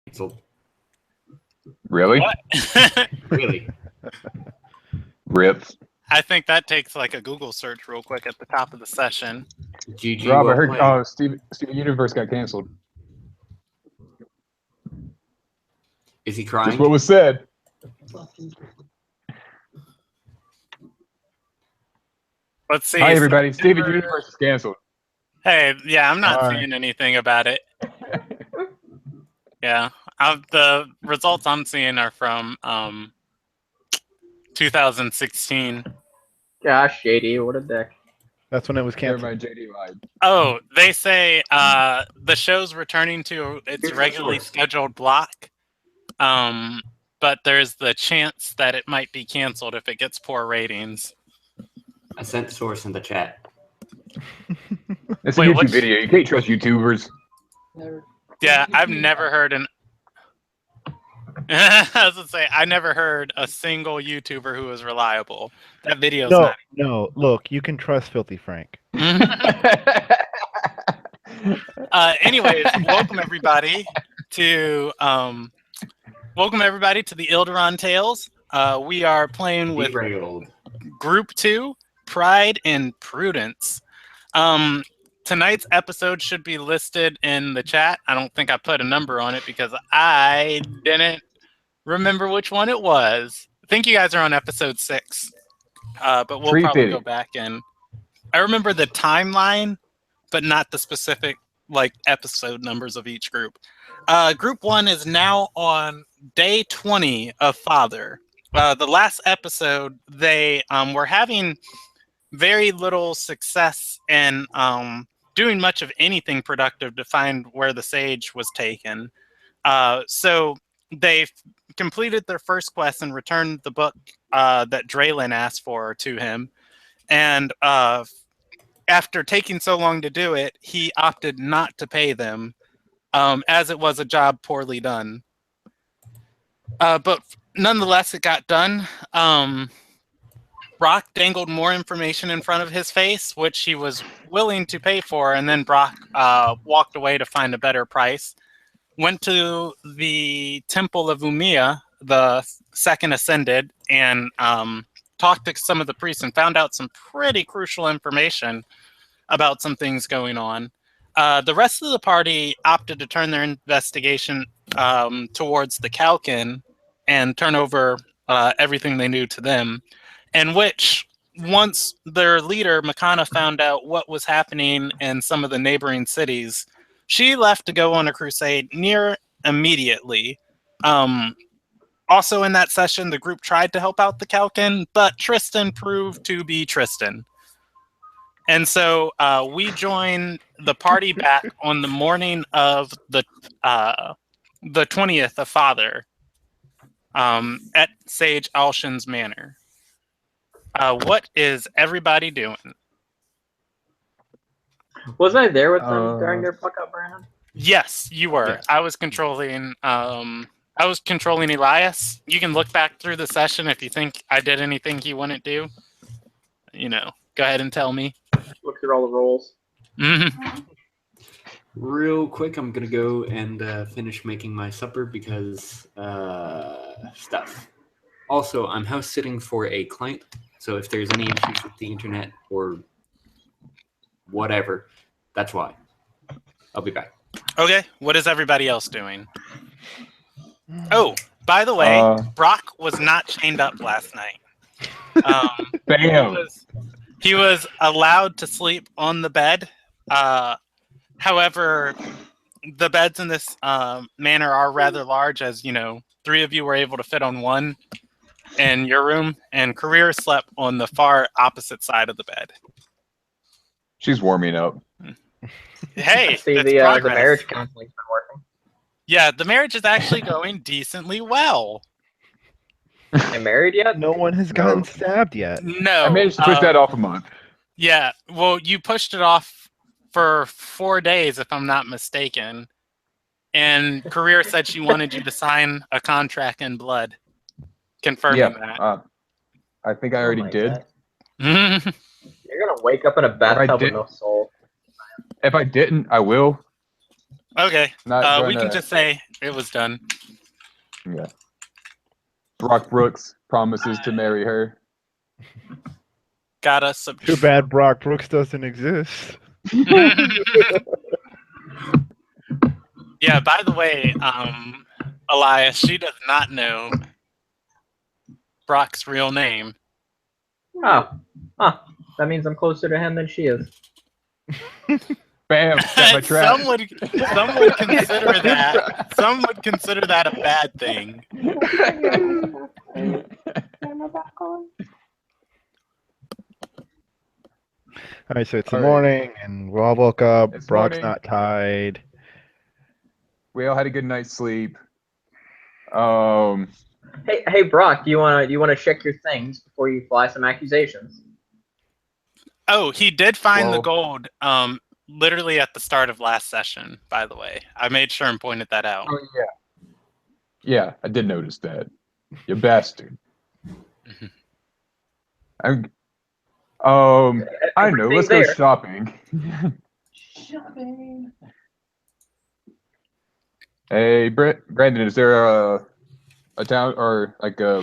canceled. Really? What? Really? Rips. I think that takes like a Google search real quick at the top of the session. GG. Rob, well I heard played. Steven Universe got canceled. Is he crying? Just what was said. Let's see. Hi, everybody. Steven Universe is canceled. Hey, yeah, I'm not All seeing anything about it. Yeah, the results I'm seeing are from 2016. Gosh, JD, what a dick. That's when it was Never canceled. mind, JD lied. Oh, they say the show's returning to its Here's the regularly source. scheduled block, but there's the chance that it might be canceled if it gets poor ratings. I sent source in the chat. It's a Wait, YouTube what's- video. You can't trust YouTubers. Yeah, I've never heard an. I was gonna say I never heard a single YouTuber who was reliable. That video's No, not. no. Look, you can trust Filthy Frank. Anyways, welcome everybody to the Ilderon Tales. We are playing with Derailed. Group 2, Pride and Prudence. Tonight's episode should be listed in the chat. I don't think I put a number on it because I didn't remember which one it was. I think you guys are on episode 6, but we'll probably 350. go back and. I remember the timeline, but not the specific episode numbers of each group. Group 1 is now on day 20 of Father. The last episode, they were having very little success in doing much of anything productive to find where the sage was taken. So they completed their first quest and returned the book that Draylin asked for to him. And after taking so long to do it, he opted not to pay them, as it was a job poorly done. But nonetheless, it got done. Brock dangled more information in front of his face, which he was willing to pay for, and then Brock walked away to find a better price. Went to the Temple of Umia, the second ascended, and talked to some of the priests and found out some pretty crucial information about some things going on. The rest of the party opted to turn their investigation towards the Kalkin and turn over everything they knew to them, in which, once their leader, Makana, found out what was happening in some of the neighboring cities, she left to go on a crusade near immediately. Also in that session, the group tried to help out the Kalkin, but Tristan proved to be Tristan. And so we join the party back on the morning of the 20th of Father at Sage Alshin's Manor. What is everybody doing? Was I there with them during their fuck up round? Yes, you were. Yes. I was controlling Elias. You can look back through the session if you think I did anything he wouldn't do. Go ahead and tell me. Look through all the roles. Real quick, I'm gonna go and finish making my supper because stuff. Also, I'm house sitting for a client, so if there's any issues with the internet or whatever, that's why. I'll be back. Okay, what is everybody else doing? Oh, by the way, Brock was not chained up last night. Bam. He was allowed to sleep on the bed. However, the beds in this manor are rather large, as 3 of you were able to fit on one in your room, and Career slept on the far opposite side of the bed. She's warming up. Hey, See, that's the progress. marriage counseling's been working. Yeah, the marriage is actually going decently well. Am married yet? No one has gotten stabbed yet. No. I managed to push that off a month. Yeah, well, you pushed it off for 4 days, if I'm not mistaken. And Career said she wanted you to sign a contract in blood, confirming that. I think I already did. Mhm. You're gonna wake up in a bathtub with no soul. If I didn't, I will. Okay. Not We can gonna- just say it was done. Yeah. Brock Brooks promises to marry her. Got us. Too bad Brock Brooks doesn't exist. Yeah, by the way, Elias, she does not know Brock's real name. Oh. Huh. That means I'm closer to him than she is. Bam! Set my trap. Some would consider that. Some would consider that a bad thing. All right, so it's the All right. morning, and we all woke up. It's Brock's morning. not tied. We all had a good night's sleep. Hey, Brock, do you wanna check your things before you fly some accusations? Oh, he did find the Well- gold. Literally at the start of last session. By the way, I made sure and pointed that out. Oh yeah. Yeah, I did notice that. You bastard. I'm. I know. Let's go Everything's there. shopping. Shopping. Hey, Brandon, is there a town or like a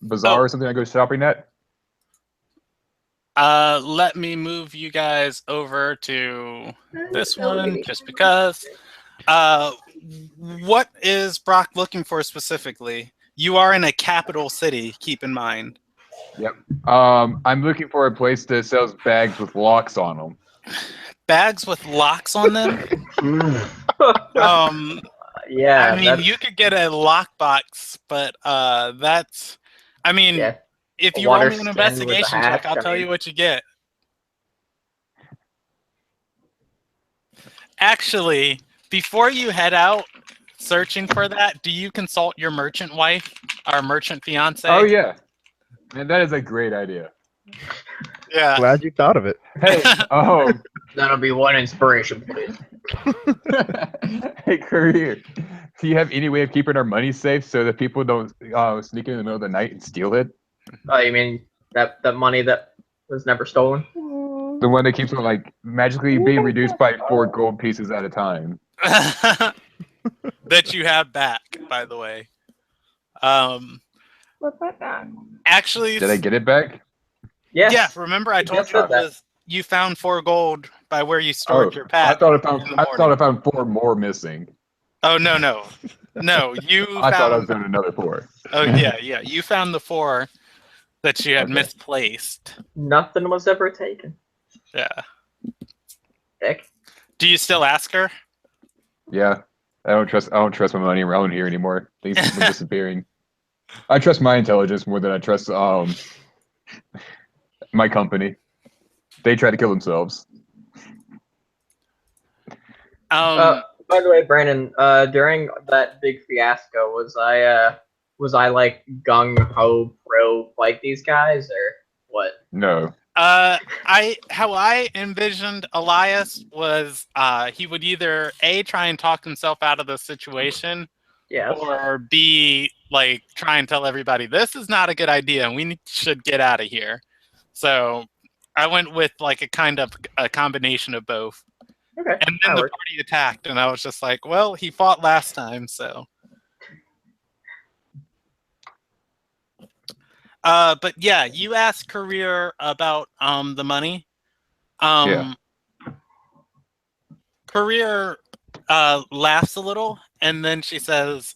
bazaar or something I go shopping at? Let me move you guys over to this one just because. What is Brock looking for specifically? You are in a capital city, keep in mind. Yep. I'm looking for a place that sells bags with locks on them. Bags with locks on them? Yeah. I mean, you could get a lockbox, but that's. I mean, Yeah. if A you roll water me an skin with a investigation check, hatch, I'll I tell you mean- what you get. Actually, before you head out searching for that, do you consult your merchant wife or merchant fiance? Oh yeah, man, that is a great idea. Yeah. Glad you thought of it. Hey, That'll be one inspiration, please. hey, Courier, do you have any way of keeping our money safe so that people don't sneak in the middle of the night and steal it? Oh, you mean that money that was never stolen? The one that keeps on like magically being reduced by 4 gold pieces at a time. That you have back, by the way. Actually, Did I get it back? Yes. yeah. Remember, I told just you said that. you found 4 gold by where you stored your I pack. thought I in found. the I thought I morning. found 4 more missing. Oh no. You I thought I was found. doing another 4. Oh yeah. You found the 4 that you had Okay. misplaced. Nothing was ever taken. Yeah. Dick. Do you still ask her? Yeah, I don't trust my money around here anymore. Things are disappearing. I trust my intelligence more than I trust my company. They try to kill themselves. By the way, Brandon, during that big fiasco, was I like gung ho pro like these guys or what? No. How I envisioned Elias was he would either A, try and talk himself out of the situation, Yes. or B, like try and tell everybody this is not a good idea and we should get out of here. So I went with like a kind of a combination of both. Okay. And then that the works. party attacked, and I was just like, well, he fought last time, so. But yeah, you asked Career about the money. Yeah. Career laughs a little, and then she says,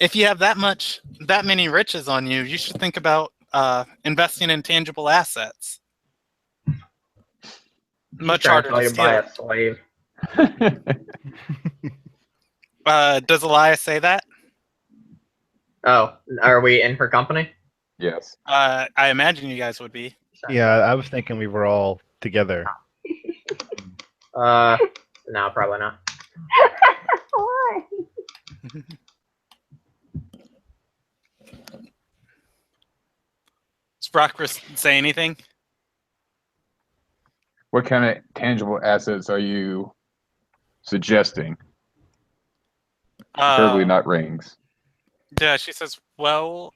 if you have that many riches on you, you should think about investing in tangible assets. Much Trying harder to tell to you to buy steal. a slave. Does Elias say that? Oh, are we in her company? Yes. I imagine you guys would be. Yeah, I was thinking we were all together. No, probably not. Why? Does Brock say anything? What kind of tangible assets are you suggesting? Preferably not rings. Yeah, she says, well,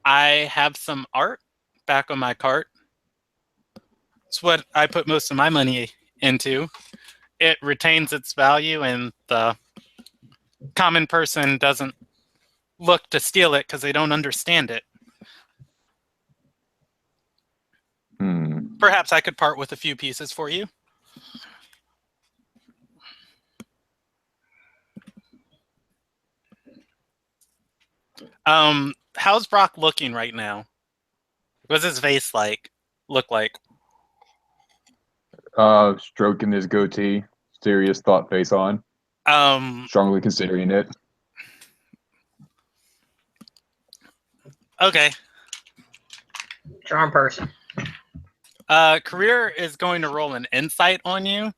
I have some art back on my cart. It's what I put most of my money into. it retains its value, and the common person doesn't look to steal it because they don't understand it. Perhaps I could part with a few pieces for you. How's Brock looking right now? What's his face look like? Stroking his goatee, serious thought face on. Strongly considering it. Okay. Charm person. Career is going to roll an insight on you.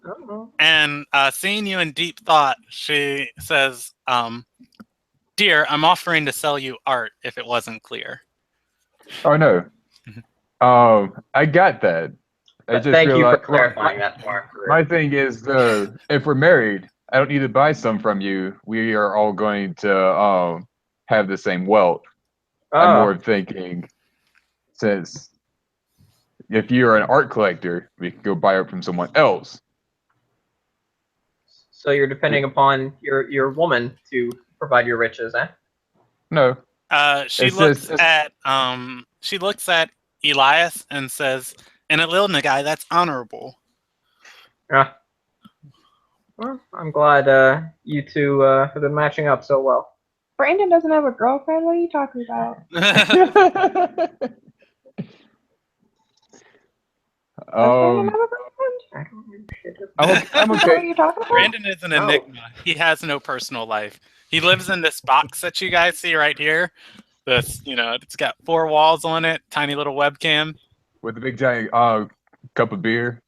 Uh-oh. And seeing you in deep thought, she says, "Dear, I'm offering to sell you art if it wasn't clear." Oh no. I got that. I just Thank you for realized, clarifying that part. my thing is, if we're married, I don't need to buy some from you. We are all going to have the same wealth. I'm more thinking, since if you're an art collector, we can go buy art from someone else. So you're depending upon your woman to provide your riches, eh? No. She looks at Elias and says, "And a little guy, that's honorable." Yeah. Well, I'm glad you two have been matching up so well. Brandon doesn't have a girlfriend. What are you talking about? Does Brandon have a girlfriend? I don't know shit. I'm What are okay. you talking about? Brandon is an enigma. He has no personal life. He lives in this box that you guys see right here. This, it's got 4 walls on it, tiny little webcam. With a big giant cup of beer.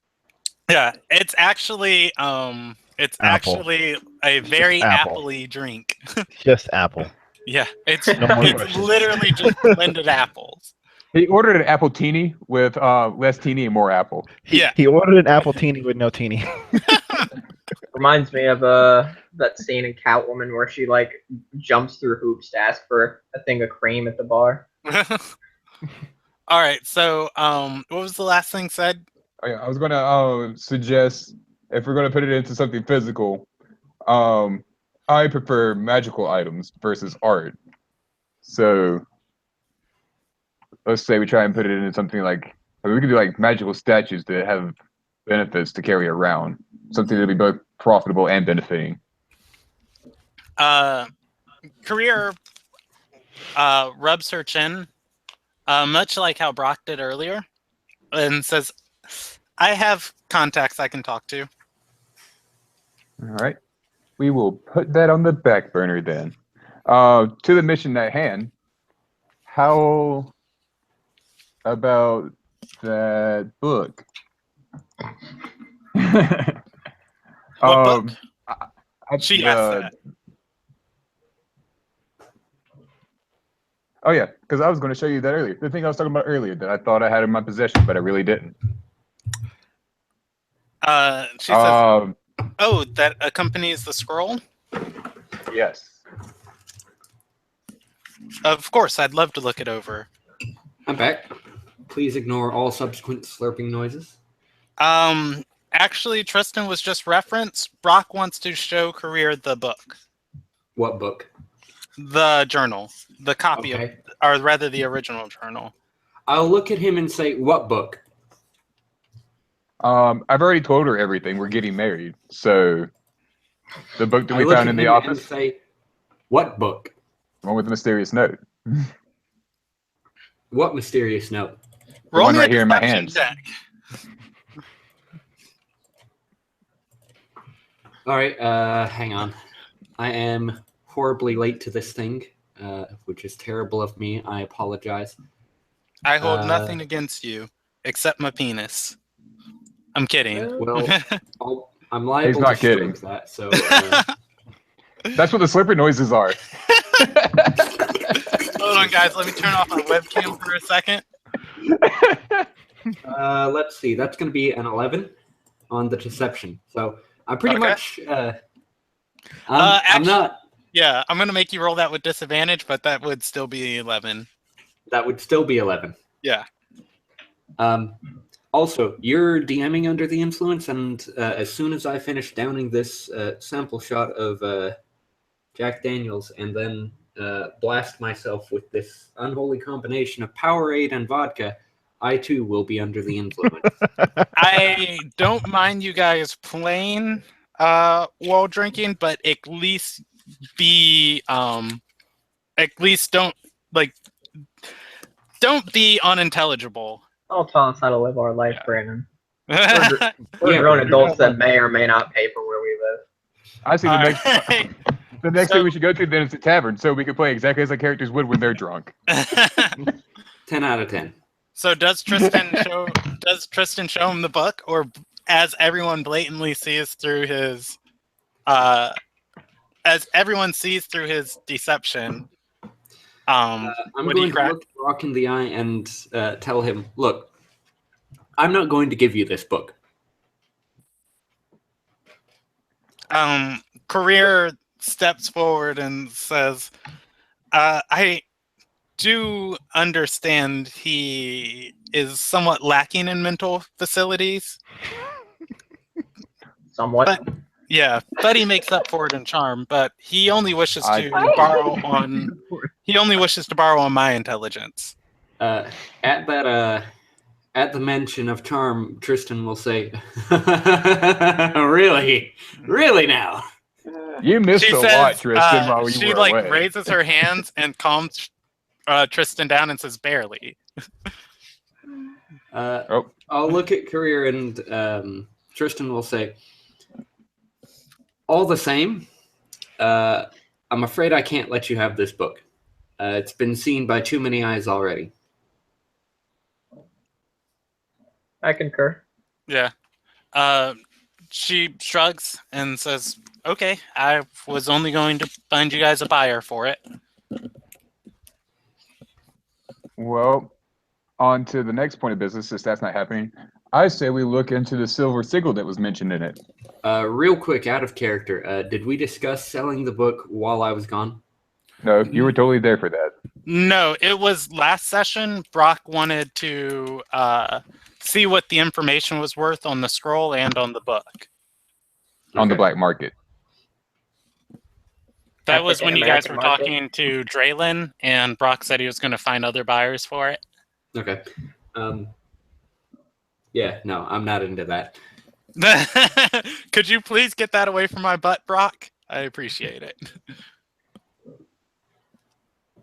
Yeah, it's actually actually a very apple. apple-y drink. Just apple. Yeah, it's No more it's questions. literally just blended apples. He ordered an apple teeny with less teeny and more apple. He ordered an apple teeny with no teeny. Reminds me of that scene in Catwoman where she jumps through hoops to ask for a thing of cream at the bar. All right, so what was the last thing said? Oh, yeah, I was gonna suggest, if we're gonna put it into something physical, I prefer magical items versus art. So let's say we try and put it into something we could do magical statues that have benefits to carry around. Something that'll be both profitable and benefiting. Career rubs her chin, much like how Brock did earlier, and says, "I have contacts I can talk to." All right. We will put that on the back burner then. To the mission at hand, how about that book? What book? She asked that. Oh yeah, because I was going to show you that earlier. The thing I was talking about earlier that I thought I had in my possession, but I really didn't. She says, "Oh, that accompanies the scroll?" Yes. Of course, I'd love to look it over. I'm back. Please ignore all subsequent slurping noises. Actually, Tristan was just referenced. Brock wants to show Career the book. What book? The journal. The copy Okay. or rather the original journal. I'll look at him and say, "What book?" I've already told her everything. We're getting married. So the book that we found in the office. And say, "What book?" One with the mysterious note. What mysterious note? Roll one me right a here in my deception hands. check. All right, hang on. I am horribly late to this thing, which is terrible of me. I apologize. I hold nothing against you except my penis. I'm kidding. Well, I'm liable He's not to stroke kidding. that, so... That's what the slippery noises are. Hold on, guys. Let me turn off my webcam for a second. Let's see. That's going to be an 11 on the deception. So I'm pretty much... I'm not... Yeah, I'm going to make you roll that with disadvantage, but that would still be 11. That would still be 11. Yeah. Also, you're DMing under the influence, and as soon as I finish downing this sample shot of Jack Daniels and then blast myself with this unholy combination of Powerade and vodka, I too will be under the influence. I don't mind you guys playing while drinking, but at least be at least don't be unintelligible. Don't tell us how to live our life, Yeah. Brandon. All We're Yeah, grown but- adults that may or may not pay for where we live. I see the next right. the next So- thing we should go to then is the tavern, so we can play exactly as our characters would when they're drunk. 10 out of 10. So does Tristan show him the book, or as everyone blatantly sees through his deception? I'm would going he to crack? look Brock in the eye and tell him, look, I'm not going to give you this book. Career steps forward and says, I do understand he is somewhat lacking in mental facilities. Somewhat. But yeah, but he makes up for it in charm. But he only wishes to I- borrow on my intelligence. At the mention of charm, Tristan will say, really? Really now? You missed She a says, lot, Tristan, while you she were like away. raises her hands and calms Tristan down and says, barely. I'll look at career and Tristan will say, all the same, I'm afraid I can't let you have this book. It's been seen by too many eyes already. I concur. Yeah. She shrugs and says, okay, I was only going to find you guys a buyer for it. Well, on to the next point of business, since that's not happening. I say we look into the silver signal that was mentioned in it. Real quick, out of character, did we discuss selling the book while I was gone? No, you were totally there for that. No, it was last session. Brock wanted to see what the information was worth on the scroll and on the book. On the Okay. black market. That was when you guys African were market. talking to Draylin, and Brock said he was going to find other buyers for it. Okay. Yeah, no, I'm not into that. Could you please get that away from my butt, Brock? I appreciate it.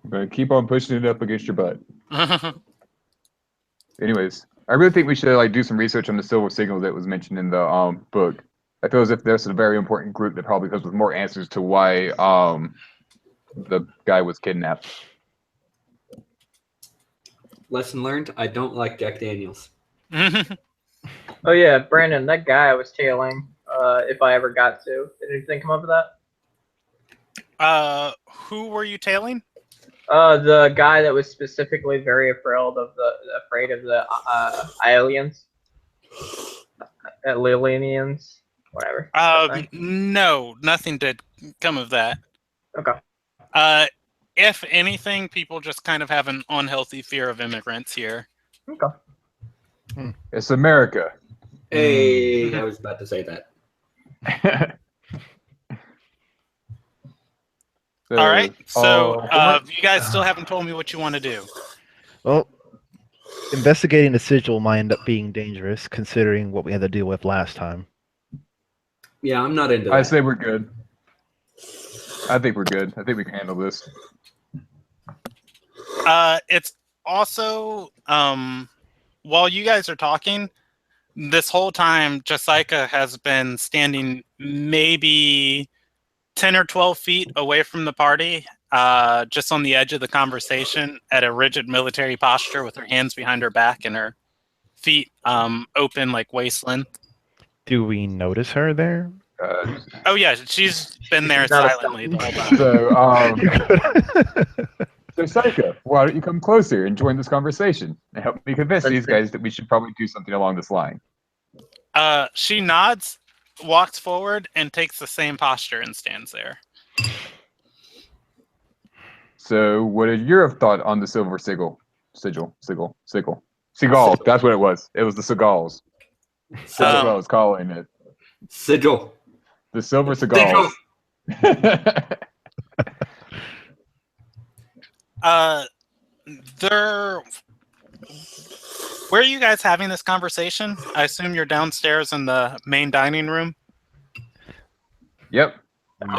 But keep on pushing it up against your butt. Anyways, I really think we should do some research on the silver signal that was mentioned in the book. I feel as if there's a very important group that probably comes with more answers to why the guy was kidnapped. Lesson learned, I don't like Jack Daniels. Oh yeah, Brandon, that guy I was tailing, if I ever got to. Did anything come up with that? Who were you tailing? The guy that was specifically very afraid of the aliens. Lilianians, whatever. No, nothing did come of that. Okay. If anything, people just kind of have an unhealthy fear of immigrants here. Okay. It's America. Hey, I was about to say that. All right, so you guys still haven't told me what you want to do. Well, investigating the sigil might end up being dangerous, considering what we had to deal with last time. Yeah, I'm not into that. I say we're good. I think we're good. I think we can handle this. It's also, while you guys are talking, this whole time, Jessica has been standing maybe 10 or 12 feet away from the party, just on the edge of the conversation at a rigid military posture with her hands behind her back and her feet open like waist length. Do we notice her there? Oh yeah, she's been there She's not a silently the whole time. So Psycho, why don't you come closer and join this conversation and help me convince these guys that we should probably do something along this line? She nods, walks forward, and takes the same posture and stands there. So what is your thought on the silver sigil? Seagulls. That's what it was. It was the Seagulls. That's what I was calling it. Sigil. The Silver Seagulls. Where are you guys having this conversation? I assume you're downstairs in the main dining room. Yep.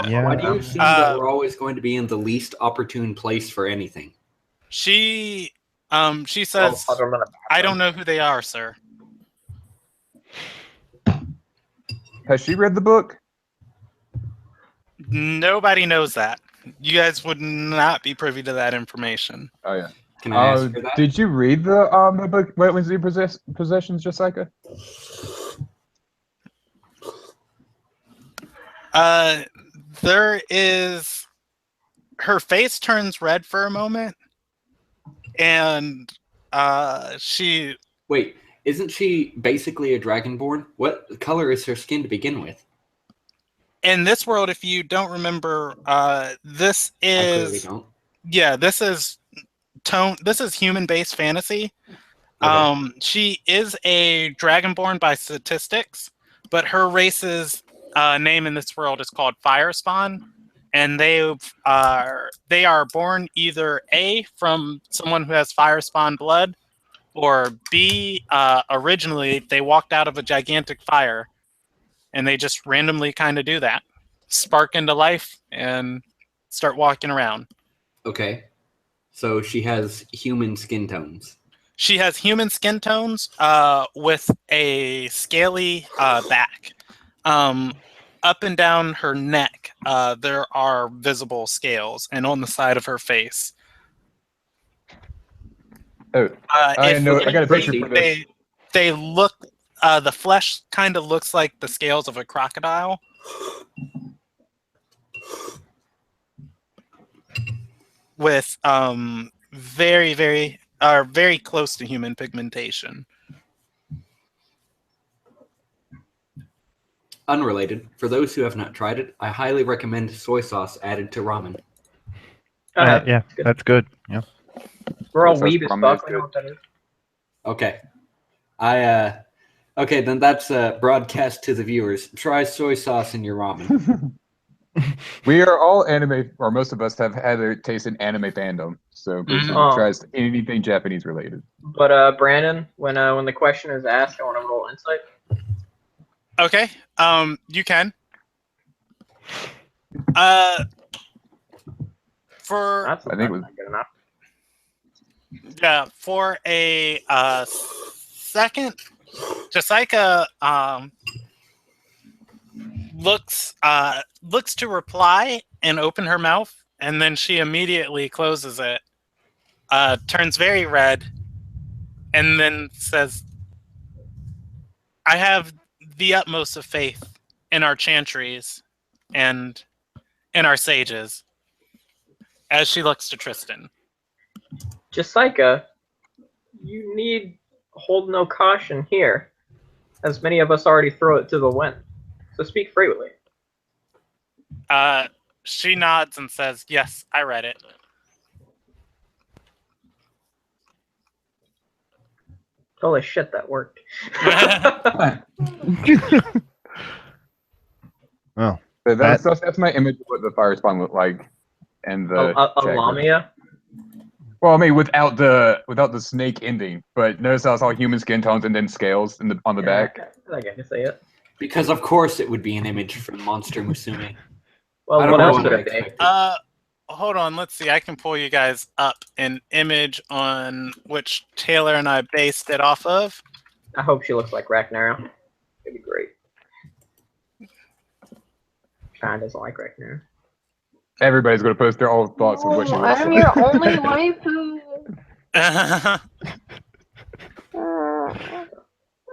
Yeah. Why do you assume that we're always going to be in the least opportune place for anything? She says, I don't know who they are, sir. Has she read the book? Nobody knows that. You guys would not be privy to that information. Oh yeah. Can I ask her that? Did you read the book Wetlands and Possessions, Jessica? There is her face turns red for a moment, and she Wait, isn't she basically a dragonborn? What color is her skin to begin with? in this world, if you don't remember, this I clearly is don't. this is human-based fantasy. Okay. She is a dragonborn by statistics, but her race's name in this world is called Firespawn, and they are born either A, from someone who has Firespawn blood, or B, originally they walked out of a gigantic fire, and they just randomly kind of do that, spark into life, and start walking around. Okay. So she has human skin tones. She has human skin tones with a scaly back. Up and down her neck, there are visible scales, and on the side of her face. Oh, I got a picture for this. They look. The flesh kind of looks like the scales of a crocodile. With very, very close to human pigmentation. Unrelated, for those who have not tried it, I highly recommend soy sauce added to ramen. Yeah, that's good. Yeah. We're all Soy sauce weeb as ramen fuck. is We know what that is. Okay. Okay, then that's broadcast to the viewers. Try soy sauce in your ramen. We are all anime, or most of us have had a taste in anime fandom, so basically tries anything Japanese related. But Brandon, when the question is asked, I want a little insight. Okay. You can. For That's I think it was not good enough. yeah, for a second, Jessica looks to reply and open her mouth, and then she immediately closes it, turns very red, and then says, I have the utmost of faith in our chantries and in our sages, as she looks to Tristan. Jessica, you need hold no caution here, as many of us already throw it to the wind. So speak freely. She nods and says, yes, I read it. Holy shit, that worked. Well, But that's my image of what the fire spawn looked like, and the A lamia? Well, I mean, without the snake ending, but notice how it's all human skin tones and then scales on the back. I can see it. Because of course it would be an image from Monster Musume. Well, I don't what know else what would I it be? expected. Hold on, let's see. I can pull you guys up an image on which Taylor and I based it off of. I hope she looks like Ragnarok. It'd be great. China doesn't like Ragnarok. Everybody's going to post their own thoughts of what she looks I'm like. your only waifu.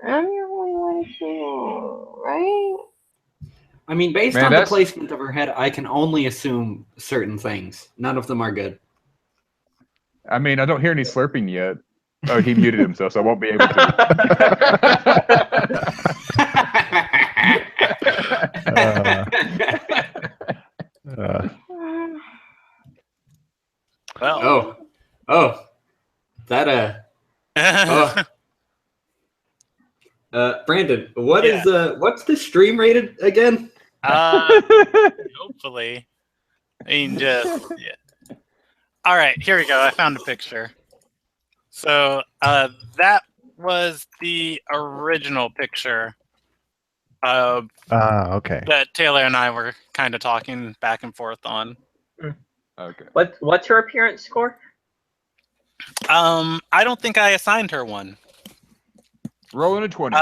I'm your only waifu, right? I mean, based Man, on the that's- placement of her head, I can only assume certain things. None of them are good. I mean, I don't hear any slurping yet. Oh, he muted himself, so I won't be able to. Well. Oh, that Brandon, what's the stream rated again? Hopefully. I mean, yeah. All right, here we go. I found a picture. So that was the original picture Okay. that Taylor and I were kind of talking back and forth on. Okay. What's her appearance score? I don't think I assigned her one. Rolling a 20.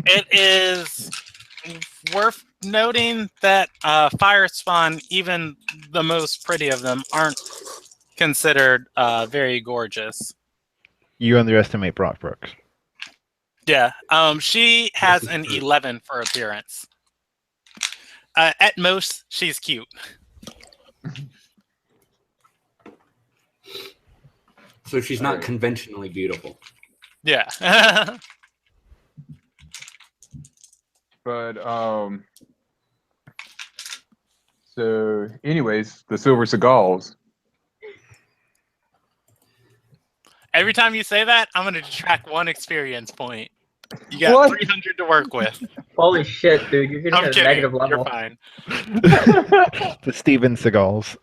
It is worth noting that fire spawn, even the most pretty of them, aren't considered very gorgeous. You underestimate Brock Brooks. Yeah. She has an 11 for appearance. At most, she's cute. So she's not conventionally beautiful. Yeah. But so anyways, the Silver Seagulls. Every time you say that, I'm going to detract 1 experience point. You got 300 to work with. Holy shit, dude! You're getting I'm at a kidding. negative level. You're fine. The Steven Seagulls.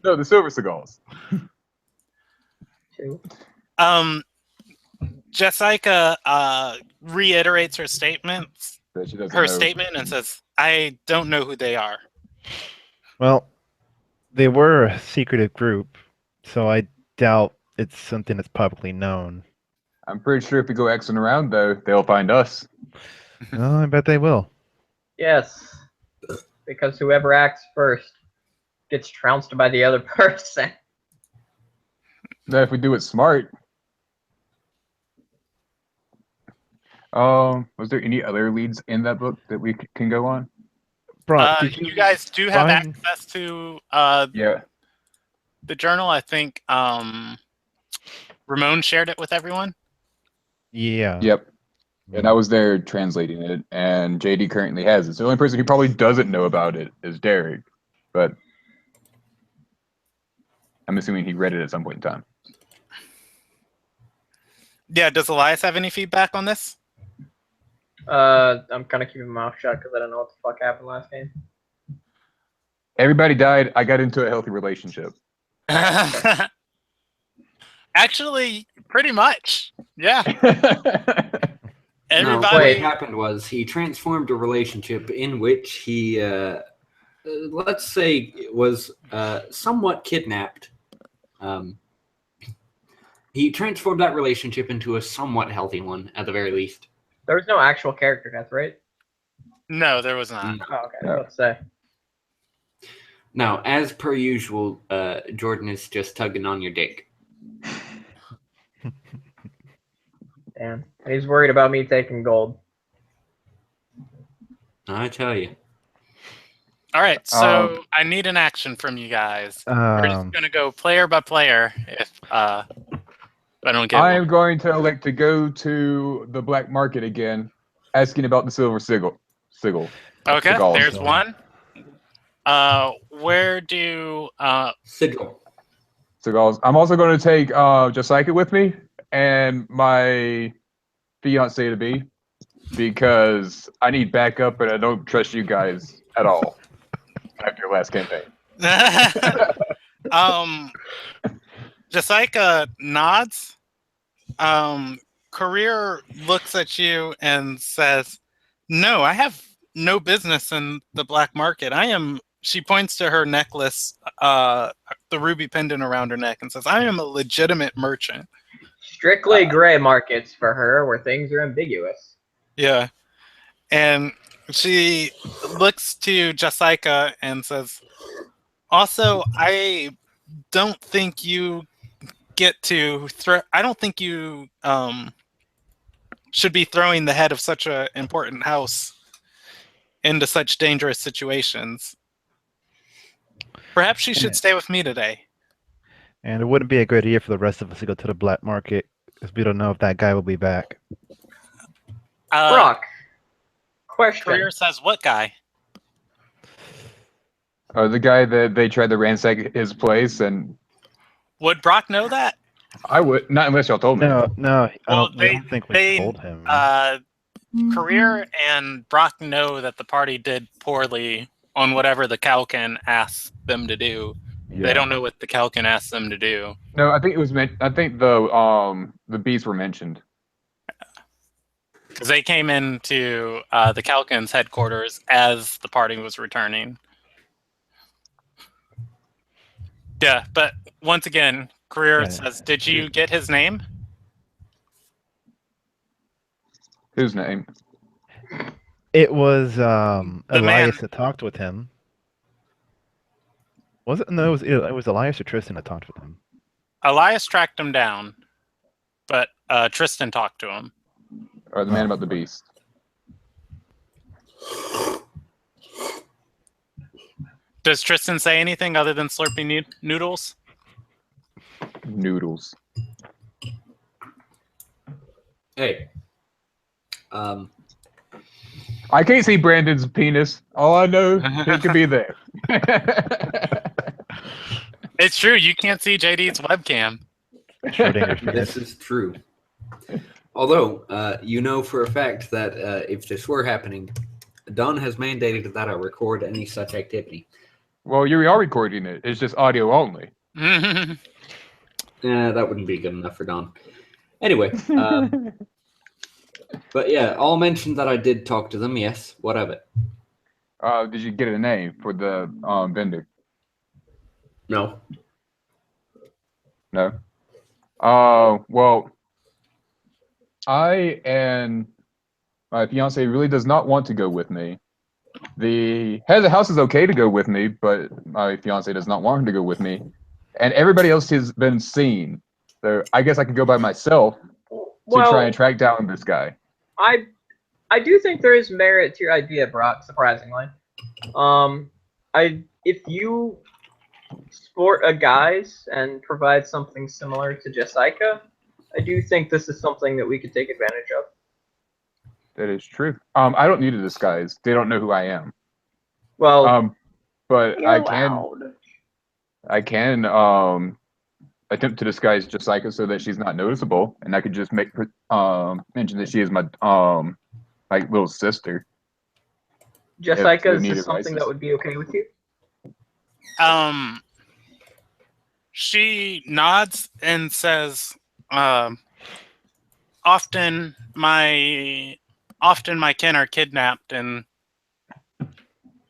No, the Silver Seagulls. Jessica reiterates her statements. That she doesn't Her know. statement and says, "I don't know who they are." Well, they were a secretive group, so I doubt it's something that's publicly known. I'm pretty sure if we go Xing around, though, they'll find us. Oh, I bet they will. Yes, because whoever acts first gets trounced by the other person. Now, if we do it smart. Was there any other leads in that book that we can go on? Brock, You guys do have find- access to Yeah. the journal. I think Ramon shared it with everyone. Yeah. Yep. And I was there translating it, and JD currently has it. So the only person who probably doesn't know about it is Derek, but I'm assuming he read it at some point in time. Yeah. Does Elias have any feedback on this? I'm kind of keeping my mouth shut because I don't know what the fuck happened last game. Everybody died. I got into a healthy relationship. Actually, pretty much. Yeah. No, what Everybody. happened was he transformed a relationship in which he, let's say, was somewhat kidnapped. He transformed that relationship into a somewhat healthy one, at the very least. There was no actual character death, right? No, there was not. Oh, okay. I was about to say. Now, as per usual, Jordan is just tugging on your dick. Damn. He's worried about me taking gold. I tell you. All right, so I need an action from you guys. We're just gonna go player by player. If I don't get. I am going to elect to go to the black market again, asking about the Silver Sigil. Okay, Seagulls. there's one. Where do Sigil. Seagulls. I'm also going to take Jessica with me and my fiance to be, because I need backup and I don't trust you guys at all after your last campaign. Jessica nods. Career looks at you and says, "No, I have no business in the black market. I am." She points to her necklace, the ruby pendant around her neck, and says, "I am a legitimate merchant." Strictly gray markets for her, where things are ambiguous. Yeah, and she looks to Jessica and says, "Also, I don't think you get to throw. I don't think you should be throwing the head of such an important house into such dangerous situations. Perhaps she should stay with me today." And it wouldn't be a good idea for the rest of us to go to the black market, because we don't know if that guy will be back. Brock, question. Career says, "What guy?" The guy that they tried to ransack his place, and Would Brock know that? I would not unless y'all told me. No, I Well, don't think we told him. Career and Brock know that the party did poorly on whatever the Calcan asked them to do. Yeah. They don't know what the Calcan asked them to do. No, I think it was meant. I think the bees were mentioned. Because they came into the Calcan's headquarters as the party was returning. Yeah, but once again, Career says, did you get his name? Whose name? It was man. Elias that talked with him. Was it? No, it was Elias or Tristan that talked with him. Elias tracked him down, but Tristan talked to him. Or the man about the beast. Does Tristan say anything other than slurping noodles? Noodles. Hey. I can't see Brandon's penis. All I know, it could be there. It's true. You can't see JD's webcam. Schrodinger's penis. This is true. Although, you know for a fact that if this were happening, Don has mandated that I record any such activity. Well, you are recording it. It's just audio only. Yeah, that wouldn't be good enough for Don. Anyway, but yeah, I'll mention that I did talk to them. Yes, what of it? Did you get a name for the vendor? No. No. Well, I and my fiance really does not want to go with me. The head of the house is okay to go with me, but my fiance does not want her to go with me. And everybody else has been seen. So I guess I could go by myself to try and track down this guy. I do think there is merit to your idea, Brock, surprisingly. If you sport a guise and provide something similar to Jessica, I do think this is something that we could take advantage of. That is true. I don't need a disguise. They don't know who I am. Well, but You're I can attempt to disguise Jessica so that she's not noticeable, and I could just make mention that she is my little sister. Jessica, is this something that would be okay with you? She nods and says, often my kin are kidnapped and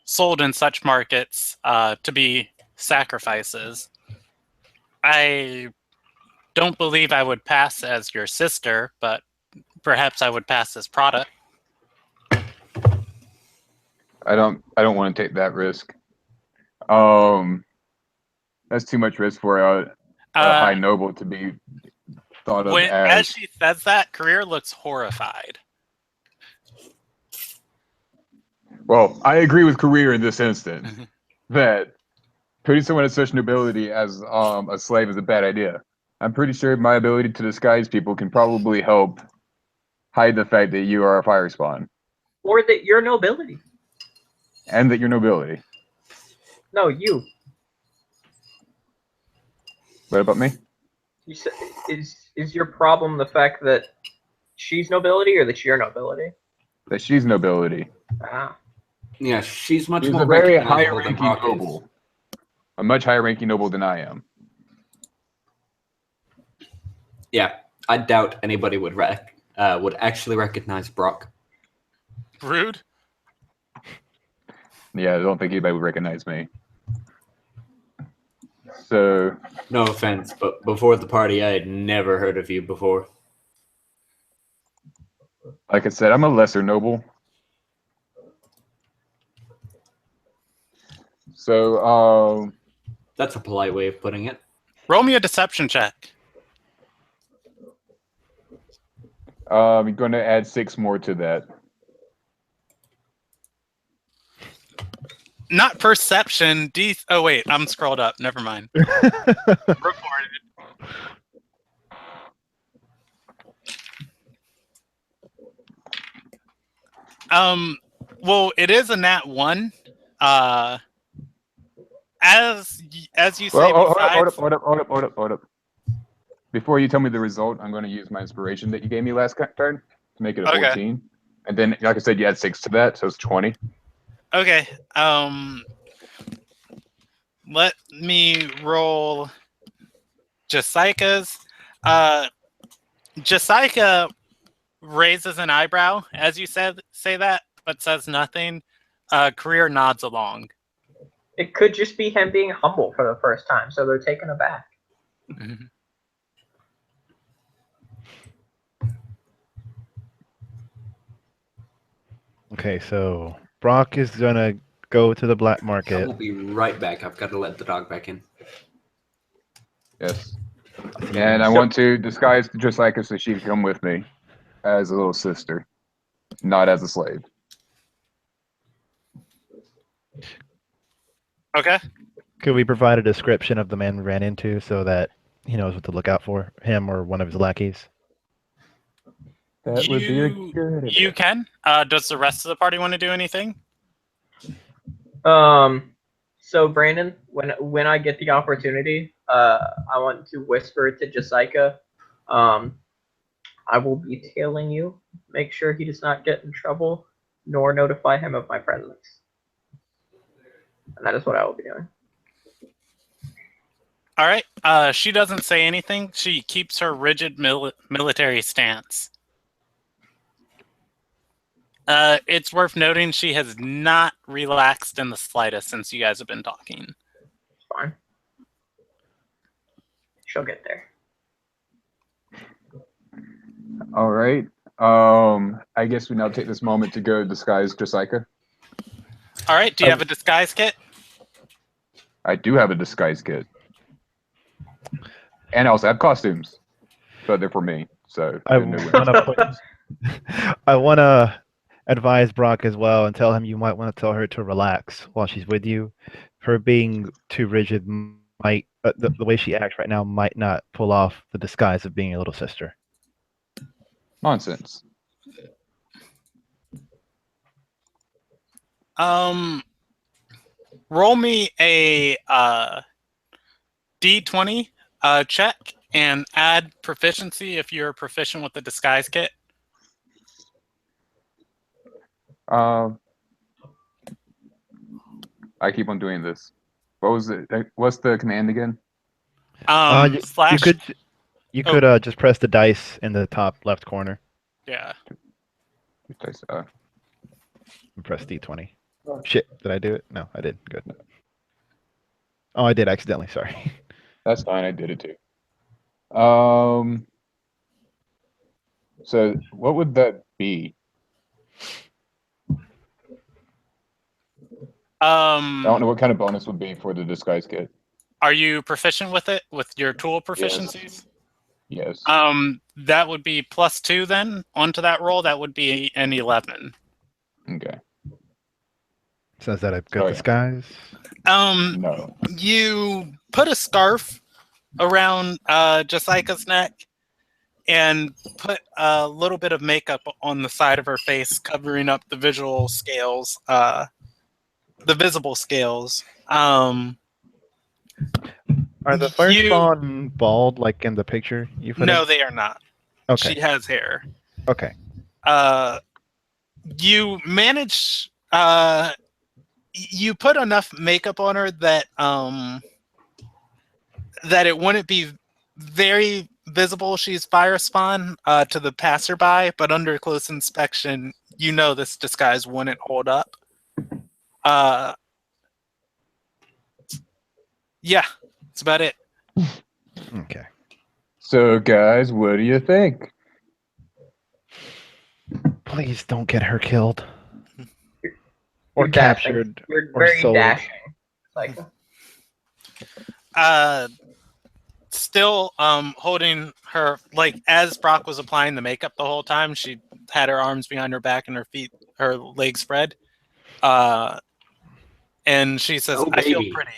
sold in such markets to be sacrifices. I don't believe I would pass as your sister, but perhaps I would pass as product. I don't want to take that risk. That's too much risk for a high noble to be thought of as she says that, Career looks horrified. Well, I agree with Career in this instance that putting someone of such nobility as a slave is a bad idea. I'm pretty sure my ability to disguise people can probably help hide the fact that you are a fire spawn. Or that you're nobility. And that you're nobility. No, you. What about me? You said, is your problem the fact that she's nobility or that you're nobility? That she's nobility. Ah. Yeah, she's much She's more a very recognizable than high-ranking Brock is. noble. A much higher ranking noble than I am. Yeah, I doubt anybody would actually recognize Brock. Rude. Yeah, I don't think anybody would recognize me. So, No offense, but before the party, I had never heard of you before. like I said, I'm a lesser noble. So, That's a polite way of putting it. Roll me a deception check. I'm going to add 6 more to that. Not perception. Oh wait, I'm scrolled up. Never mind. Reported. Well, it is a nat 1. As you say, Hold up. before you tell me the result, I'm going to use my inspiration that you gave me last turn to make it a Okay. 14. And then, like I said, you add 6 to that, so it's 20. Okay. Let me roll Jessica's. Jessica raises an eyebrow as you say that, but says nothing. Career nods along. It could just be him being humble for the first time, so they're taken aback. Okay, so Brock is gonna go to the black I market. will be right back. I've got to let the dog back in. Yes. And I want to disguise Jessica so she can come with me as a little sister, not as a slave. Okay. Could we provide a description of the man we ran into so that he knows what to look out for, him or one of his lackeys? That would be a good idea. You can. Does the rest of the party want to do anything? So Brandon, when I get the opportunity, I want to whisper to Jessica, I will be tailing you. Make sure he does not get in trouble, nor notify him of my presence. And that is what I will be doing. All right. She doesn't say anything. She keeps her rigid military stance. It's worth noting she has not relaxed in the slightest since you guys have been talking. It's fine. She'll get there. All right. I guess we now take this moment to go disguise Jessica. All right. Do you have a disguise kit? I do have a disguise kit. And I also have costumes. But they're for me. So I they're new ones. want to advise Brock as well and tell him you might want to tell her to relax while she's with you. Her being too rigid might, the way she acts right now might not pull off the disguise of being a little sister. Nonsense. Roll me a D20 check and add proficiency if you're proficient with the disguise kit. I keep on doing this. What was it? What's the command again? Slash. You could just press the dice in the top left corner Yeah. and press D20. Shit, did I do it? No, I did. Good. Oh, I did accidentally. Sorry. That's fine. I did it too. So what would that be? I don't know what kind of bonus would be for the disguise kit. Are you proficient with it, with your tool proficiencies? Yes. That would be +2 then onto that roll. That would be an 11. Okay. So is that a good disguise? No. You put a scarf around Jessica's neck and put a little bit of makeup on the side of her face, covering up the visual scales, the visible scales. Are the firstborn bald like in the picture you put No, in? they are not. Okay. She has hair. Okay. You manage. You put enough makeup on her that that it wouldn't be very visible she's fire spawn to the passerby, but under close inspection, you know this disguise wouldn't hold up. Yeah, that's about it. Okay. So, guys, what do you think? Please don't get her killed. Or You're dashing. captured. You're or very sold. dashing. Like, Still holding her, like, as Brock was applying the makeup the whole time, she had her arms behind her back and her feet, her legs spread. And she says, Oh, I feel baby. pretty.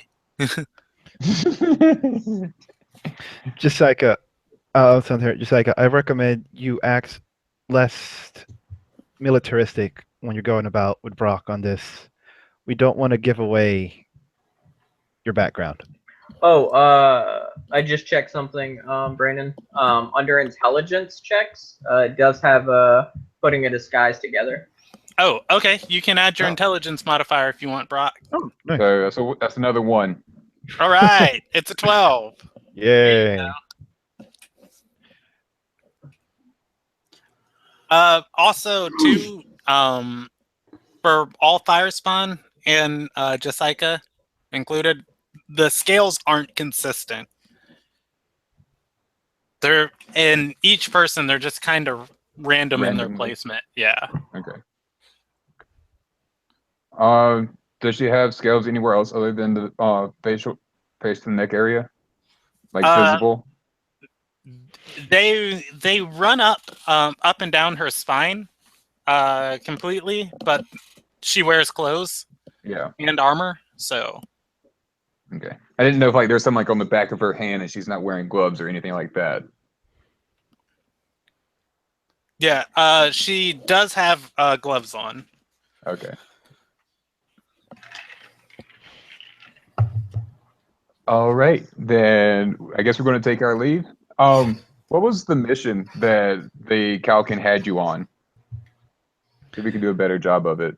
Jessica, Jessica, I recommend you act less militaristic when you're going about with Brock on this. We don't want to give away your background. Oh, I just checked something, Brandon. Under intelligence checks, it does have putting a disguise together. Oh, okay. You can add your Oh. intelligence modifier if you want, Brock. Oh, nice. So that's another one. All right, it's a 12. Yay. Also, too, for all fire spawn and Jessica included, the scales aren't consistent. They're in each person. They're just kind of random in their Randomly. placement. Yeah. Okay. Does she have scales anywhere else other than the face and neck area? Like visible? They run up and down her spine completely, but she wears clothes Yeah. and armor, so Okay. I didn't know if like there's some like on the back of her hand and she's not wearing gloves or anything like that. yeah. She does have gloves on. Okay. All right, then I guess we're going to take our leave. What was the mission that the Calkin had you on? See if we can do a better job of it.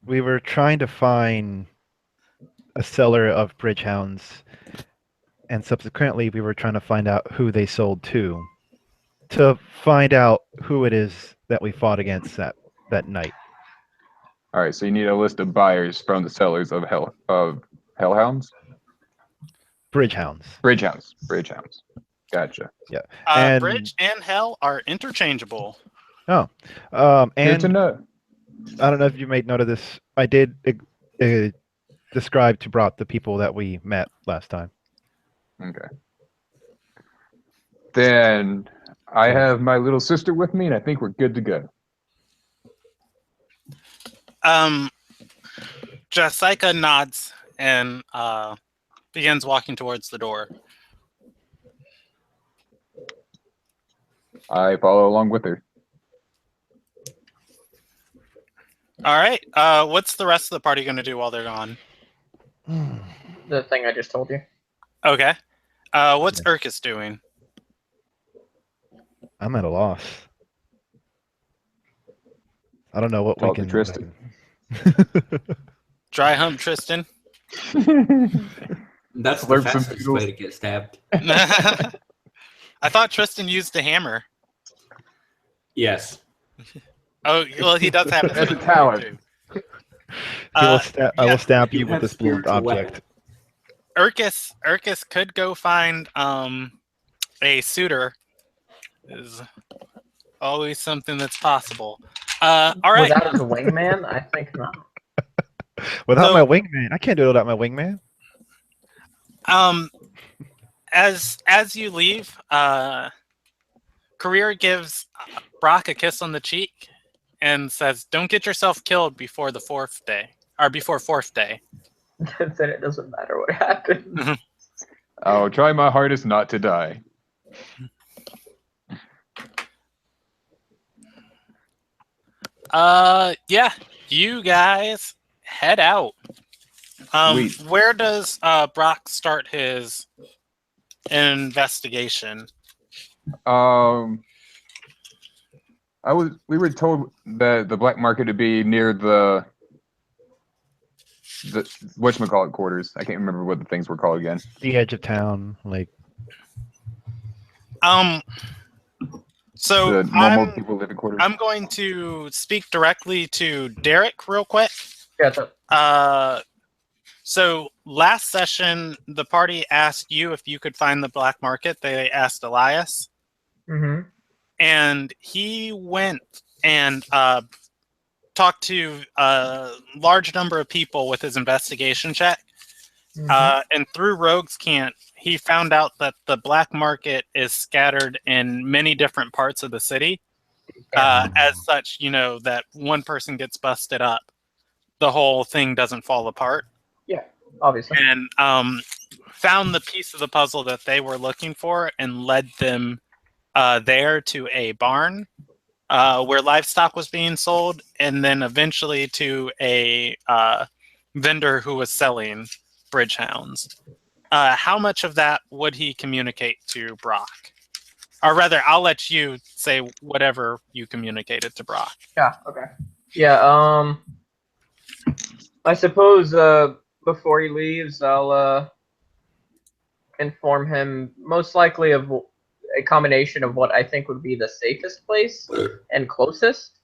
We were trying to find a seller of bridge hounds, and subsequently we were trying to find out who they sold to find out who it is that we fought against that night. All right, so you need a list of buyers from the sellers of hellhounds? Bridge hounds. Bridgehounds. Gotcha. Yeah. And Bridge and hell are interchangeable. Good Good to and know. I don't know if you made note of this. I did describe to Brock the people that we met last time. Okay. Then I have my little sister with me, and I think we're good to go. Jessica nods and begins walking towards the door. I follow along with her. All right. What's the rest of the party going to do while they're gone? The thing I just told you. Okay. What's Urkus doing? I'm at a loss. I don't know what Talk we to can. Tristan. Dry hump Tristan. That's the Slurp some fastest noodles. way to get stabbed. I thought Tristan used a hammer. Yes. Oh, well, he does have That's a talent. too. I will stab You you with have this blunt spiritual object. Urkus could go find a suitor. Is always something that's possible. All right. Without his wingman, I think not. Without So- my wingman, I can't do it without my wingman. As you leave, Career gives Brock a kiss on the cheek and says, "Don't get yourself killed before the fourth day." Then it doesn't matter what happens. I'll try my hardest not to die. Yeah, you guys head out. Sweet. Where does Brock start his investigation? We were told that the black market to be near the whatchamacallit quarters. I can't remember what the things were called again. The edge of town, like So The normal people living quarters. I'm going to speak directly to Derek real quick. Gotcha. So last session, the party asked you if you could find the black market. They asked Elias. Mm-hmm. And he went and talked to a large number of people with his investigation check. And through Rogue's Cant, he found out that the black market is scattered in many different parts of the city. As such, that one person gets busted up, the whole thing doesn't fall apart. Yeah, obviously. And found the piece of the puzzle that they were looking for and led them there to a barn where livestock was being sold, and then eventually to a vendor who was selling bridge hounds. How much of that would he communicate to Brock? Or rather, I'll let you say whatever you communicated to Brock. Yeah, okay. Yeah, I suppose before he leaves, I'll inform him most likely of a combination of what I think would be the safest place and closest.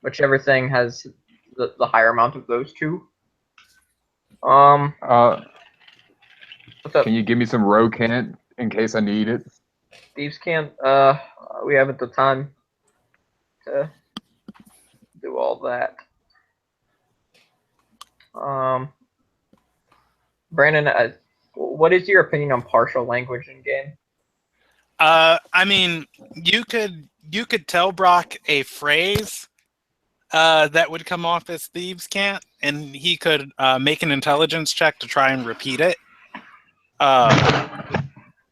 Whichever thing has the higher amount of those two. What's up? Can you give me some row cant in case I need it? Thieves can't. We haven't the time to do all that. Brandon, what is your opinion on partial language in game? I mean, you could tell Brock a phrase that would come off as thieves can't, and he could make an intelligence check to try and repeat it.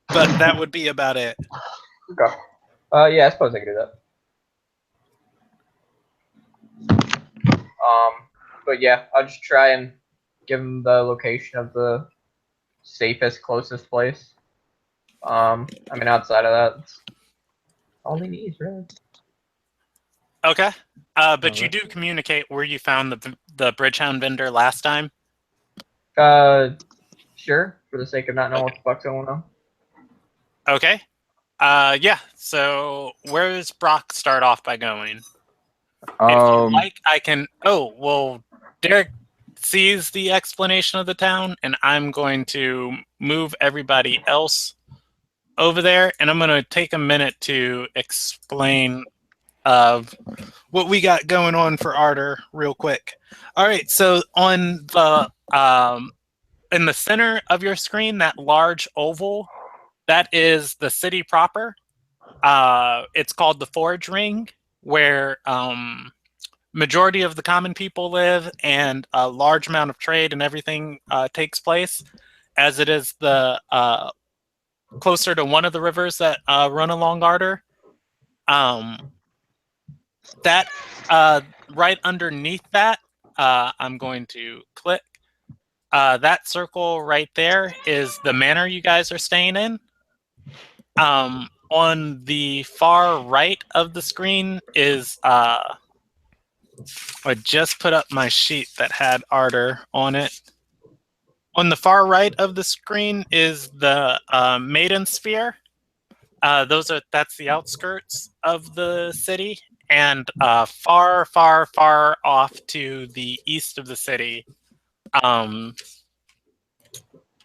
But that would be about it. Okay. Yeah, I suppose I could do that. But yeah, I'll just try and give him the location of the safest, closest place. I mean, outside of that, it's all he needs, really. Okay. But you do communicate where you found the Bridgehound vendor last time? Sure, for the sake of not knowing what the fuck's going on. Okay. Yeah, so where does Brock start off by going? If you like, I can... Oh, well, Derek sees the explanation of the town, and I'm going to move everybody else over there, and I'm going to take a minute to explain what we got going on for Arter real quick. All right, so on the in the center of your screen, that large oval, that is the city proper. It's called the Forge Ring, where majority of the common people live, and a large amount of trade and everything takes place, as it is the closer to one of the rivers that run along Arter. That right underneath that, I'm going to click. That circle right there is the manor you guys are staying in. On the far right of the screen is I just put up my sheet that had Arter on it. On the far right of the screen is the Maiden Sphere. That's the outskirts of the city, and far, far, far off to the east of the city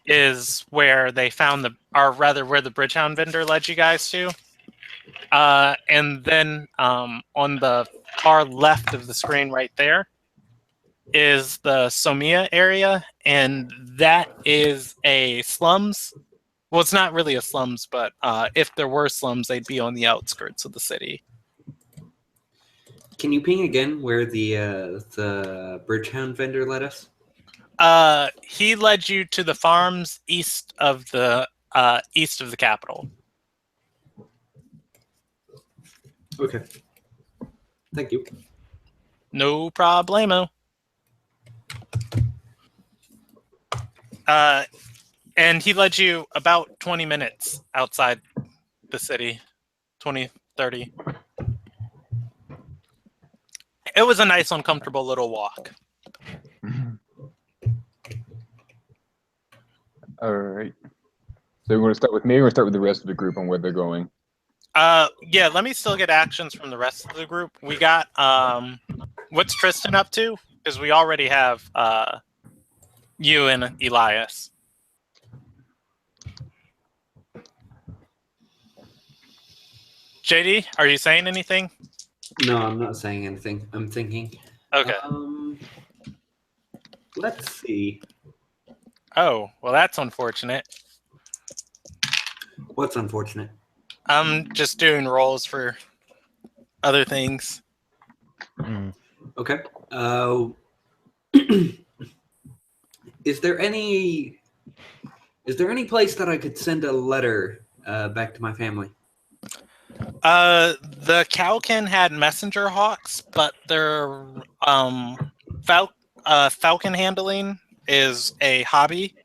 is where they found where the Bridgehound vendor led you guys to. And then on the far left of the screen right there is the Somia area, and that is a slums. Well, it's not really a slums, but if there were slums, they'd be on the outskirts of the city. Can you ping again where the Bridgehound vendor led us? He led you to the farms east of the capital. Okay. Thank you. No problemo. And he led you about 20 minutes outside the city. 20, 30. It was a nice, uncomfortable little walk. All right. So we're going to start with me, or start with the rest of the group on where they're going? Yeah, let me still get actions from the rest of the group. We got, what's Tristan up to? Because we already have you and Elias. JD, are you saying anything? No, I'm not saying anything. I'm thinking. Okay. Let's see. Oh, well, that's unfortunate. What's unfortunate? I'm just doing rolls for other things. Okay. Is there any place that I could send a letter back to my family? The Cowkin had messenger hawks, but their falcon handling is a hobby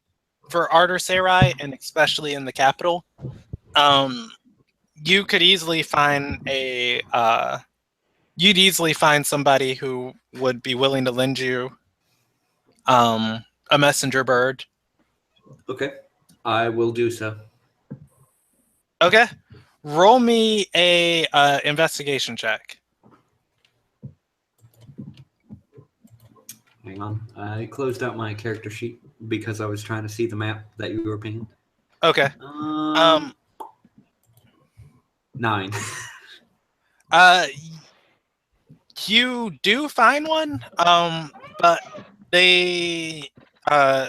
for Arter Sarai, and especially in the capital. You could easily find you'd easily find somebody who would be willing to lend you a messenger bird. Okay, I will do so. Okay. Roll me a investigation check. Hang on. I closed out my character sheet because I was trying to see the map that you were painting. Okay. 9. You do find one, but they say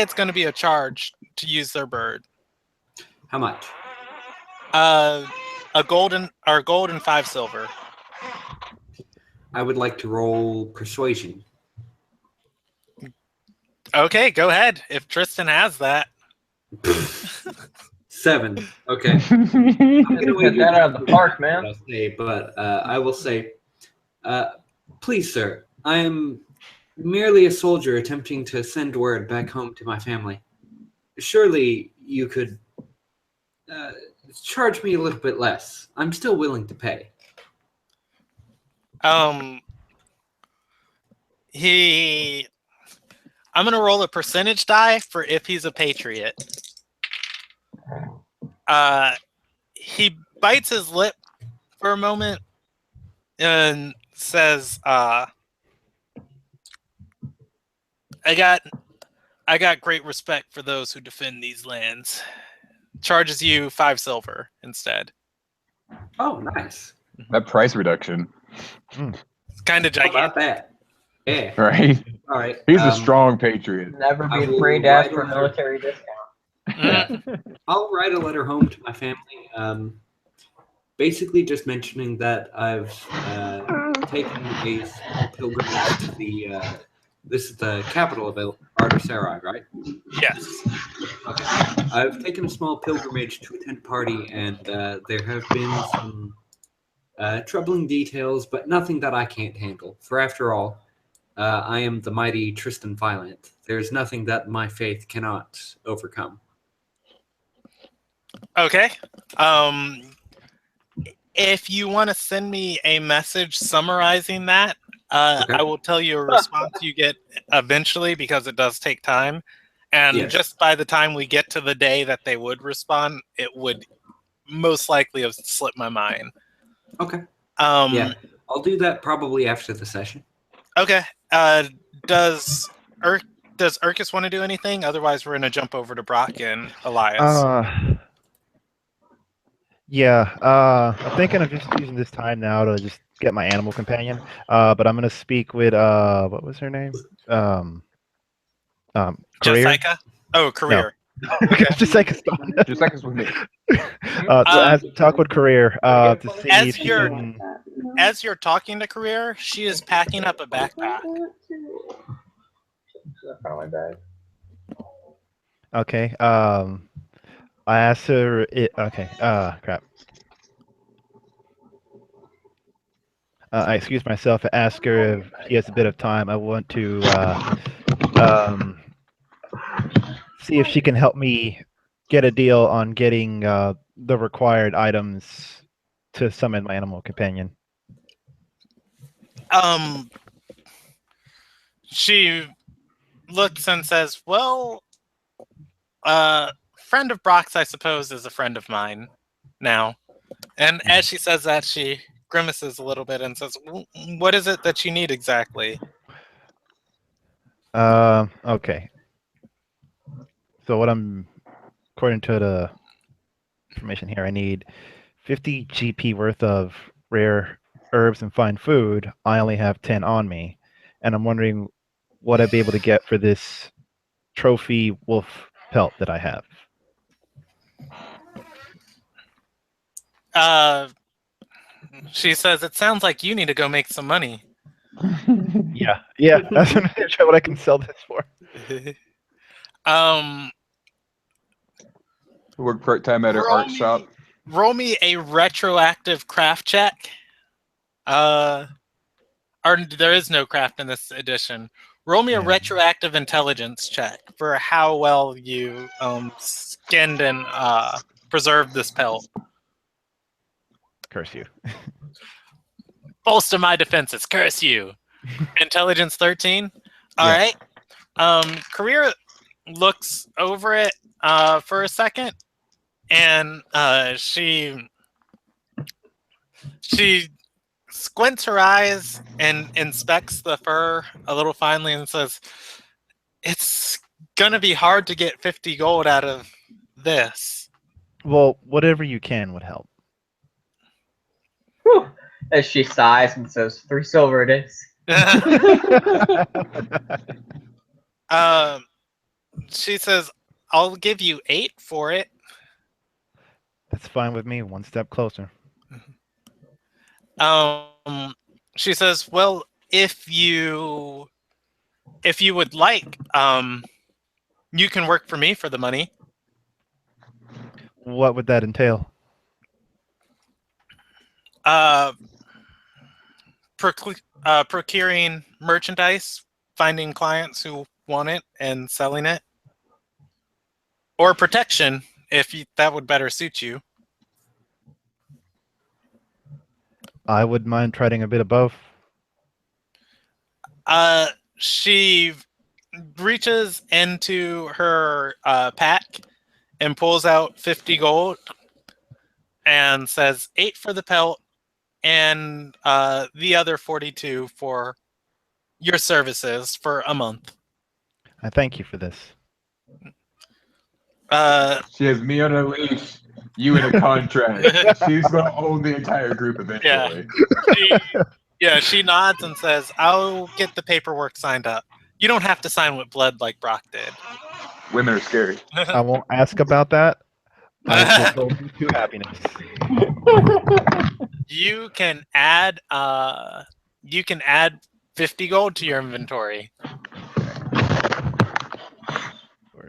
it's going to be a charge to use their bird. How much? A gold and 5 silver. I would like to roll persuasion. Okay, go ahead. If Tristan has that. 7. Okay. Hit that out of the park, man. I'll say, but I will say, please, sir, I am merely a soldier attempting to send word back home to my family. Surely you could charge me a little bit less. I'm still willing to pay. I'm gonna roll a percentage die for if he's a patriot. He bites his lip for a moment and says, I got great respect for those who defend these lands. Charges you 5 silver instead. Oh, nice. That price reduction. It's kind of How gigantic. about that? Yeah. Right? All right. He's a strong patriot. Never I be will afraid to ask write for a letter. military discount. I'll write a letter home to my family. Basically, just mentioning that I've taken a small pilgrimage to the. This is the capital of Arter Sarai, right? Yes. Okay. I've taken a small pilgrimage to attend a party, and there have been some troubling details, but nothing that I can't handle. For after all, I am the mighty Tristan Violent. There's nothing that my faith cannot overcome. Okay. If you want to send me a message summarizing that, Okay. I will tell you a response you get eventually because it does take time. And Yes. just by the time we get to the day that they would respond, it would most likely have slipped my mind. Okay. Um, Yeah, I'll do that probably after the session. Okay. Does Urkus want to do anything? Otherwise, we're going to jump over to Brock and Elias. Yeah, I'm thinking of just using this time now to just get my animal companion. But I'm gonna speak with what was her name? Career. Jessica? Oh, Career. Jessica's Just seconds with me. talk with Career to see as if she you're- can. As you're talking to Career, she is packing up a backpack. My bag. Okay. I asked her. Okay. Crap. I excuse myself. I asked her if she has a bit of time. I want to see if she can help me get a deal on getting the required items to summon my animal companion. She looks and says, well, friend of Brock's, I suppose, is a friend of mine now. And as she says that, she grimaces a little bit and says, what is it that you need exactly? Okay. So according to the information here, I need 50 GP worth of rare herbs and fine food. I only have 10 on me, and I'm wondering what I'd be able to get for this trophy wolf pelt that I have. She says, it sounds like you need to go make some money. Yeah. That's what I can sell this for. Work part-time at an Roll art me- shop. Roll me a retroactive craft check. Or there is no craft in this edition. Roll me a Yeah. retroactive intelligence check for how well you skinned and preserved this pelt. Curse you. Bolster my defenses. Curse you. Intelligence 13. All Yeah. right. Career looks over it for a second, and she squints her eyes and inspects the fur a little finely and says, "It's gonna be hard to get 50 gold out of this." Well, whatever you can would help. Whew. As she sighs and says, 3 silver it is. She says, "I'll give you 8 for it." That's fine with me. One step closer. She says, "Well, if you would like, you can work for me for the money." What would that entail? Procuring merchandise, finding clients who want it, and selling it, or protection if that would better suit you. I would mind trading a bit of both. She reaches into her pack and pulls out 50 gold and says 8 for the pelt and the other 42 for your services for a month. I thank you for this. She has me on a leash, you in a contract. She's gonna own the entire group eventually. She nods and says, "I'll get the paperwork signed up. You don't have to sign with blood like Brock did." Women are scary. I won't ask about that. I just rolled to happiness. You can add 50 gold to your inventory.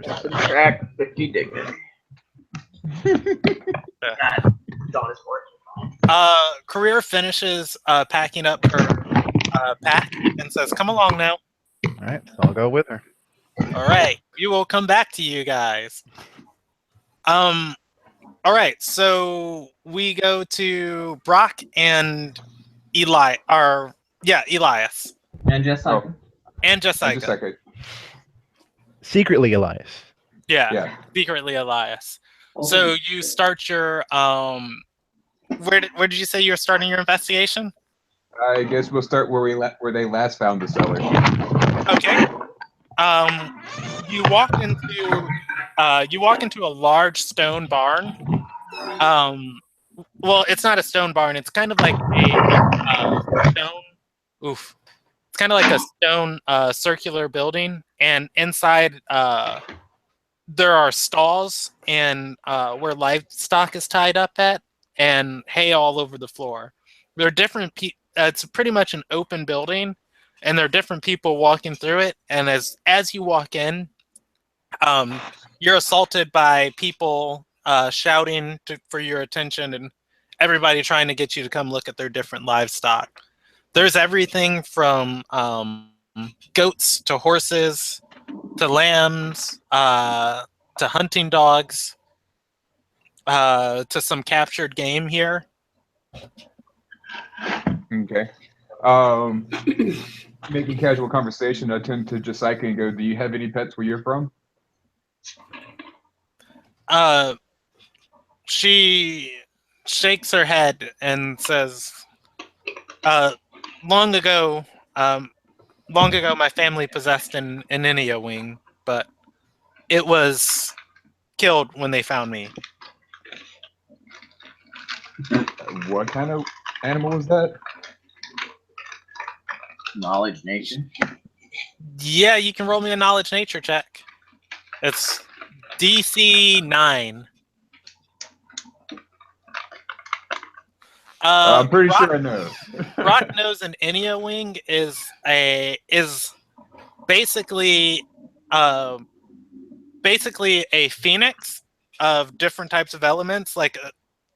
Subtract 50 dignity. Dawn is working. Career finishes packing up her pack and says, "Come along now." All right, so I'll go with her. All right, we will come back to you guys. All right, so we go to Brock and Elias. And just like And Jessica. Just a second. Secretly, Elias. Yeah, secretly Elias. So you start your where did you say you were starting your investigation? I guess we'll start where they last found the cellar. Okay. You walk into a large stone barn. Well, it's not a stone barn. It's kind of like a stone. Oof. It's kind of like a stone circular building, and inside there are stalls and where livestock is tied up at, and hay all over the floor. There are different. It's pretty much an open building, and there are different people walking through it. And as you walk in, you're assaulted by people shouting for your attention, and everybody trying to get you to come look at their different livestock. There's everything from goats to horses to lambs to hunting dogs to some captured game here. Okay. Making casual conversation, I turn to Jessica and go, "Do you have any pets where you're from?" She shakes her head and says, long ago, my family possessed an Inia wing, but it was killed when they found me." What kind of animal was that? knowledge nation. Yeah, you can roll me a knowledge nature check. It's DC 9. I'm pretty sure I know. Rock knows an Inia wing is basically a phoenix of different types of elements. Like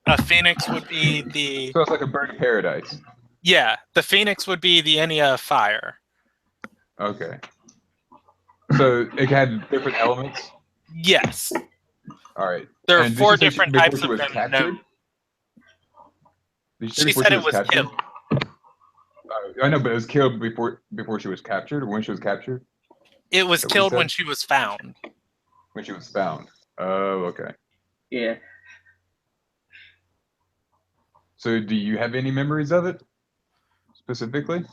a phoenix would be the So it's like a bird of paradise. the phoenix would be the Enya of fire. Okay. So it had different elements. Yes, All right. there are And did 4 she say different before types she of was them captured? known. Did she say She before said it was captured? killed. I know, but it was killed before she was captured, or when she was captured. It was That what you killed said? when she was found. When she was found. Oh, okay. Yeah. So do you have any memories of it specifically?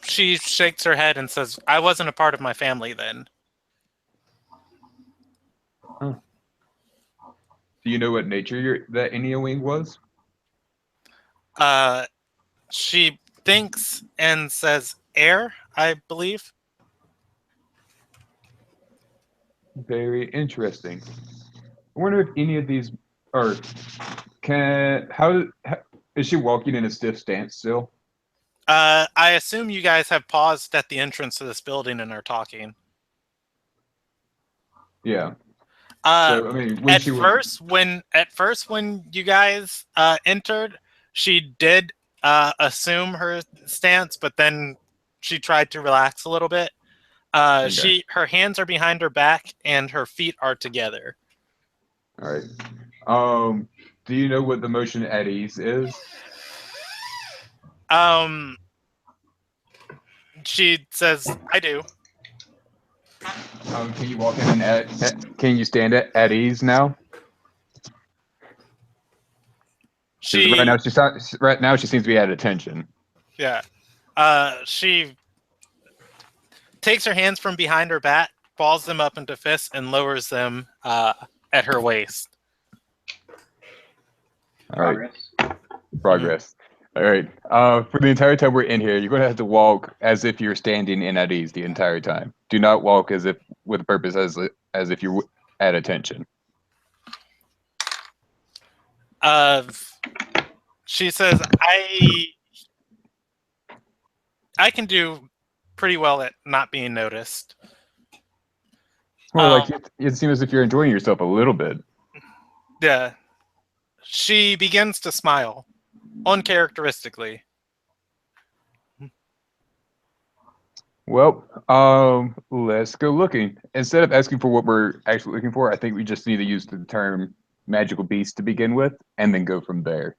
She shakes her head and says, "I wasn't a part of my family then." Do you know what nature that Enya wing was? She thinks and says, "Air, I believe." Very interesting. I wonder if any of these are how is she walking in a stiff stance still? I assume you guys have paused at the entrance to this building and are talking. Yeah. Uh, So I mean, when at she was first when you guys entered, she did assume her stance, but then she tried to relax a little bit. Okay. Her hands are behind her back and her feet are together. All right. Do you know what the motion at ease is? She says, "I do." Can you walk in and can you stand at ease now? 'Cause right now she seems to be at attention. Yeah. She takes her hands from behind her back, balls them up into fists, and lowers them at her waist. All right. Progress. Progress. All right. For the entire time we're in here, you're going to have to walk as if you're standing in at ease the entire time. Do not walk as if with purpose as if you're at attention. She says, I can do pretty well at not being noticed. It's more like it seems as if you're enjoying yourself a little bit. Yeah. She begins to smile, uncharacteristically. Well, let's go looking. Instead of asking for what we're actually looking for, I think we just need to use the term magical beast to begin with, and then go from there.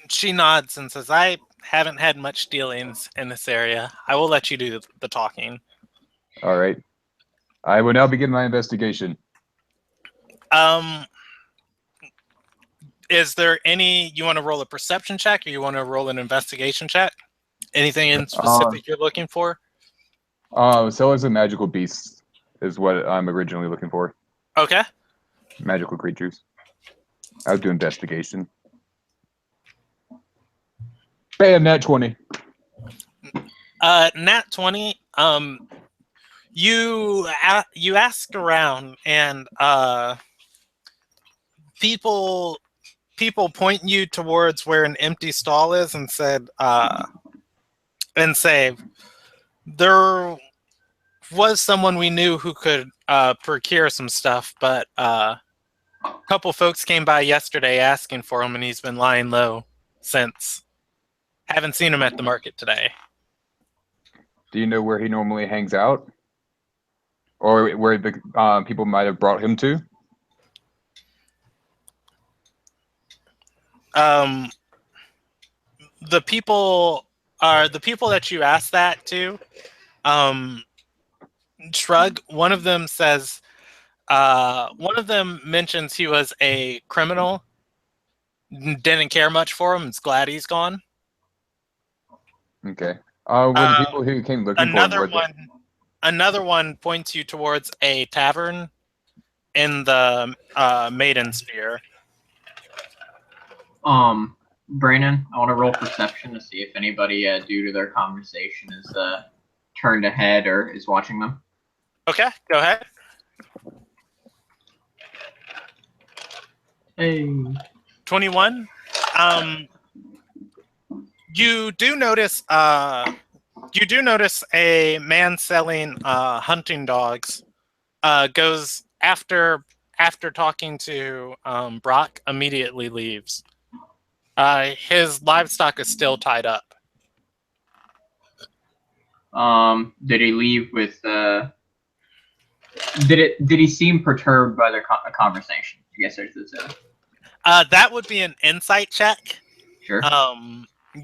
She nods and says, "I haven't had much dealings in this area. I will let you do the talking." All right. I will now begin my investigation. Is there any, you want to roll a perception check or you want to roll an investigation check? Anything in specific you're looking for? So as a magical beast is what I'm originally looking for. Okay. Magical creatures. I'll do investigation. Bam, nat 20. Nat 20. You ask around and people point you towards where an empty stall is and say there was someone we knew who could procure some stuff, but a couple folks came by yesterday asking for him, and he's been lying low since. Haven't seen him at the market today. Do you know where he normally hangs out? Or where the people might have brought him to? The people that you asked that to shrug. One of them says, one of them mentions he was a criminal, didn't care much for him, is glad he's gone. Okay. Were the people who came looking for him? Another one points you towards a tavern in the Maiden Sphere. Brandon, I want to roll perception to see if anybody, due to their conversation, is turned ahead or is watching them. Okay, go ahead. Hey. 21. You do notice a man selling hunting dogs goes after talking to Brock, immediately leaves. His livestock is still tied up. Did he leave with? Did he seem perturbed by the conversation? I guess there's this. That would be an insight check. Sure.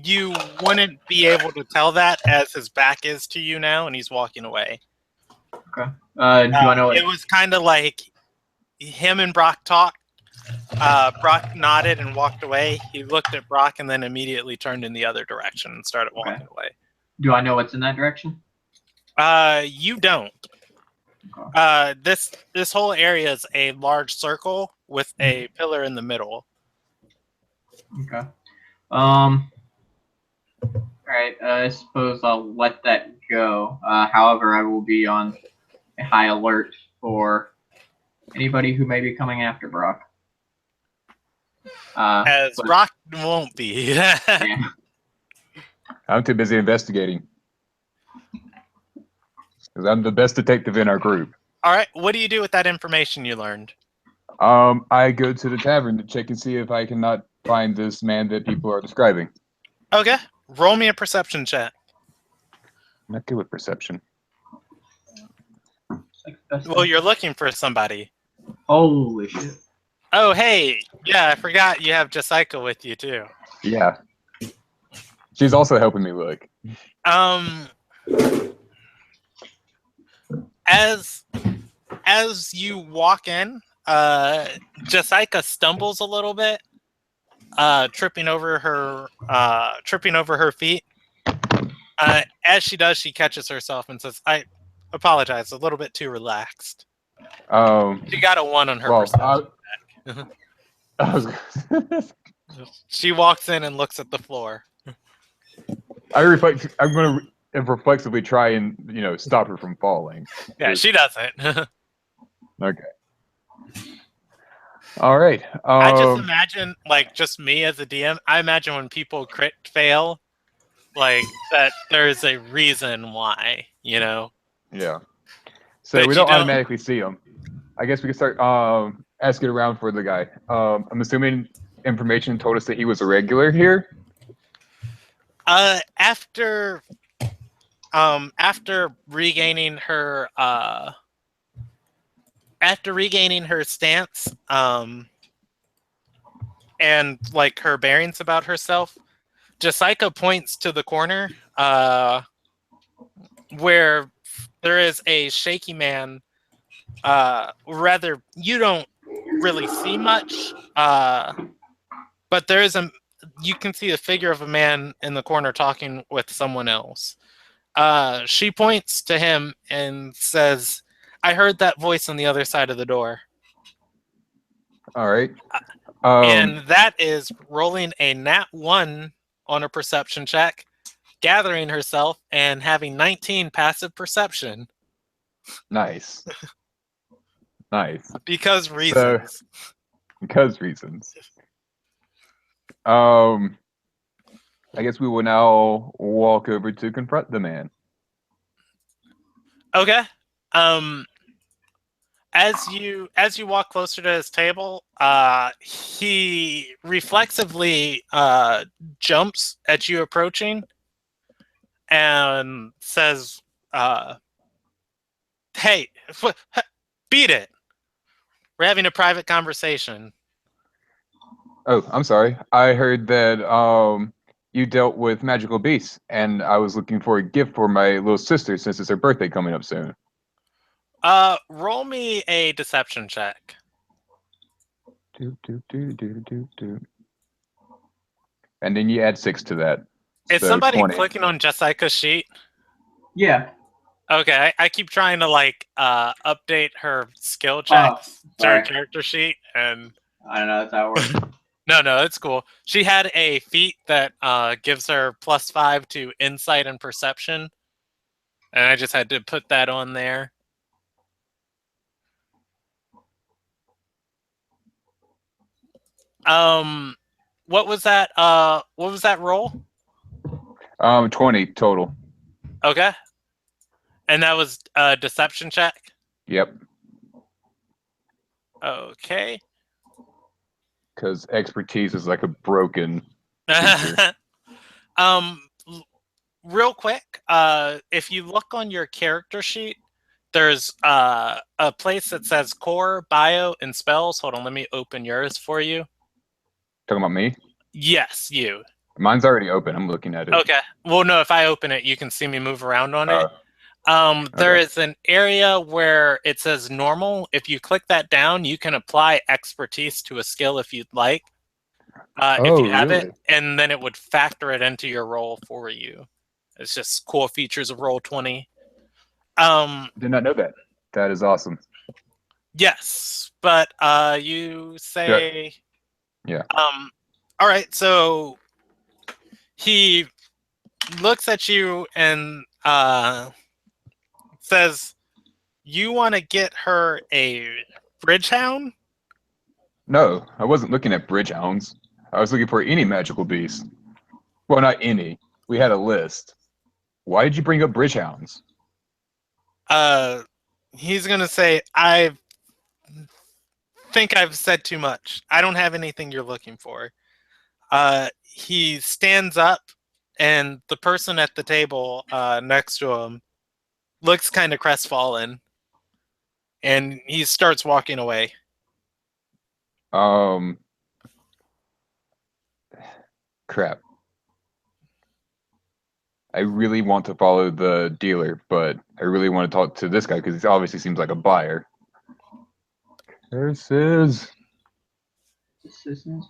You wouldn't be able to tell that as his back is to you now, and he's walking away. Okay. Do I know it was kind of like him and Brock talked. Brock nodded and walked away. He looked at Brock and then immediately turned in the other direction and started walking away. Do I know what's in that direction? You don't. Okay. This whole area is a large circle with a pillar in the middle. Okay. All right. I suppose I'll let that go. However, I will be on a high alert for anybody who may be coming after Brock. Brock won't be. Yeah. I'm too busy investigating. Because I'm the best detective in our group. All right. What do you do with that information you learned? I go to the tavern to check and see if I cannot find this man that people are describing. Okay. Roll me a perception check. I'm not good with perception. Well, you're looking for somebody. Holy shit. Oh, hey. Yeah, I forgot you have Jessica with you, too. Yeah. She's also helping me look. As you walk in, Jessica stumbles a little bit, tripping over her feet. As she does, she catches herself and says, "I apologize, a little bit too relaxed." She got a 1 on her perception. She walks in and looks at the floor. I'm going to reflexively try and stop her from falling. Yeah, she doesn't. Okay. All right. I just imagine, like, just me as a DM. I imagine when people crit fail, like that, there's a reason why. Yeah. So we don't automatically see them. I guess we can start asking around for the guy. I'm assuming information told us that he was a regular here. After regaining her stance and like her bearings about herself, Jessica points to the corner where there is a shaky man. Rather, you don't really see much, but there is you can see the figure of a man in the corner talking with someone else. She points to him and says, "I heard that voice on the other side of the door." All right. And that is rolling a nat 1 on a perception check, gathering herself, and having 19 passive perception. Nice. Nice. Because reasons. Because reasons. I guess we will now walk over to confront the man. Okay. As you walk closer to his table, he reflexively jumps at you approaching and says, "Hey, beat it. We're having a private conversation." Oh, I'm sorry. I heard that you dealt with magical beasts, and I was looking for a gift for my little sister since it's her birthday coming up soon. Roll me a deception check. And then you add 6 to that. Is So somebody 20. clicking on Jessica's sheet? Yeah. Okay, I keep trying to update her skill checks to her sorry. character sheet, and I don't know. That's how it works. no, it's cool. She had a feat that gives her +5 to insight and perception, and I just had to put that on there. What was that? What was that roll? 20 total. Okay, and that was a deception check. Yep. Okay. Because expertise is like a broken feature. um, real quick, if you look on your character sheet, there's a place that says core, bio, and spells. Hold on, let me open yours for you. Talking about me? Yes, you. Mine's already open. I'm looking at it. Okay. Well, no, if I open it, you can see me move around on it. There okay. is an area where it says normal. If you click that down, you can apply expertise to a skill if you'd like. If you have really? it, and then it would factor it into your roll for you. It's just cool features of Roll20. Did not know that. That is awesome. Yes, but you say, Yeah. All right. So he looks at you and says, "You want to get her a bridgehound?" No, I wasn't looking at bridge hounds. I was looking for any magical beast. Well, not any. We had a list. Why did you bring up bridge hounds? He's gonna say, "I think I've said too much. I don't have anything you're looking for." He stands up, and the person at the table next to him looks kind of crestfallen, and he starts walking away. Crap. I really want to follow the dealer, but I really want to talk to this guy because he obviously seems like a buyer. Curses. Decisions.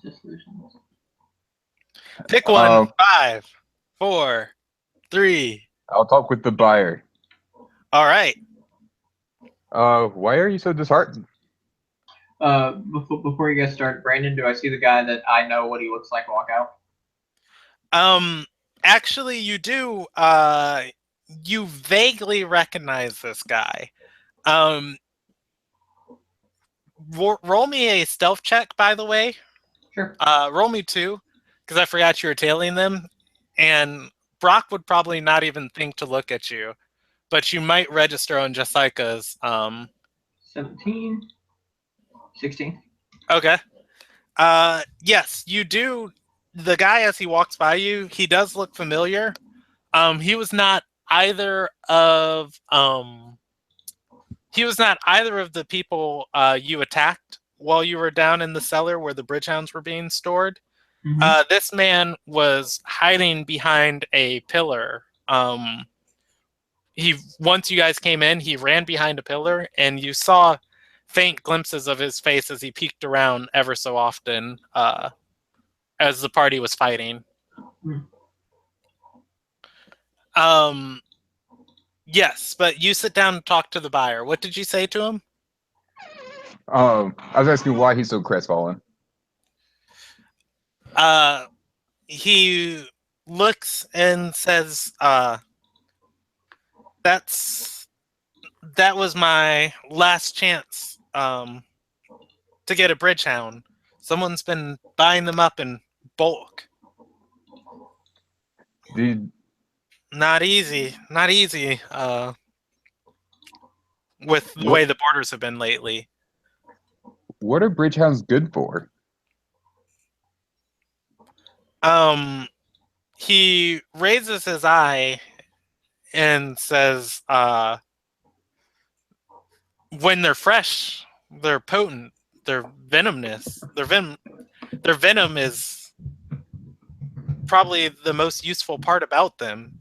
Pick one. 5, 4, 3. I'll talk with the buyer. All right. Why are you so disheartened? Before you guys start, Brandon, do I see the guy that I know what he looks like walk out? Actually, you do. You vaguely recognize this guy. Roll me a stealth check, by the way. Sure. Roll me 2, because I forgot you were tailing them, and Brock would probably not even think to look at you, but you might register on Jessica's. 17, 16. Okay. Yes, you do. The guy, as he walks by you, he does look familiar. He was not either of the people you attacked while you were down in the cellar where the bridgehounds were being stored. Mm-hmm. This man was hiding behind a pillar. Once you guys came in, he ran behind a pillar, and you saw faint glimpses of his face as he peeked around ever so often as the party was fighting. Yes, but you sit down and talk to the buyer. What did you say to him? I was asking why he's so crestfallen. He looks and says, that was my last chance to get a bridgehound. Someone's been buying them up in bulk. Not easy. With the way the borders have been lately. What are bridgehounds good for? He raises his eye and says, when they're fresh, they're potent, they're venomous. Their venom is probably the most useful part about them.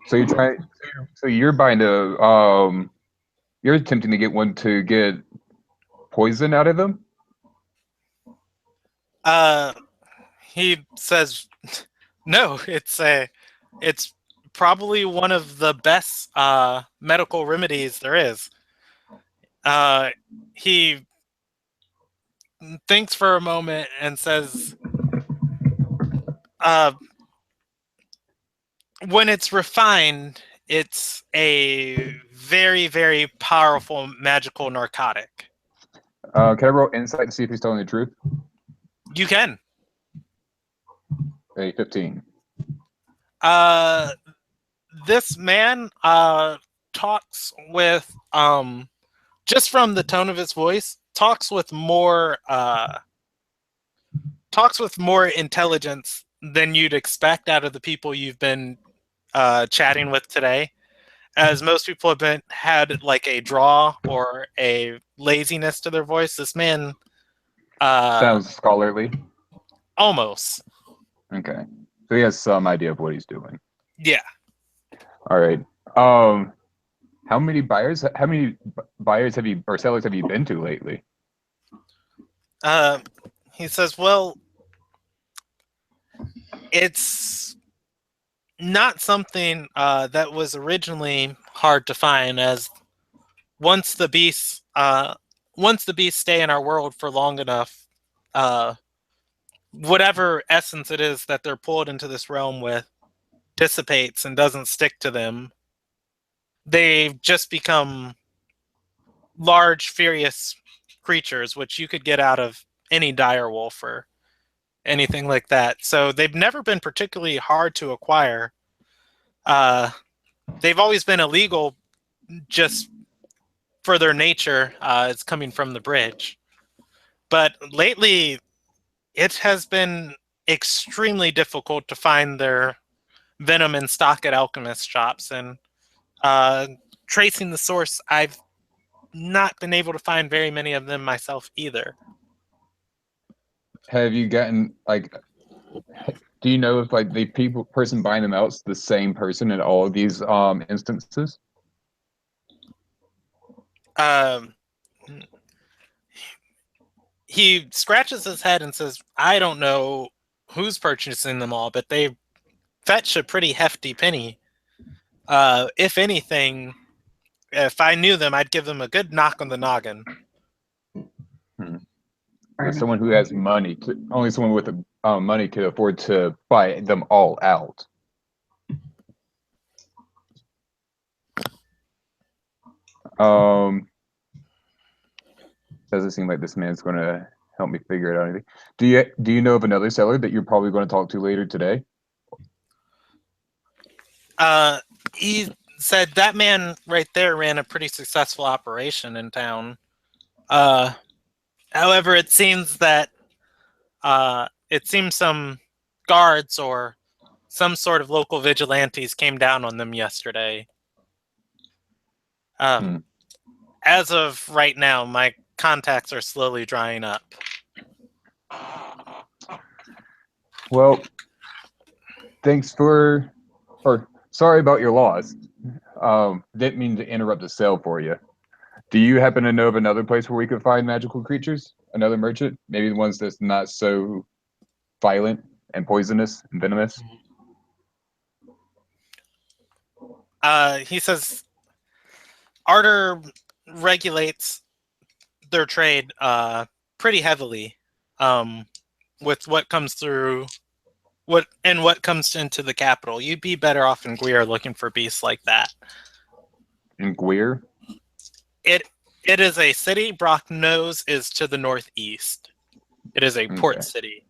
So you're buying you're attempting to get one to get poison out of them? He says, no, it's probably one of the best medical remedies there is. He thinks for a moment and says, when it's refined, it's a very, very powerful magical narcotic. Can I roll insight to see if he's telling the truth? You can. Hey, 15. This man talks with just from the tone of his voice, talks with more intelligence than you'd expect out of the people you've been chatting with today. As most people have had like a draw or a laziness to their voice, this man Sounds scholarly. almost. Okay. So he has some idea of what he's doing. Yeah. All right. How many buyers have you or sellers have you been to lately? He says, well, it's not something that was originally hard to find, as once the beasts stay in our world for long enough, whatever essence it is that they're pulled into this realm with dissipates and doesn't stick to them. They just become large, furious creatures, which you could get out of any dire wolf or anything like that. So they've never been particularly hard to acquire. They've always been illegal just for their nature. It's coming from the bridge. But lately, it has been extremely difficult to find their venom in stock at alchemist shops. And tracing the source, I've not been able to find very many of them myself either. Have you gotten do you know if the person buying them out is the same person in all of these instances? He scratches his head and says, I don't know who's purchasing them all, but they fetch a pretty hefty penny. If anything, if I knew them, I'd give them a good knock on the noggin. Someone who has money, only someone with money could afford to buy them all out. Doesn't seem like this man's going to help me figure it out. Anything? Do you know of another seller that you're probably going to talk to later today? He said that man right there ran a pretty successful operation in town. However, it seems that some guards or some sort of local vigilantes came down on them yesterday. As of right now, my contacts are slowly drying up. Well, thanks or sorry about your loss. Didn't mean to interrupt the sale for you. Do you happen to know of another place where we could find magical creatures? Another merchant? Maybe the ones that's not so violent and poisonous and venomous? He says Arter regulates their trade pretty heavily with what comes through what comes into the capital. You'd be better off in Guir looking for beasts like that. In Guir? It is a city Brock knows is to the northeast. It is a port city.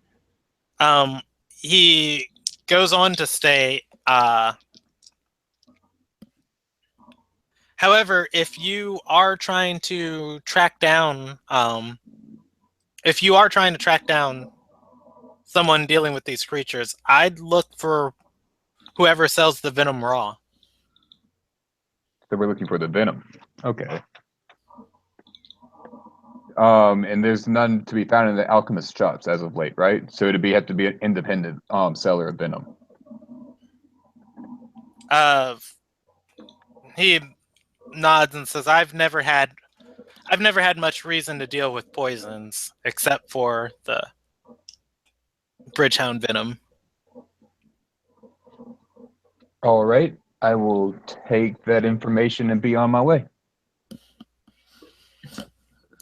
He goes on to say, however, if you are trying to track down someone dealing with these creatures, I'd look for whoever sells the venom raw. So we're looking for the venom. Okay. And there's none to be found in the alchemist shops as of late, right? So it'd have to be an independent seller of venom. He nods and says, I've never had much reason to deal with poisons except for the Bridgehound venom. All right. I will take that information and be on my way.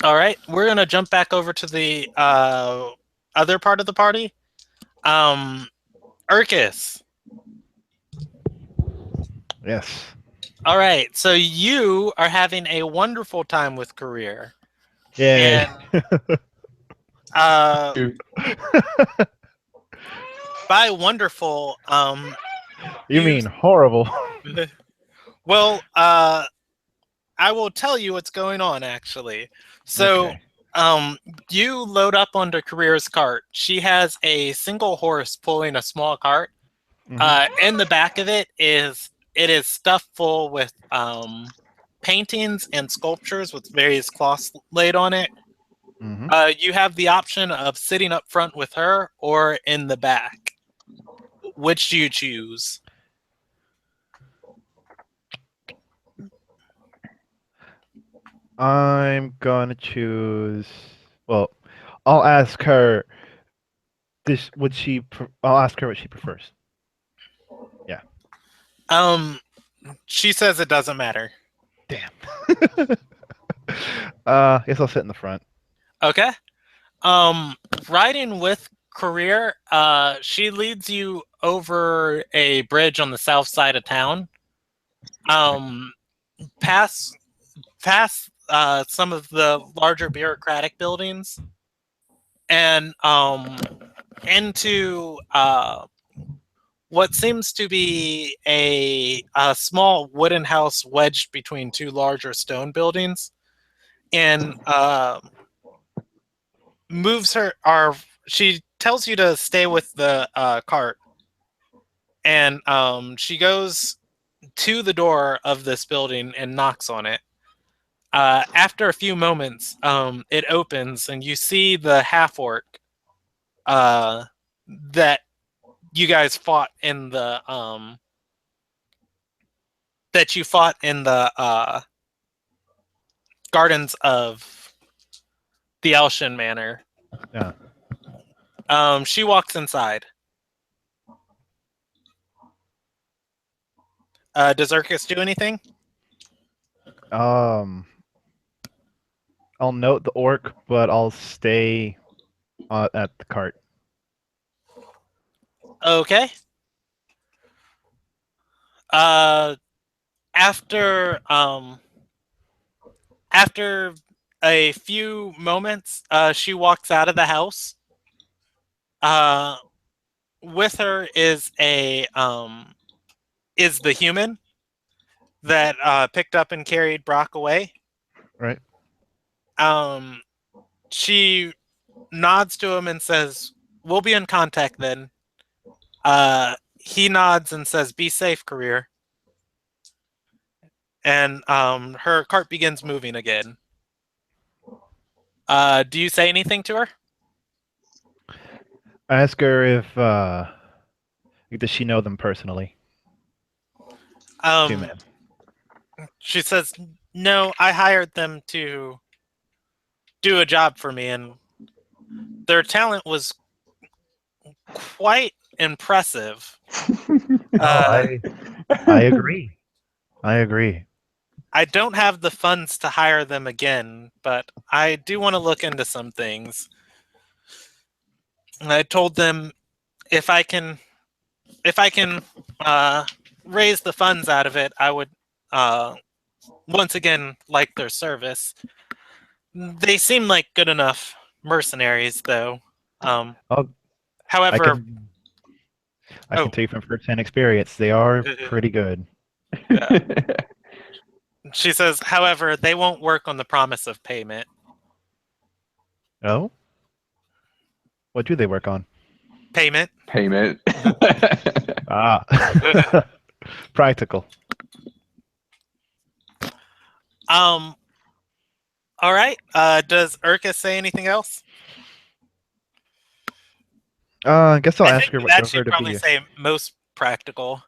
All right. We're going to jump back over to the other part of the party. Urkis. Yes. All right. So you are having a wonderful time with career. Yeah. By wonderful, you mean horrible? Well, I will tell you what's going on, actually. So, Okay. you load up onto Career's cart. She has a single horse pulling a small cart. Mhm. In the back of it is stuffed full with paintings and sculptures with various cloths laid on it. Mhm. You have the option of sitting up front with her or in the back. Which do you choose? I'm gonna choose. Well, I'll ask her. This would she? I'll ask her what she prefers. Yeah. Um, she says it doesn't matter. Damn. Guess I'll sit in the front. Okay. Riding with Career, she leads you over a bridge on the south side of town. Um, past some of the larger bureaucratic buildings, and into what seems to be a small wooden house wedged between two larger stone buildings, and moves her. She tells you to stay with the cart, and she goes to the door of this building and knocks on it. After a few moments, it opens, and you see the half orc that you guys fought in the gardens of the Elshin Manor. Yeah. She walks inside. Does Urkus do anything? I'll note the orc, but I'll stay at the cart. Okay. Uh, after after a few moments, she walks out of the house. With her is the human that picked up and carried Brock away. Right. She nods to him and says, "We'll be in contact then." He nods and says, "Be safe, Career." And her cart begins moving again. Do you say anything to her? I ask her if does she know them personally? Two men. She says, "No, I hired them to do a job for me, and their talent was quite impressive." I agree. I agree. I don't have the funds to hire them again, but I do want to look into some things. And I told them if I can raise the funds out of it, I would once again like their service. They seem like good enough mercenaries, though. I However, can tell you from first-hand experience, they are pretty good. She says, however, they won't work on the promise of payment. Oh? What do they work on? Payment. Ah. Practical. All right. Does Urkus say anything else? I guess I'll I ask think her what that drove her should to probably be. say most practical.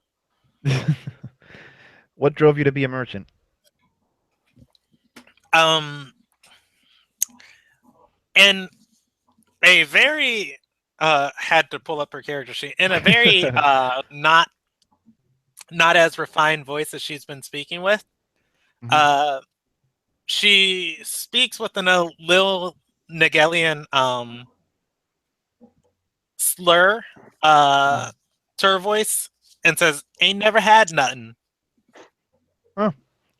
What drove you to be a merchant? In a very had to pull up her character sheet in a very not as refined voice as she's been speaking with. She speaks with a little Nigelian slur to her voice and says, "Ain't never had nothing."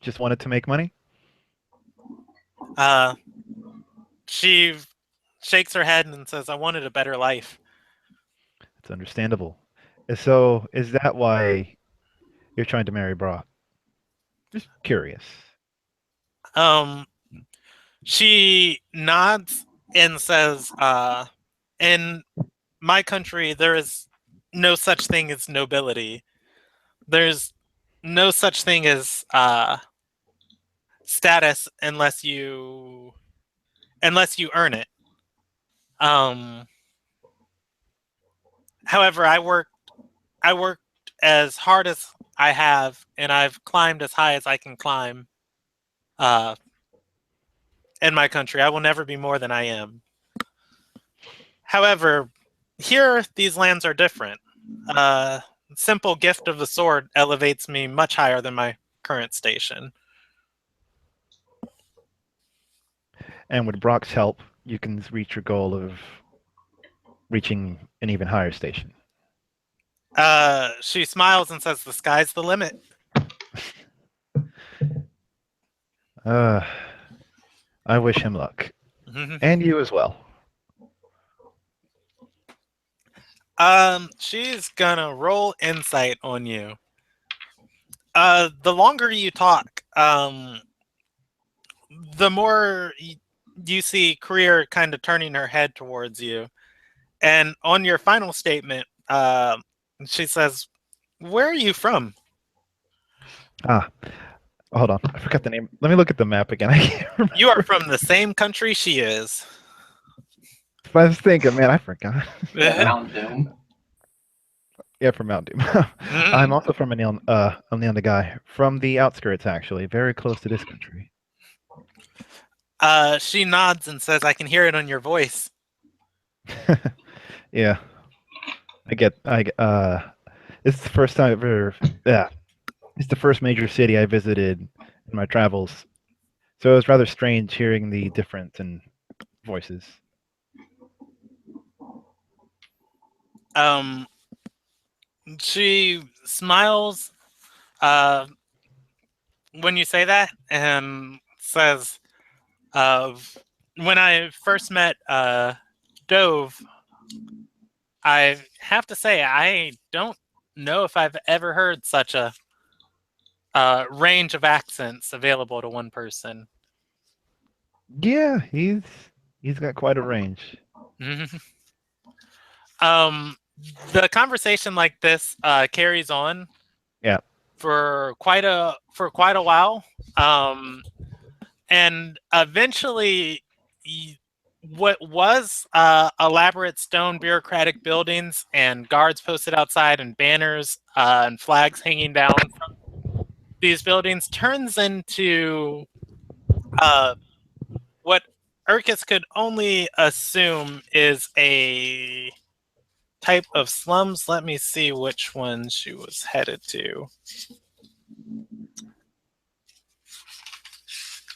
Just wanted to make money? She shakes her head and says, "I wanted a better life." It's understandable. So, is that why you're trying to marry Brock? Just curious. She nods and says, in my country, there is no such thing as nobility. There's no such thing as status unless you earn it. However, I worked as hard as I have, and I've climbed as high as I can climb. In my country, I will never be more than I am. However, here these lands are different. Simple gift of the sword elevates me much higher than my current station. And with Brock's help, you can reach your goal of reaching an even higher station. She smiles and says, "The sky's the limit." I wish him luck. And you as well. She's gonna roll insight on you. The longer you talk, the more you see Career kind of turning her head towards you. And on your final statement, she says, "Where are you from?" Hold on. I forgot the name. Let me look at the map again. I can't remember. You are from the same country she is. I was thinking, man, I forgot. Mount Doom. Yeah, from Mount Doom. I'm also from the guy. From the outskirts, actually. Very close to this country. She nods and says, "I can hear it on your voice." Yeah. This is the first time I've ever... Yeah. It's the first major city I visited in my travels. So it was rather strange hearing the difference in voices. She smiles when you say that and says, when I first met Dove, I have to say I don't know if I've ever heard such a range of accents available to one person. Yeah, he's got quite a range. The conversation like this carries on. Yeah. For quite a while, and eventually, what was elaborate stone bureaucratic buildings and guards posted outside and banners and flags hanging down from these buildings turns into what Urkus could only assume is a type of slums. Let me see which one she was headed to.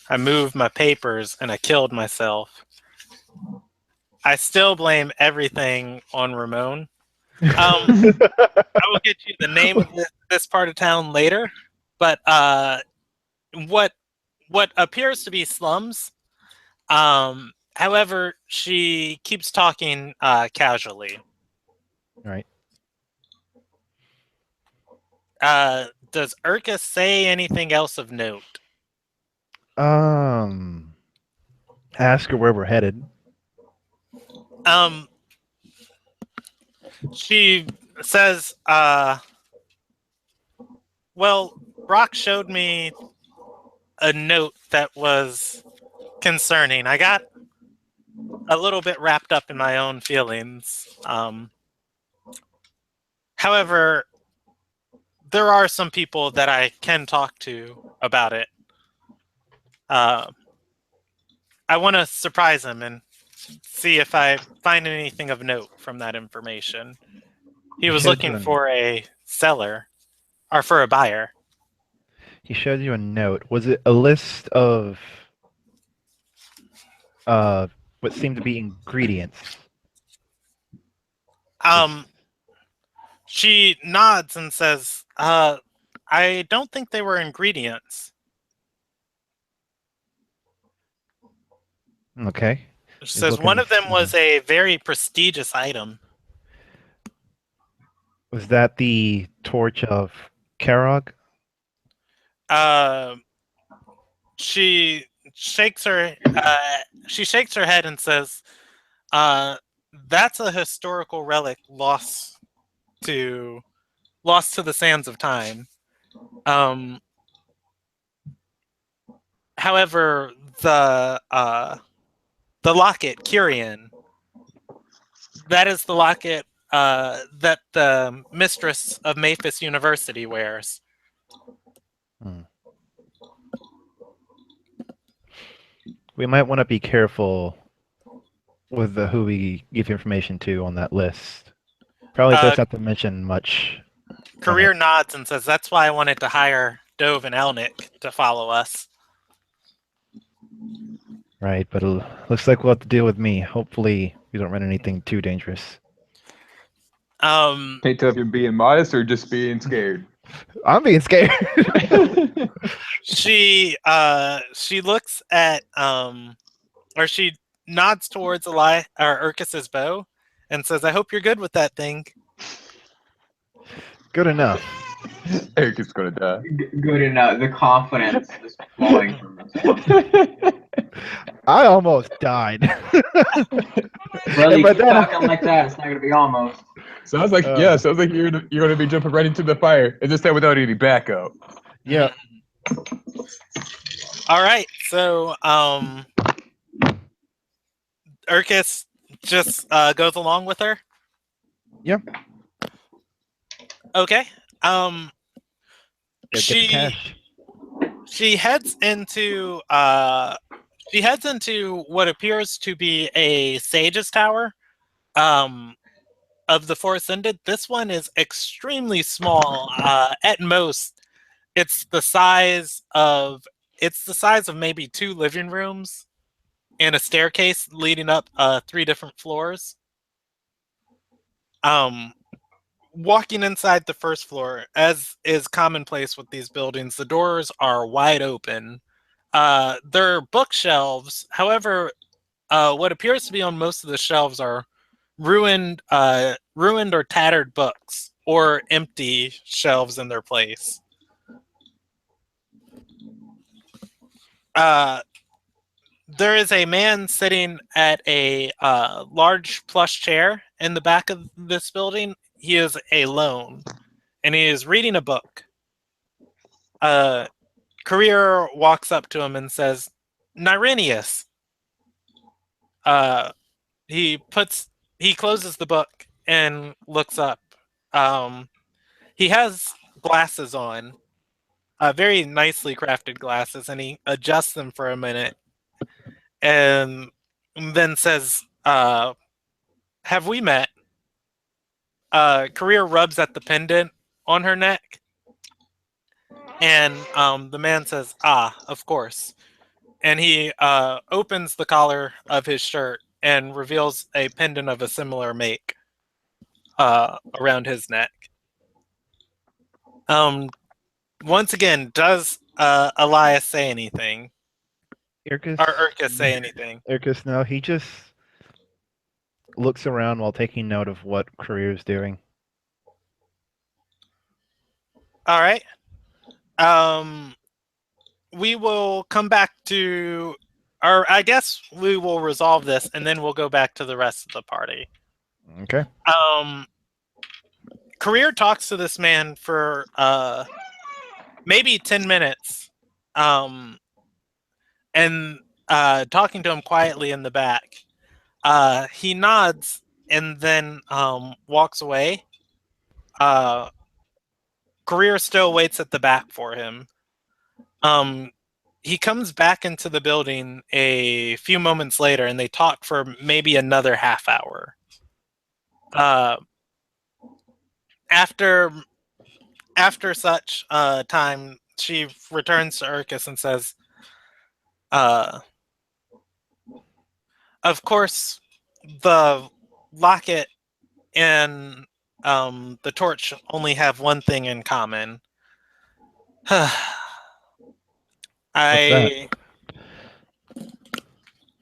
I moved my papers and I killed myself. I still blame everything on Ramon. I will get you the name of this part of town later, but what appears to be slums. However, she keeps talking casually. Right. Does Urkus say anything else of note? Ask her where we're headed. She says, well, Brock showed me a note that was concerning. I got a little bit wrapped up in my own feelings. However, there are some people that I can talk to about it. I want to surprise him and see if I find anything of note from that information. He was looking for a seller, or for a buyer. He showed you a note. Was it a list of what seemed to be ingredients? She nods and says, I don't think they were ingredients. Okay. She says one of them was a very prestigious item. Was that the torch of Karog? she shakes her head and says, "That's a historical relic lost to the sands of time. However, the locket, Kyrian, that is the locket that the mistress of Maphis University wears." We might want to be careful with who we give information to on that list. Probably best not to mention much. Career nods and says, "That's why I wanted to hire Dove and Elnick to follow us." Right, but it looks like we'll have to deal with me. Hopefully, we don't run anything too dangerous. Can't tell if you're being modest or just being scared. I'm being scared. She looks at or she nods towards Urkus's bow and says, "I hope you're good with that thing." Good enough. Eric is gonna die. Good enough. The confidence is flowing from this one. I almost died. Well, you But keep then- talking like that, it's not gonna be almost. Sounds like you're gonna be jumping right into the fire, and just that without any backup. Yeah. All right, so Urkus just goes along with her. Yep. Okay. Get the She cash. heads into what appears to be a sage's tower of the Forest Ended. This one is extremely small. At most, it's the size of maybe 2 living rooms and a staircase leading up 3 different floors. Walking inside the first floor, as is commonplace with these buildings, the doors are wide open. There are bookshelves. However, what appears to be on most of the shelves are ruined or tattered books, or empty shelves in their place. There is a man sitting at a large plush chair in the back of this building. He is alone, and he is reading a book. Career walks up to him and says, "Nirenius." He closes the book and looks up. He has glasses on, very nicely crafted glasses, and he adjusts them for a minute, and then says, "Have we met?" Career rubs at the pendant on her neck, and the man says, "Ah, of course." And he opens the collar of his shirt and reveals a pendant of a similar make around his neck. Once again, does Elias say anything? Urkus? Or Urkus say anything? Urkus, no, he just looks around while taking note of what Career's doing. All right. We will come back to, or I guess we will resolve this, and then we'll go back to the rest of the party. Okay. Career talks to this man for maybe 10 minutes, and talking to him quietly in the back. He nods and then walks away. Career still waits at the back for him. He comes back into the building a few moments later, and they talk for maybe another half hour. After such time, she returns to Urkus and says, "Of course, the locket and the torch only have one thing in common."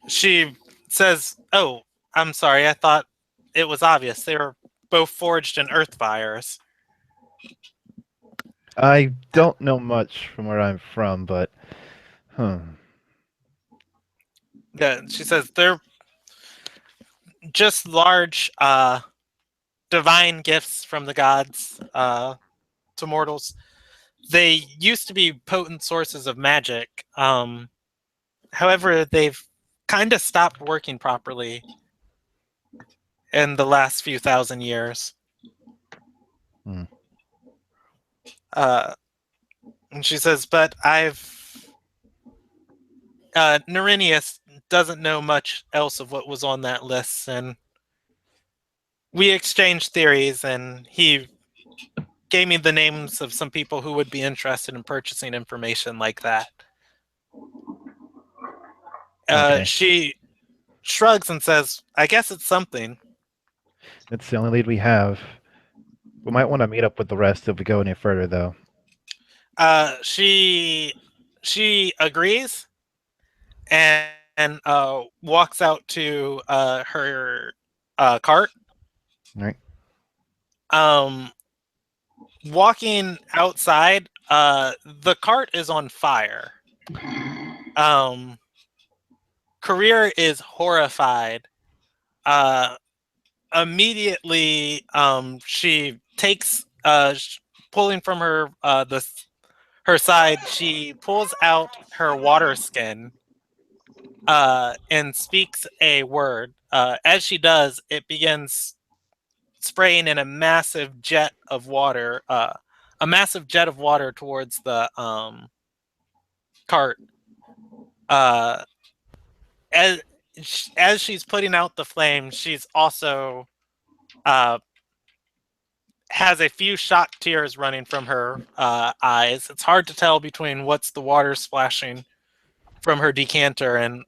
She says, "Oh, I'm sorry. I thought it was obvious. They were both forged in earth fires." I don't know much from where I'm from, but Huh. Yeah, she says they're just large divine gifts from the gods to mortals. They used to be potent sources of magic. However, they've kind of stopped working properly in the last few thousand years. Hmm. And she says, but Nerinius doesn't know much else of what was on that list, and we exchanged theories, and he gave me the names of some people who would be interested in purchasing information like that. Okay. She shrugs and says, I guess it's something. That's the only lead we have. We might want to meet up with the rest if we go any further, though. She agrees and walks out to her cart. All right. Walking outside, the cart is on fire. Career is horrified. Immediately, she takes pulling from her her side. She pulls out her water skin and speaks a word. As she does, it begins spraying in a massive jet of water. Towards the cart. As she's putting out the flame, she's also has a few shock tears running from her eyes. It's hard to tell between what's the water splashing from her decanter and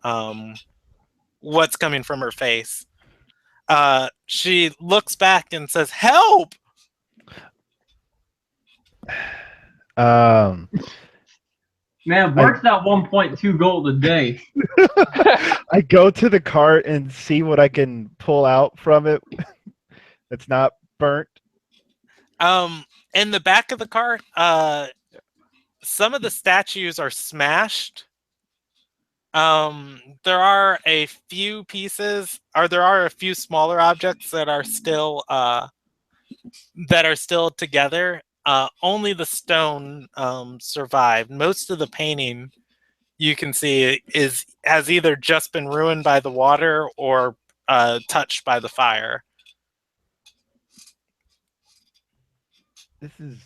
what's coming from her face. She looks back and says, "Help!" Man, works that 1.2 gold a day. I go to the cart and see what I can pull out from it that's not burnt. In the back of the cart, some of the statues are smashed. There are a few pieces, or there are a few smaller objects that are still together. Only the stone survived. Most of the painting you can see has either just been ruined by the water or touched by the fire. This is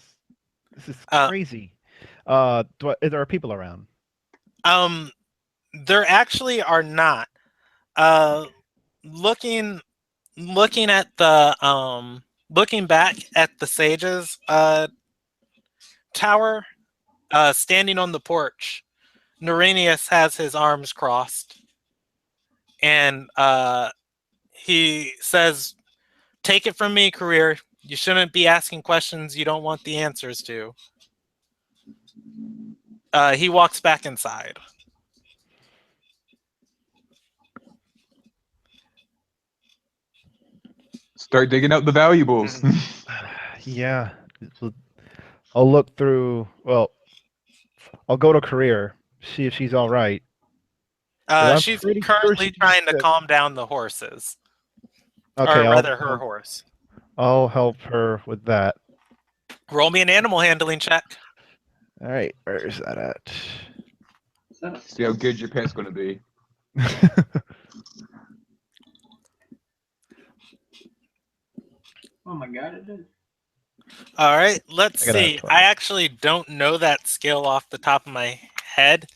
Uh, crazy. There are people around. There actually are not. Looking at the looking back at the sage's tower, standing on the porch, Nerinius has his arms crossed, and he says, "Take it from me, Career. You shouldn't be asking questions you don't want the answers to." He walks back inside. Start digging out the valuables. Yeah. I'll look through. Well, I'll go to Career, see if she's all right. She's pretty currently sure trying to calm down the horses. Okay, Or rather, her horse. I'll help her with that. Roll me an animal handling check. All right, where's that at? See how good your pet's gonna be. Oh my god, it is. All right, let's I got a see. 12. I actually don't know that skill off the top of my head.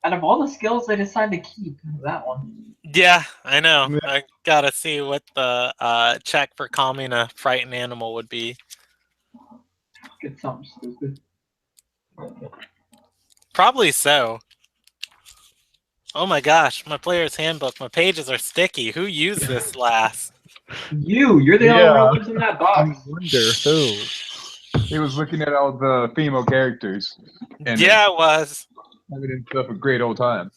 Out of all the skills they decided to keep, that one. Yeah, I know. Yeah. I gotta see what the check for calming a frightened animal would be. Get something stupid. Probably so. Oh my gosh, my player's handbook. My pages are sticky. Who used this last? You're the only one who lives in that I box. wonder who. He was looking at all the female characters and Yeah, it was. having himself a great old time.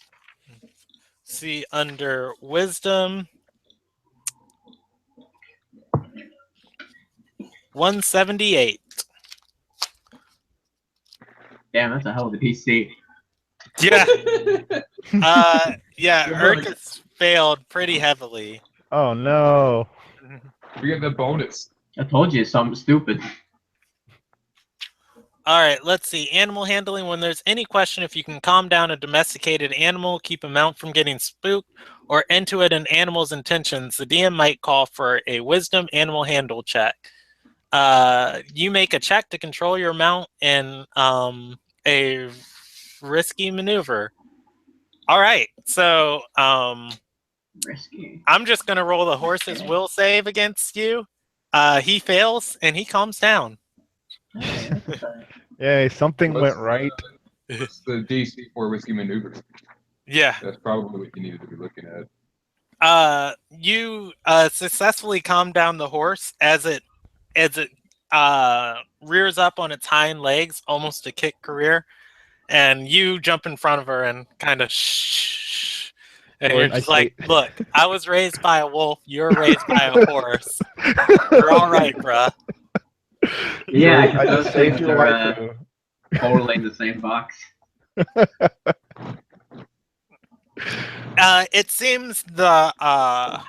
See, under wisdom, 178. Damn, that's a hell of a DC. Yeah. Yeah, Good luck. Urkus failed pretty heavily. Oh no. We get the bonus. I told you something stupid. All right, let's see. Animal handling. When there's any question if you can calm down a domesticated animal, keep a mount from getting spooked, or intuit an animal's intentions, the DM might call for a wisdom animal handle check. You make a check to control your mount in a risky maneuver. All right, so Risky. I'm just going to roll the horse's will save against you. He fails, and he calms down. Yay, something What's went right. What's the DC for risky maneuver? Yeah. That's probably what you needed to be looking at. You successfully calm down the horse as it rears up on its hind legs, almost a kick career, and you jump in front of her and kind of shh. And you're just like, look, I was raised by a wolf. You're raised by a horse. You're all right, bruh. Yeah, I those just saved things your are life. totally in the same box. It seems the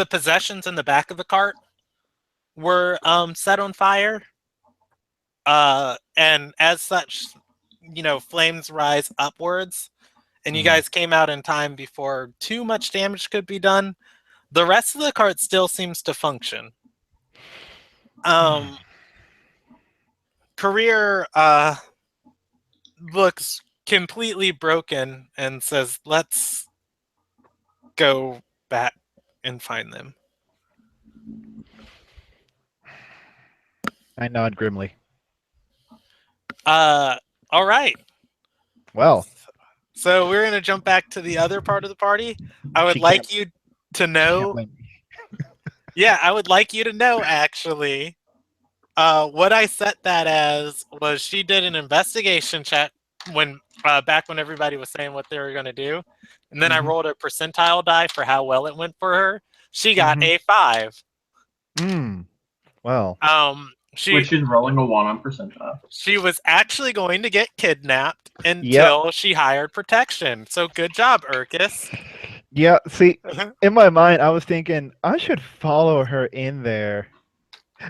possessions in the back of the cart were set on fire. And as such, flames rise upwards. And you guys came out in time before too much damage could be done. The rest of the cart still seems to function. Career looks completely broken and says, let's go back and find them. I nod grimly. All right. Well, so we're going to jump back to the other part of the party. I would like you to know. Yeah, I would like you to know, actually. What I set that as was she did an investigation check back when everybody was saying what they were going to do. And then I rolled a percentile die for how well it went for her. She got a 5. Well. Which is rolling a 1 on percentile. She was actually going to get kidnapped until she hired protection. So good job, Urkus. Yeah, see, in my mind, I was thinking I should follow her in there.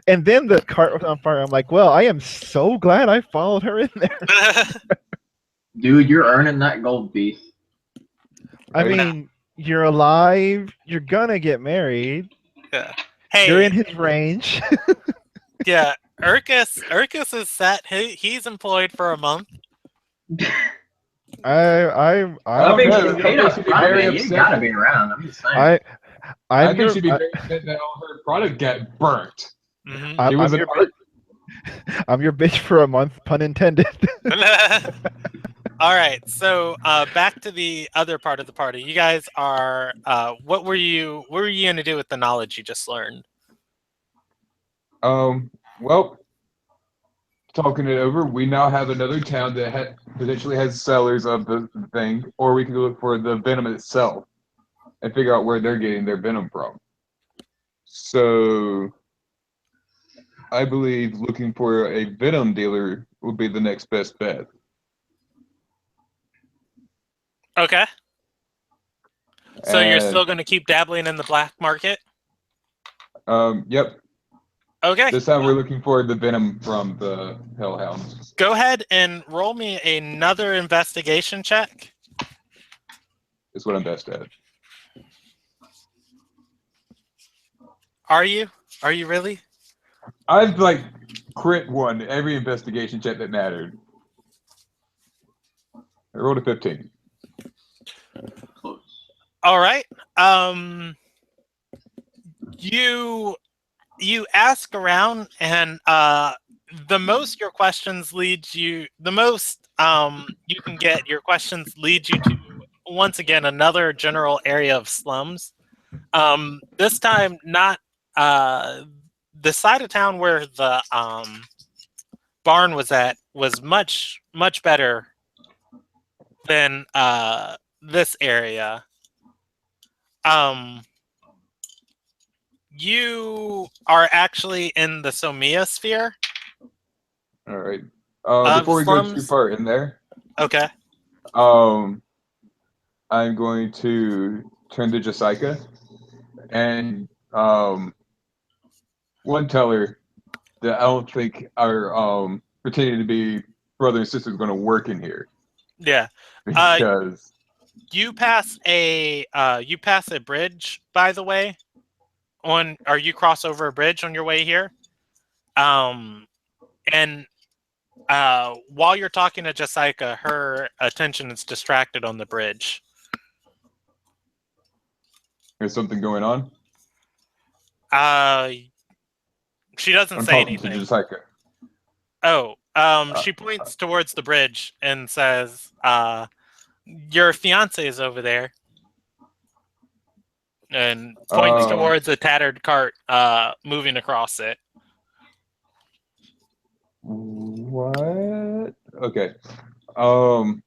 And then the cart was on fire. I'm like, well, I am so glad I followed her in there. Dude, you're earning that gold piece. I mean, you're alive. You're gonna get married. Yeah. Hey, you're in his range. Yeah, Urkus is set. He's employed for a month. I think she's paid up front, man. You gotta be around. I'm just saying. I think she'd be very upset that all her product got burnt. I'm your bitch for a month, pun intended. All right, so back to the other part of the party. You guys are. What were you going to do with the knowledge you just learned? Well, talking it over, we now have another town that potentially has sellers of the thing, or we can look for the venom itself and figure out where they're getting their venom from. So, I believe looking for a venom dealer would be the next best bet. Okay. So you're still going to keep dabbling in the black market? Yep. Okay. This time we're looking for the venom from the hellhounds. Go ahead and roll me another investigation check. Is what I'm best at. Are you? Are you really? I've crit one every investigation check that mattered. I rolled a 15. Close. All right. You ask around, and the most your questions lead you, the most you can get your questions lead you to, once again, another general area of slums. This time, not the side of town where the barn was at was much better than this area. You are actually in the Somia sphere. All right. Before we go too slums. far in there, Okay. I'm going to turn to Jessica and one tell her that I don't think our pretending to be brother and sister is going to work in here Yeah. because You pass a bridge, by the way. You cross over a bridge on your way here. And while you're talking to Jessica, her attention is distracted on the bridge. there's something going on. She doesn't I'm say talking anything. to Jessica. Oh, she points towards the bridge and says, your fiance is over there. And points towards a tattered cart moving across it. What? Okay. Well,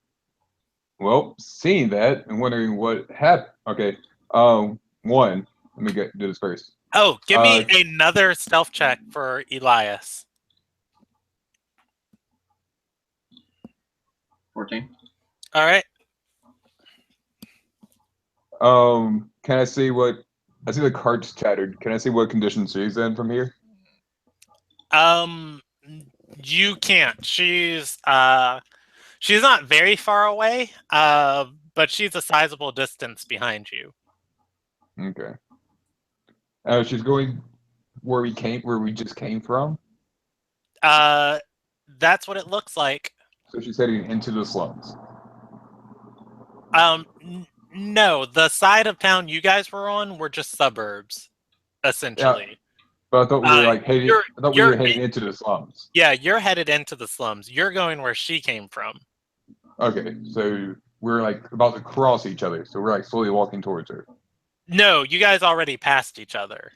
seeing that and wondering what happened. Okay. One. Let me do this first. Oh, give me another stealth check for Elias. 14. All right. Can I see what? I see the cart's tattered. Can I see what condition she's in from here? You can't. She's not very far away. But she's a sizable distance behind you. Okay. She's going where we just came from. That's what it looks like. So she's heading into the slums. No, the side of town you guys were on were just suburbs, essentially. Yeah, but I thought we were like heading. I thought we were heading into the slums. Yeah, you're headed into the slums. You're going where she came from. Okay, so we're like about to cross each other. So we're like slowly walking towards her. No, you guys already passed each other.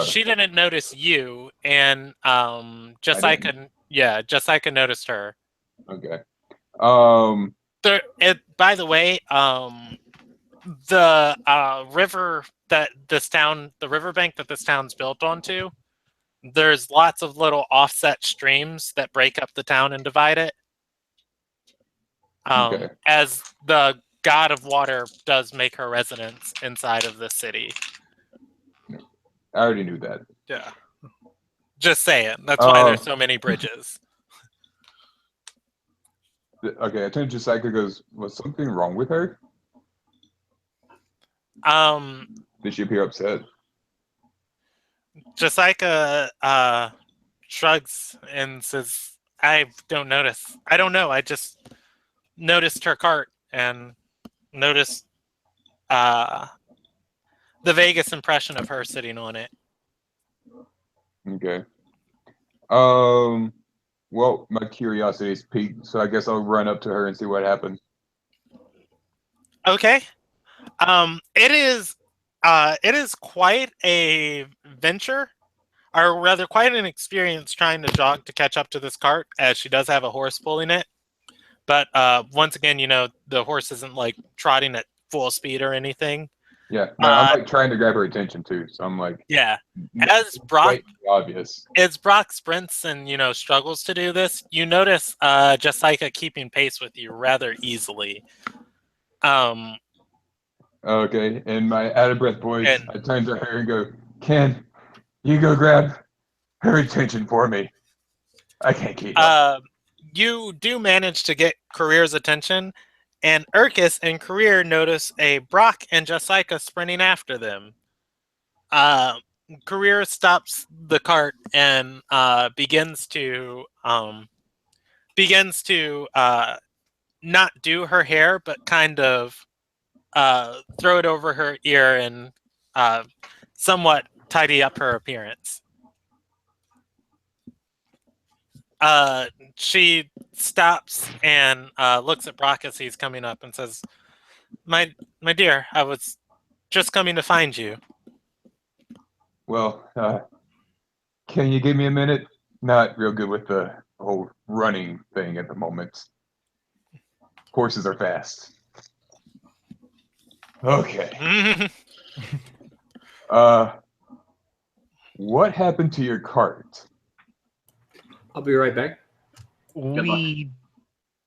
She didn't notice you, and Jessica noticed her. Okay. By the way, the river that the riverbank that this town's built onto, there's lots of little offset streams that break up the town and divide it. Okay. As the god of water does make her residence inside of the city. I already knew that. Yeah. Just saying. That's why there's so many bridges. Okay, I turned to Jessica. Goes, was something wrong with her? Did she appear upset? Jessica shrugs and says, I don't notice. I don't know. I just noticed her cart and noticed the vaguest impression of her sitting on it. Okay. Well, my curiosity is piqued, so I guess I'll run up to her and see what happened. Okay. It is quite a venture, or rather quite an experience trying to jog to catch up to this cart, as she does have a horse pulling it. But once again, the horse isn't like trotting at full speed or anything. Yeah, no, I'm like trying to grab her attention too, so I'm like, yeah. As Brock sprints and struggles to do this, you notice Jessica keeping pace with you rather easily. Okay, in my out of breath voice, I turn to her and go, "Ken, you go grab her attention for me. I can't keep up." You do manage to get Career's attention, and Urkus and Career notice a Brock and Jessica sprinting after them. Career stops the cart and begins to not do her hair, but kind of throw it over her ear and somewhat tidy up her appearance. She stops and looks at Brock as he's coming up and says, My dear, I was just coming to find you." Well, can you give me a minute? Not real good with the whole running thing at the moment. Horses are fast. Okay. What happened to your cart? I'll be right back. luck. We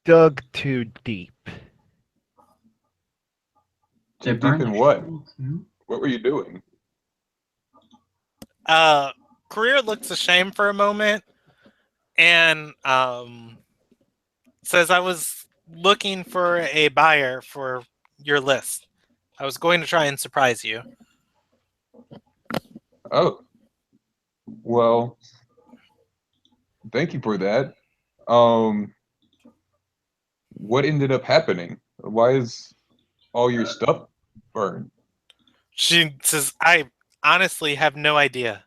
dug too deep. Too burn deep in the what? shield, too? What were you doing? Career looks ashamed for a moment and says, I was looking for a buyer for your list. I was going to try and surprise you. Oh, well, thank you for that. What ended up happening? Why is all your stuff burned? She says, I honestly have no idea.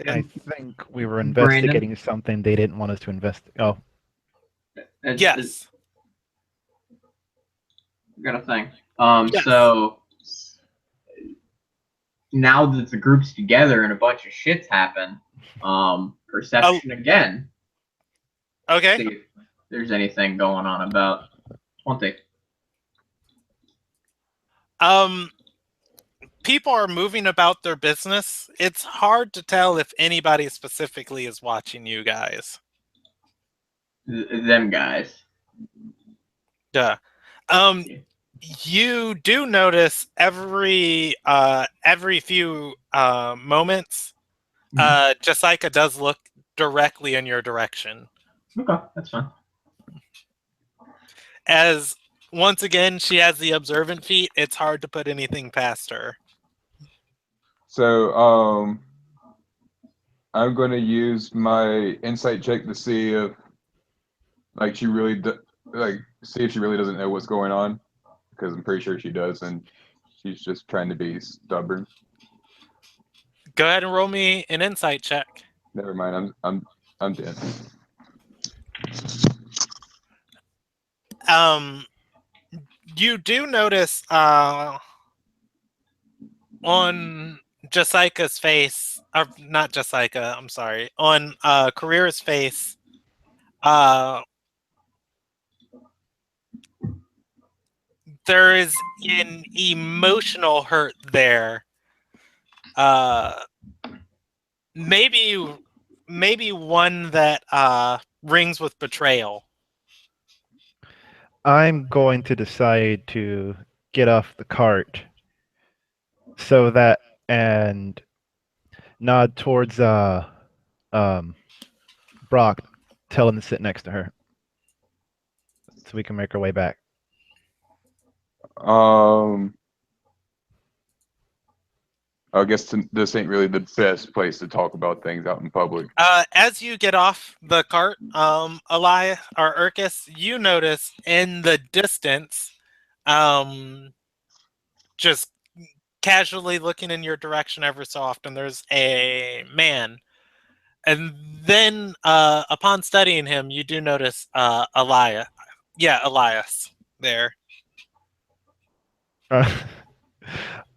I think we were Brandon? investigating something they didn't want us to investigate. Oh, Yes. I got a thing. Yes. So now that the group's together and a bunch of shit's happened, perception again. Okay. See if there's anything going on about 20. People are moving about their business. It's hard to tell if anybody specifically is watching you guys. Them guys. Duh. You do notice every few moments, Jessica does look directly in your direction. Okay, that's fine. As once again she has the observant feat, it's hard to put anything past her. So, I'm going to use my insight check to see if, like, see if she really doesn't know what's going on, because I'm pretty sure she does, and she's just trying to be stubborn. Go ahead and roll me an insight check. Never mind, I'm dead. You do notice on Jessica's face, or not Jessica, I'm sorry, on Career's face, there is an emotional hurt there. Maybe one that rings with betrayal. I'm going to decide to get off the cart so that and nod towards Brock, tell him to sit next to her so we can make our way back. I guess this ain't really the best place to talk about things out in public. As you get off the cart, Elias or Urkus, you notice in the distance, just casually looking in your direction ever so often, there's a man. And then, upon studying him, you do notice Elias. Yeah, Elias there.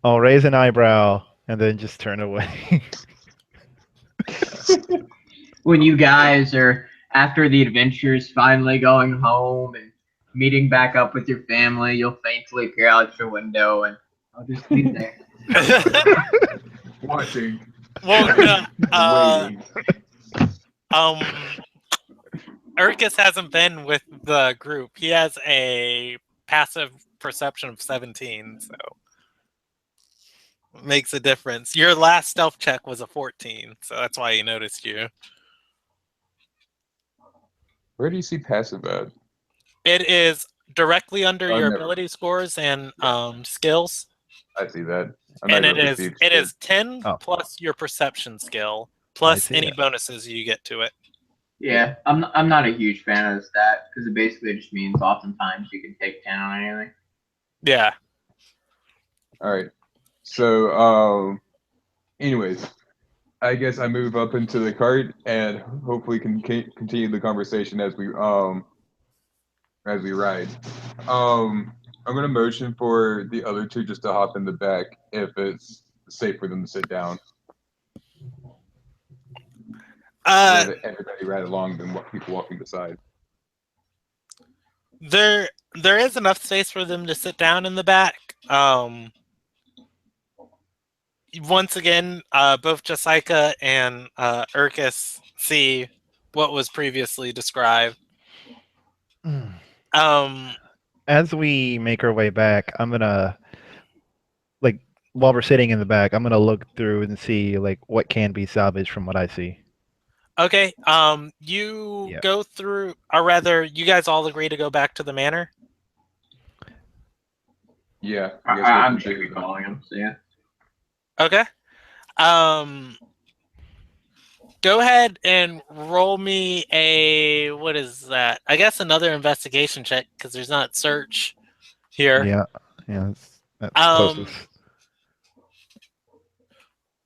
I'll raise an eyebrow and then just turn away. When you guys are, after the adventures, finally going home and meeting back up with your family, you'll faintly peer out your window and I'll just be there. Watching. Well, Waiting. Urkus hasn't been with the group. He has a passive perception of 17, so makes a difference. Your last stealth check was a 14, so that's why he noticed you. Where do you see passive at? It is directly under your never. ability scores and skills. I see that. And it is 10 Oh. plus your perception skill, plus see any that. bonuses you get to it. Yeah, I'm not a huge fan of the stat because it basically just means oftentimes you can take 10 on anything. Yeah. All right. So, anyways, I guess I move up into the cart and hopefully can continue the conversation as we ride. I'm gonna motion for the other two just to hop in the back if it's safe for them to sit down. Let everybody ride along than people walking beside. There is enough space for them to sit down in the back. Once again, both Jessica and Urkus see what was previously described. Mm. Um, As we make our way back, I'm gonna like while we're sitting in the back, I'm gonna look through and see like what can be salvaged from what I see. okay. You Yeah. go through, or rather, you guys all agree to go back to the manor. Yeah, I guess I'm we just can do that. calling him. So yeah. Okay. Go ahead and roll me a, what is that? I guess another investigation check because there's not search here. Yeah. Yeah. That's Um, closest.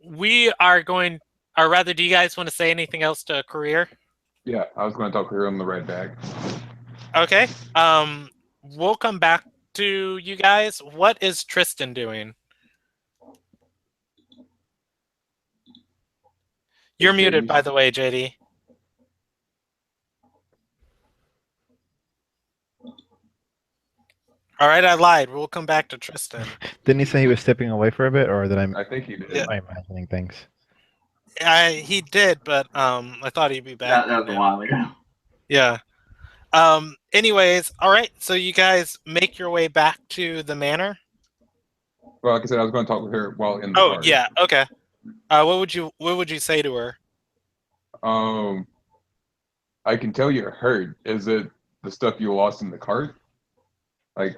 we are going, or rather, do you guys want to say anything else to Career? Yeah, I was going to talk to her on the right back. Okay. We'll come back to you guys. What is Tristan doing? You're muted, by the way, JD. All right, I lied. We'll come back to Tristan. Didn't he say he was stepping away for a bit, or I think he did. Yeah. am I imagining things? He did, but I thought he'd be back. That was a while ago. Yeah. Anyways, all right. So you guys make your way back to the manor. Well, like I said, I was going to talk with her while in the Oh car. yeah. Okay. What would you say to her? I can tell you're hurt. Is it the stuff you lost in the cart? Like,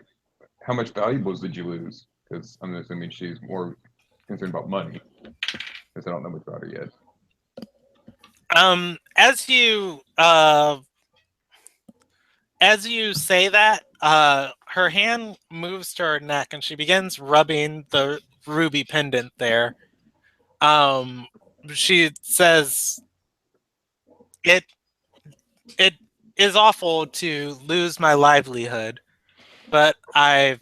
how much valuables did you lose? Because I'm assuming she's more concerned about money. Because I don't know much about her yet. As you say that, her hand moves to her neck and she begins rubbing the ruby pendant there. She says, "It is awful to lose my livelihood, but I've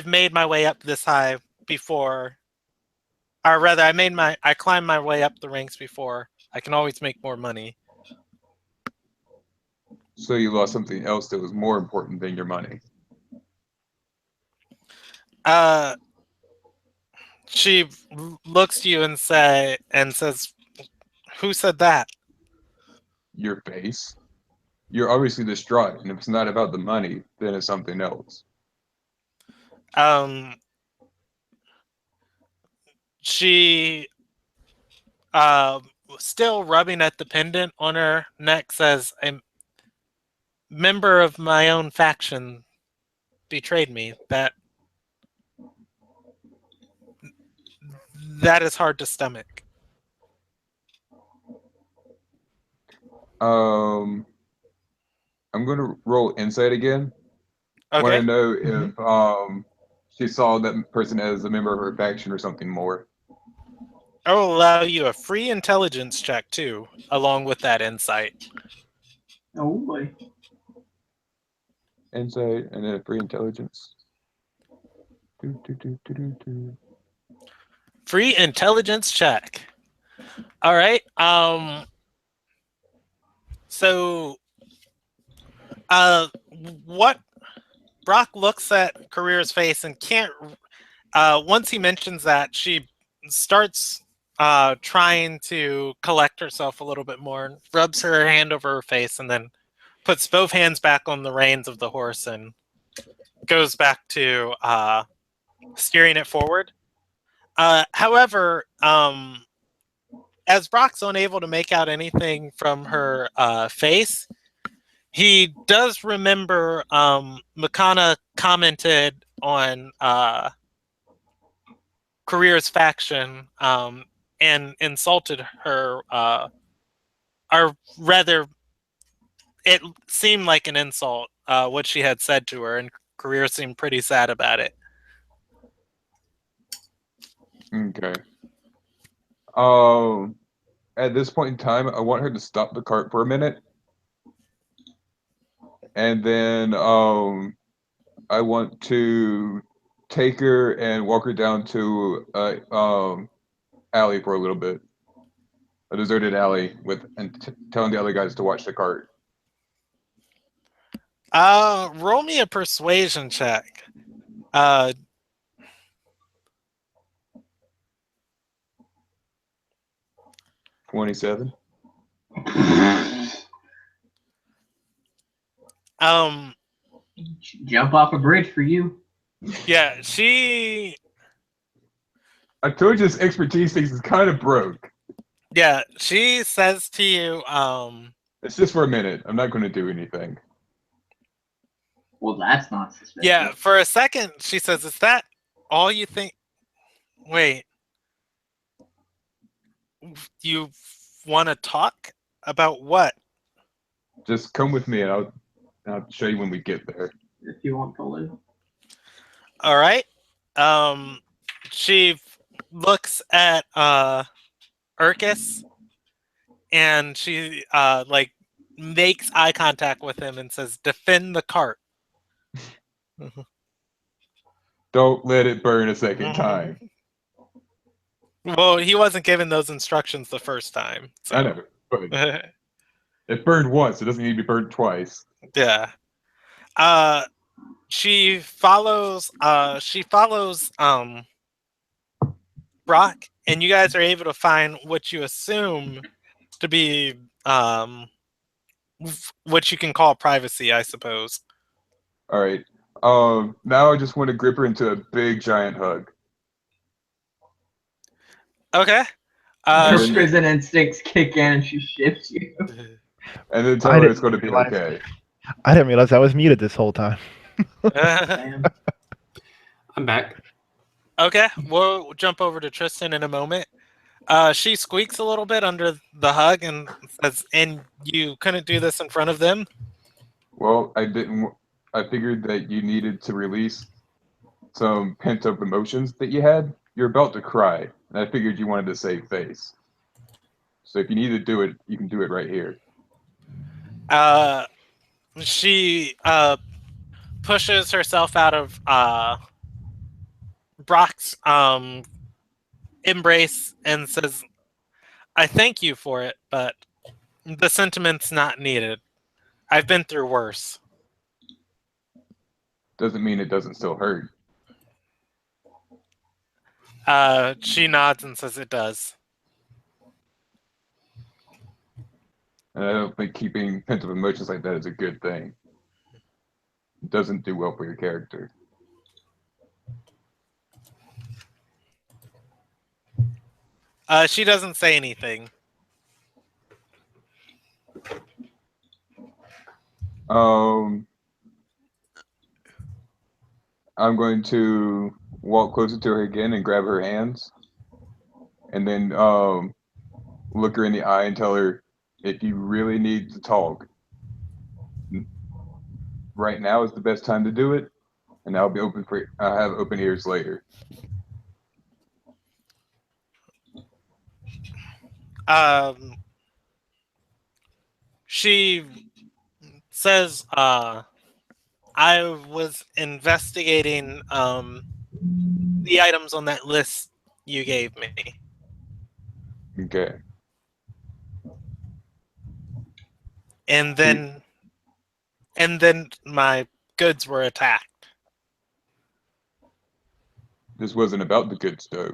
made my way up this high before, or rather, I climbed my way up the ranks before. I can always make more money." So you lost something else that was more important than your money. She looks to you and says, "Who said that?" Your face. You're obviously distraught, and if it's not about the money, then it's something else. She, still rubbing at the pendant on her neck, says, "A member of my own faction betrayed me. That is hard to stomach." I'm going to roll insight again. I want Okay. to know if she saw that person as a member of her faction or something more. I will allow you a free intelligence check too, along with that insight. Oh boy. Insight and then a free intelligence. Free intelligence check. All right. So, what Brock looks at Career's face and can't. Once he mentions that, she starts trying to collect herself a little bit more and rubs her hand over her face and then puts both hands back on the reins of the horse and goes back to steering it forward. However, as Brock's unable to make out anything from her face, he does remember Makana commented on Career's faction and insulted her, or rather, it seemed like an insult, what she had said to her, and Career seemed pretty sad about it. Okay. At this point in time, I want her to stop the cart for a minute. And then I want to take her and walk her down to a alley for a little bit. A deserted alley and telling the other guys to watch the cart. Roll me a persuasion check. 27. Jump off a bridge for you. Yeah, she I told you this expertise thing is kind of broke. says to you, It's just for a minute. I'm not going to do anything. Well, that's not suspicious. yeah, for a second she says, "Is that all you think?" Wait, you want to talk about what? Just come with me, and I'll show you when we get there. If you want to live. All right. She looks at Urkus, and she like makes eye contact with him and says, "Defend the cart." Don't let it burn a second time. Well, he wasn't given those instructions the first time. So. I know, but it burned once. It doesn't need to be burned twice. Yeah. She follows Brock, and you guys are able to find what you assume to be what you can call privacy, I suppose. All right. Now I just want to grip her into a big giant hug. Okay. Her She- prison instincts kick in and she shifts you. And then I tell her didn't it's going to be realize- okay. I didn't realize I was muted this whole time. Damn. I'm back. Okay, we'll jump over to Tristan in a moment. She squeaks a little bit under the hug and says, "And you couldn't do this in front of them?" Well, I didn't. I figured that you needed to release some pent-up emotions that you had. You're about to cry, and I figured you wanted to save face. So if you need to do it, you can do it right here. She pushes herself out of Brock's embrace and says, "I thank you for it, but the sentiment's not needed. I've been through worse." Doesn't mean it doesn't still hurt. She nods and says it does. And I don't think keeping pent-up emotions like that is a good thing. It doesn't do well for your character. She doesn't say anything. I'm going to walk closer to her again and grab her hands, and then look her in the eye and tell her, if you really need to talk, right now is the best time to do it, and I'll have open ears later. She says, "I was investigating the items on that list you gave me." Okay. And then my goods were attacked. This wasn't about the good stuff.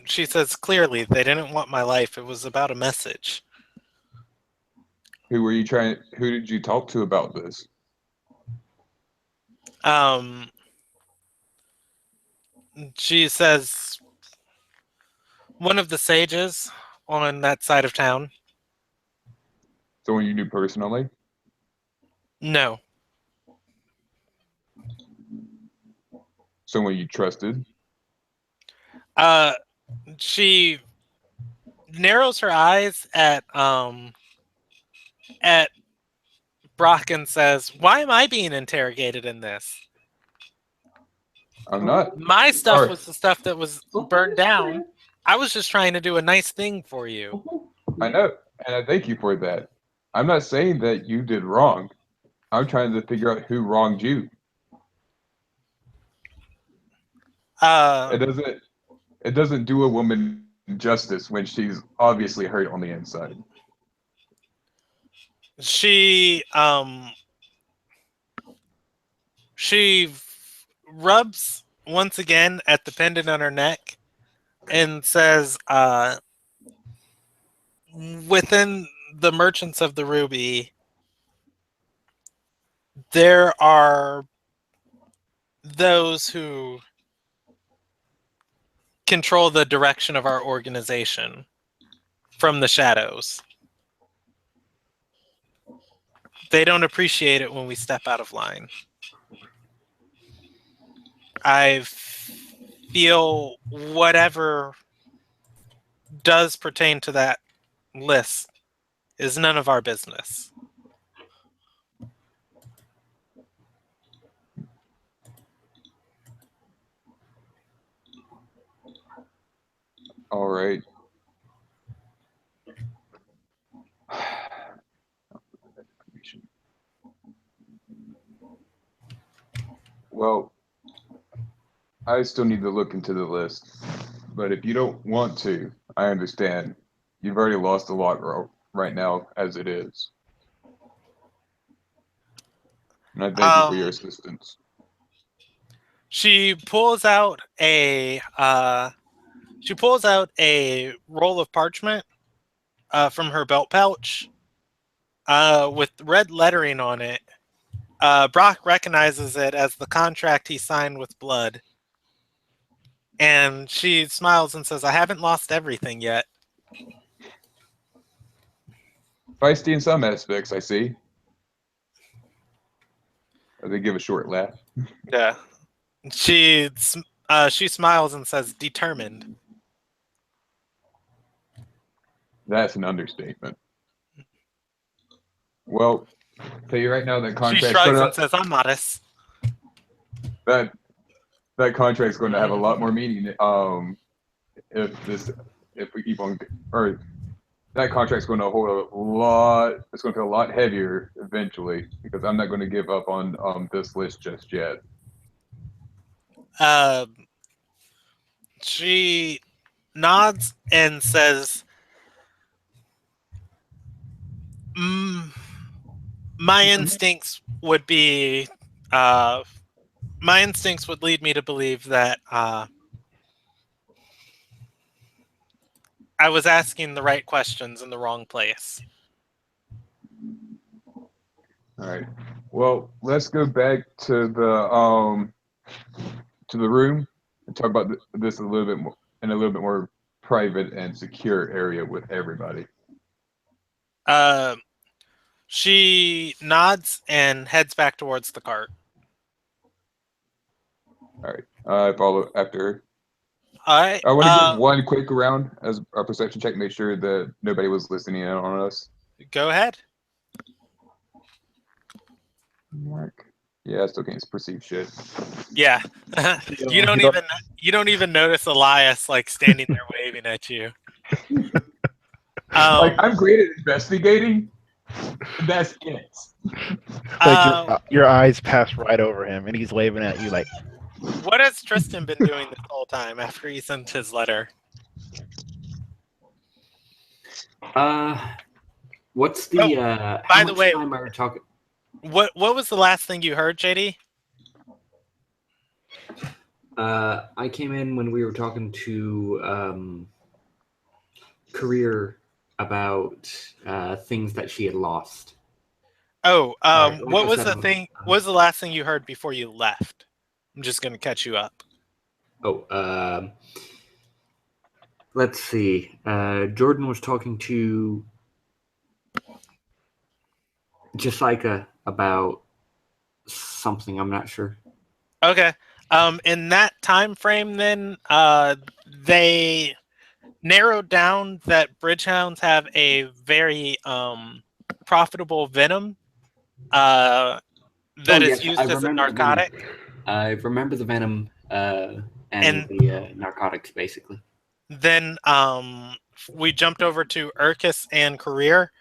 She says clearly they didn't want my life. It was about a message. Who did you talk to about this? She says one of the sages on that side of town. Someone you knew personally? No. Someone you trusted? She narrows her eyes at Brock and says, "Why am I being interrogated in this? I'm not. My stuff Alright. was the stuff that was burned down. I was just trying to do a nice thing for you." I know, and I thank you for that. I'm not saying that you did wrong. I'm trying to figure out who wronged you. It doesn't do a woman justice when she's obviously hurt on the inside. She rubs once again at the pendant on her neck and says, "Within the merchants of the ruby, there are those who control the direction of our organization from the shadows. They don't appreciate it when we step out of line. I feel whatever does pertain to that list is none of our business. All right. Well, I still need to look into the list, but if you don't want to, I understand. You've already lost a lot right now as it is. And I thank you for your assistance. She pulls out a roll of parchment from her belt pouch with red lettering on it. Brock recognizes it as the contract he signed with Blood. And she smiles and says, I haven't lost everything yet. Feisty in some aspects, I see. They give a short laugh. Yeah. She smiles and says, determined. That's an understatement. Well, tell you right now that She contract's shrugs and says, I'm modest. that contract's going to have a lot more meaning if we keep on, or that contract's going to hold a lot. It's going to feel a lot heavier eventually because I'm not going to give up on this list just yet. She nods and says, my instincts would be my instincts would lead me to believe that I was asking the right questions in the wrong place. All right. Well, let's go back to the room and talk about this a little bit more in a little bit more private and secure area with everybody. She nods and heads back towards the cart. All right. I follow after her. All right. I want to give one quick round as a perception check, make sure that nobody was listening in on us. Go ahead. Mark. Yeah, I still can't perceive shit. Yeah. you don't even notice Elias like standing there waving at you. Like I'm great at investigating. That's it. Like your eyes pass right over him, and he's waving at you like. What has Tristan been doing this whole time after he sent his letter? What's the by the way, time are we talking? What was the last thing you heard, JD? I came in when we were talking to Career about things that she had lost. Oh, like what was the thing? What was the last thing you heard before you left? I'm just gonna catch you up. Oh, let's see. Jordan was talking to Jessica about something. I'm not sure. Okay. In that time frame, then they narrowed down that bridgehounds have a very profitable venom that is used as a narcotic. I remember the venom and the narcotics, basically. Then we jumped over to Urkus and Career.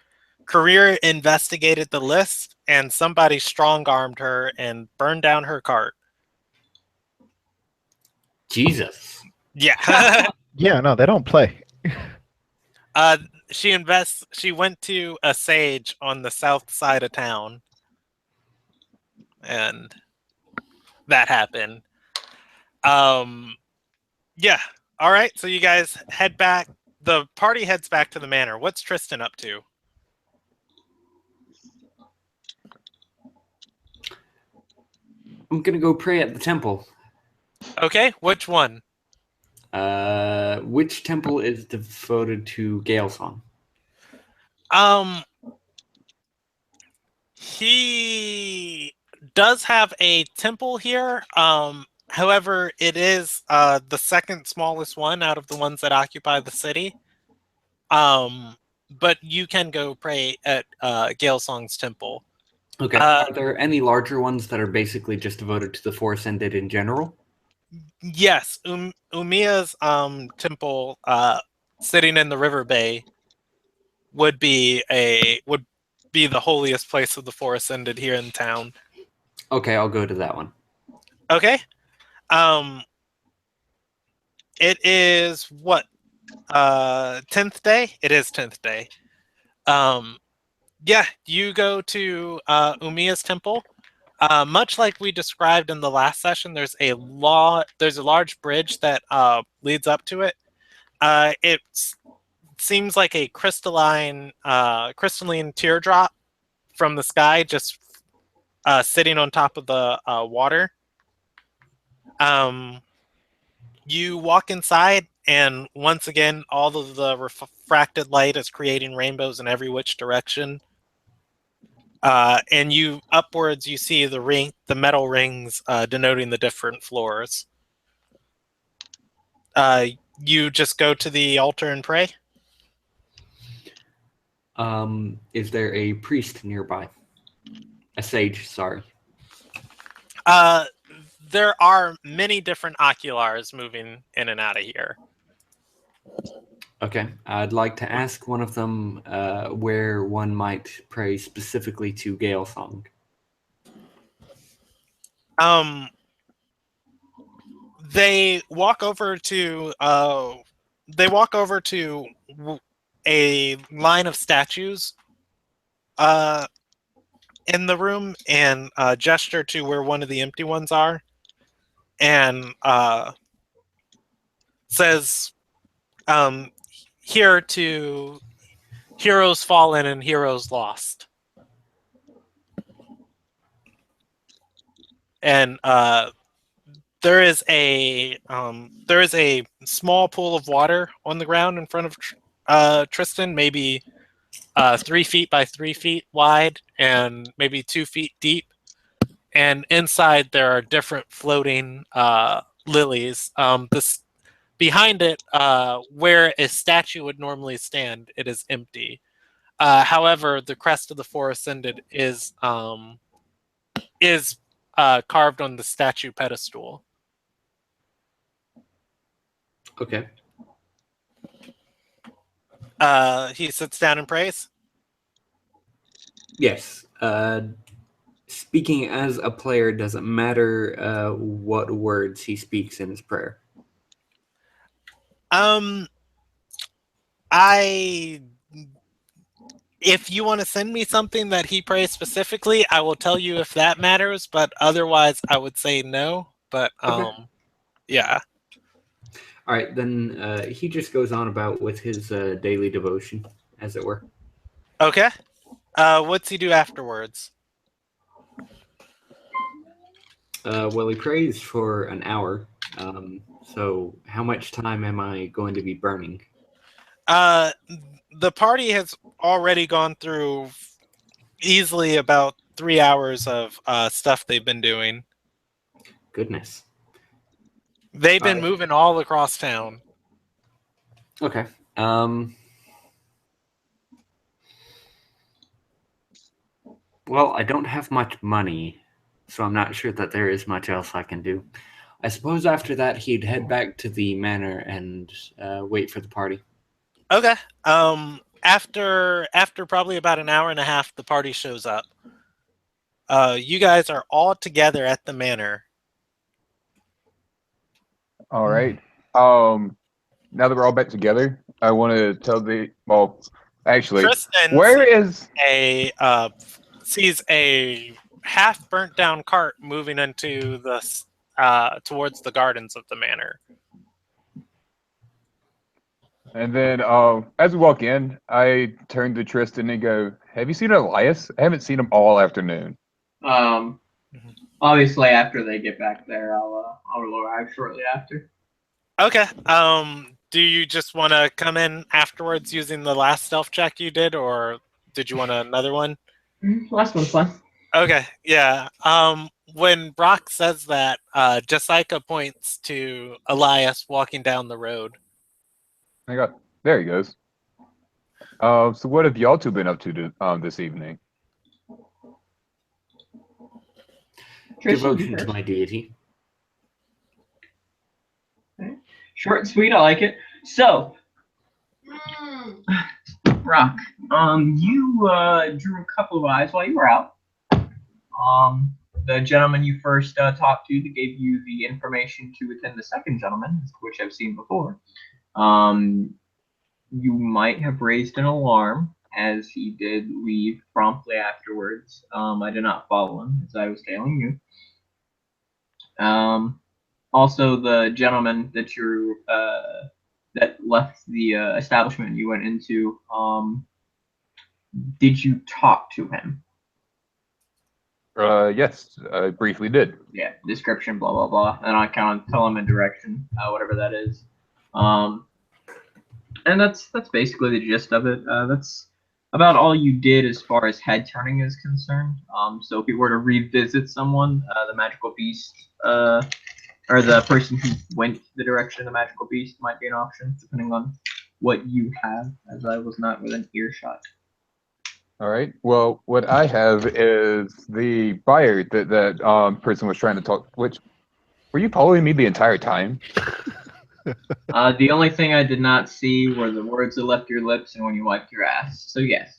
Career investigated the list, and somebody strong-armed her and burned down her cart. Jesus. Yeah. Yeah, no, they don't play. She went to a sage on the south side of town, and that happened. Yeah. All right. So you guys head back. The party heads back to the manor. What's Tristan up to? I'm gonna go pray at the temple. Okay, which one? Which temple is devoted to Gale Song? He does have a temple here. However, it is the second smallest one out of the ones that occupy the city. But you can go pray at Gale Song's temple. Okay. Are there any larger ones that are basically just devoted to the Force Ended in general? Yes, Umiya's temple, sitting in the river bay, would be the holiest place of the Forest Ended here in town. Okay, I'll go to that one. Okay. It is what? 10th day? It is 10th day. Yeah, you go to Umiya's temple. Much like we described in the last session, there's a large bridge that leads up to it. It seems like a crystalline teardrop from the sky, just sitting on top of the water. You walk inside, and once again, all of the refracted light is creating rainbows in every which direction. And you upwards, you see the metal rings denoting the different floors. You just go to the altar and pray. Is there a priest nearby? A sage, sorry. There are many different oculars moving in and out of here. Okay, I'd like to ask one of them where one might pray specifically to Gale Song. They walk over to a line of statues in the room and gesture to where one of the empty ones are, and says, here to heroes fallen and heroes lost. And there is a small pool of water on the ground in front of Tristan, maybe 3 feet by 3 feet wide and maybe 2 feet deep. And inside there are different floating lilies. Behind it, where a statue would normally stand, it is empty. However, the crest of the Forest Ended is carved on the statue pedestal. Okay. He sits down and prays. Yes. Speaking as a player, doesn't matter what words he speaks in his prayer. If you want to send me something that he prays specifically, I will tell you if that matters, but otherwise I would say no. But Okay. Yeah. All right, then he just goes on about with his daily devotion, as it were. Okay. What's he do afterwards? Well, he prays for an hour. So how much time am I going to be burning? The party has already gone through easily about 3 hours of stuff they've been doing. Goodness. They've been moving all across town. Okay. Well, I don't have much money, so I'm not sure that there is much else I can do. I suppose after that he'd head back to the manor and wait for the party. Okay. After probably about an hour and a half, the party shows up. You guys are all together at the manor. All right. Now that we're all back together, I want to tell actually, Tristan where is sees a half burnt down cart moving into the towards the gardens of the manor. And then as we walk in, I turn to Tristan and go, "Have you seen Elias? I haven't seen him all afternoon." Obviously, after they get back there, I'll arrive shortly after. Okay. Do you just want to come in afterwards using the last stealth check you did, or did you want another one? Last one's fun. Okay. Yeah. When Brock says that, Jessica points to Elias walking down the road. There he goes. So what have y'all two been up to this evening? Devotion to my deity. Okay. Short and sweet, I like it. So, Brock, you drew a couple of eyes while you were out. The gentleman you first talked to that gave you the information to attend the second gentleman, which I've seen before. You might have raised an alarm, as he did leave promptly afterwards. I did not follow him, as I was tailing you. Also, the gentleman that that left the establishment you went into, did you talk to him? Yes, I briefly did. Yeah, description, blah blah blah, and I kind of tell him a direction, whatever that is. And that's basically the gist of it. That's about all you did as far as head turning is concerned. So if you were to revisit someone, the magical beast, or the person who went the direction of the magical beast might be an option, depending on what you have, as I was not within earshot. All right. Well, what I have is the buyer that person was trying to talk. Which were you following me the entire time? The only thing I did not see were the words that left your lips and when you wiped your ass. So yes.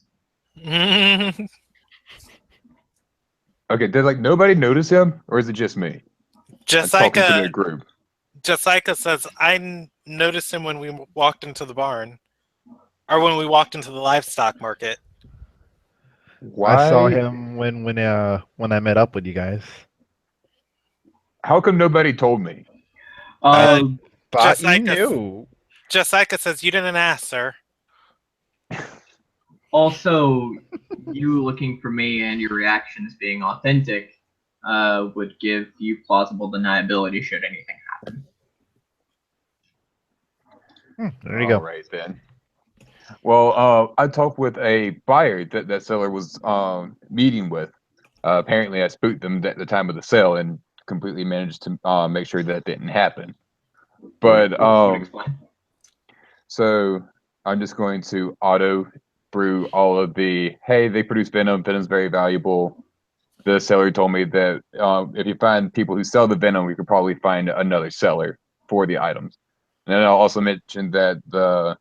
Okay. Did nobody notice him, or is it just me? I'm talking to the group. Jessica says, I noticed him when we walked into the barn, or when we walked into the livestock market. Why? I saw him when I met up with you guys. How come nobody told me? Thought you knew. Jessica says, you didn't ask, sir. Also, you looking for me and your reactions being authentic would give you plausible deniability should anything happen. There you go. All right then. Well, I talked with a buyer that seller was meeting with. Apparently, I spooked them at the time of the sale and completely managed to make sure that didn't happen. But so I'm just going to auto brew all of the, hey, they produce venom. Venom's very valuable. The seller told me that if you find people who sell the venom, we could probably find another seller for the items. And then I'll also mention that the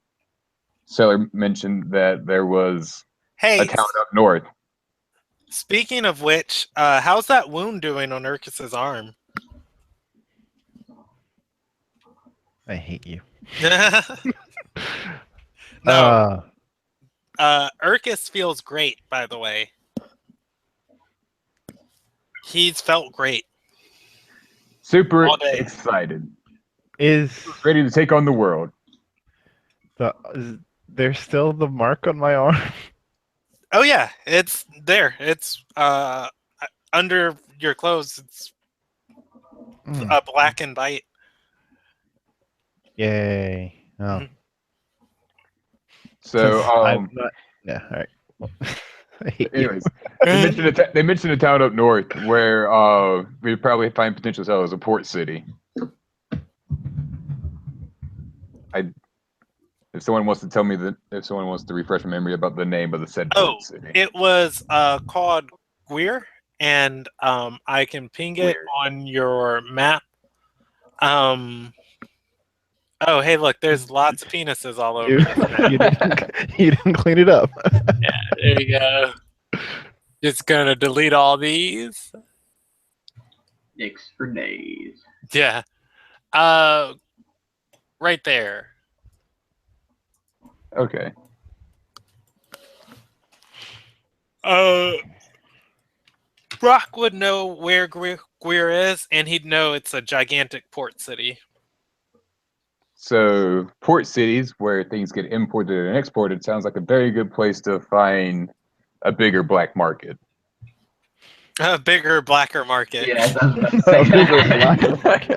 seller mentioned that there was a town up north. Speaking of which, how's that wound doing on Urkus's arm? I hate you. No. Urkus feels great, by the way. He's felt great. Super excited. Is ready to take on the world. There's still the mark on my arm? Oh yeah, it's there. It's under your clothes. It's a blackened bite. Yay. Oh. So I'm not, yeah, all right. Well, anyways, they mentioned a town up north where we'd probably find potential sellers, a port city. If someone wants to tell me if someone wants to refresh my memory about the name of the said port city. It was called Guir, and I can ping it on your map. Oh, hey, look, there's lots of penises all over. You didn't clean it up. Yeah, there you go. Just gonna delete all these. Dicks for days. Yeah. Right there. Okay. Brock would know where Guir is, and he'd know it's a gigantic port city. So, port cities where things get imported and exported sounds like a very good place to find a bigger black market. A bigger, blacker market. Yeah, I was about to say A bigger that. blacker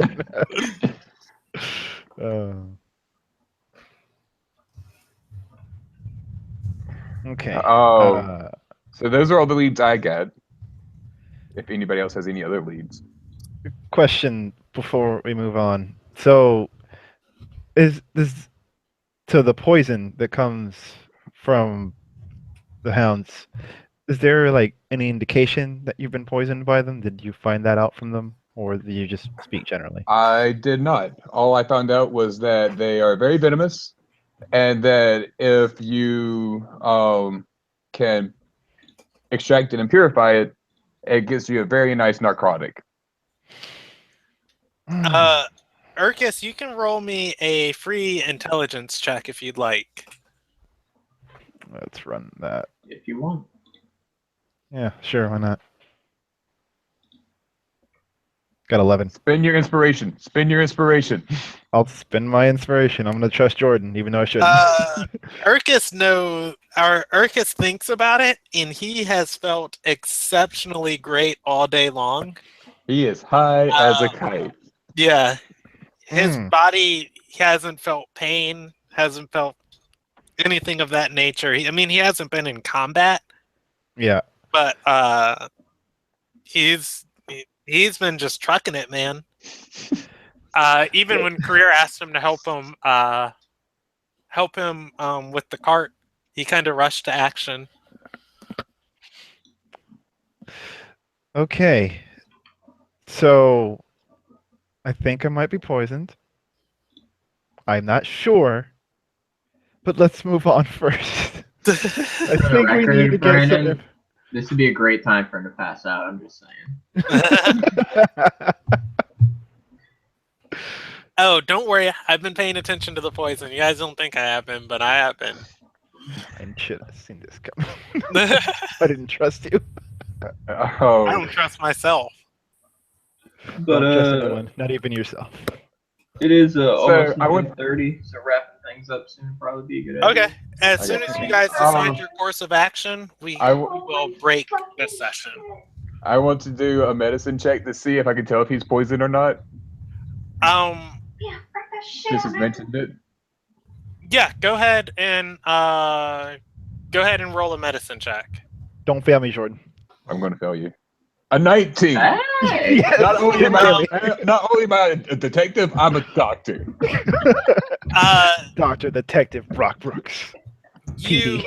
market. Okay. Oh, so those are all the leads I got. If anybody else has any other leads. Question before we move on. So, is this the poison that comes from the hounds? Is there like any indication that you've been poisoned by them? Did you find that out from them, or did you just speak generally? I did not. All I found out was that they are very venomous, and that if you can extract it and purify it, it gives you a very nice narcotic. Urkus, you can roll me a free intelligence check if you'd like. Let's run that. If you want. Yeah, sure. Why not? Got 11. Spin your inspiration. Spin your inspiration. I'll spend my inspiration. I'm gonna trust Jordan, even though I shouldn't. Urkus thinks about it, and he has felt exceptionally great all day long. He is high as a kite. Yeah. His Hmm. body hasn't felt pain, hasn't felt anything of that nature. He hasn't been in combat, Yeah. but he's been just trucking it, man. Even when Career asked him to help him with the cart, he kind of rushed to action. Okay. So, I think I might be poisoned. I'm not sure, but let's move on first. I For the think we need to record, get Brandon, this would be a great time for him to pass out. I'm just saying. some. Oh, don't worry. I've been paying attention to the poison. You guys don't think I have been, but I have been. I should have seen this coming. I didn't trust you. I Oh, don't trust myself. But Don't trust anyone, not even yourself. it is almost I would- 9:30, so wrapping things up soon would probably be a good idea. Okay. As I soon got as you. you guys decide your course of action, we I w- will break this session. I want to do a medicine check to see if I can tell if he's poisoned or not. This has mentioned it. Yeah, go ahead and roll a medicine check. Don't fail me, Jordan. I'm going to fail you. A 19. Hey! Yes! Not only am Fail I a detective, I'm a doctor. me. Dr. Detective Brock Brooks. You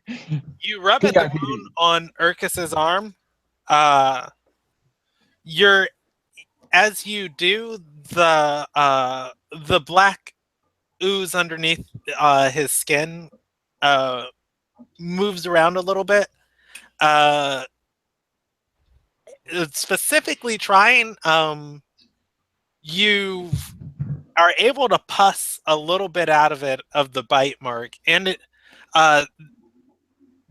PD. you rub at the PIPD. wound on Urkus's arm. As you do, the black ooze underneath his skin moves around a little bit. Specifically trying, you are able to pus a little bit out of it, of the bite mark, and it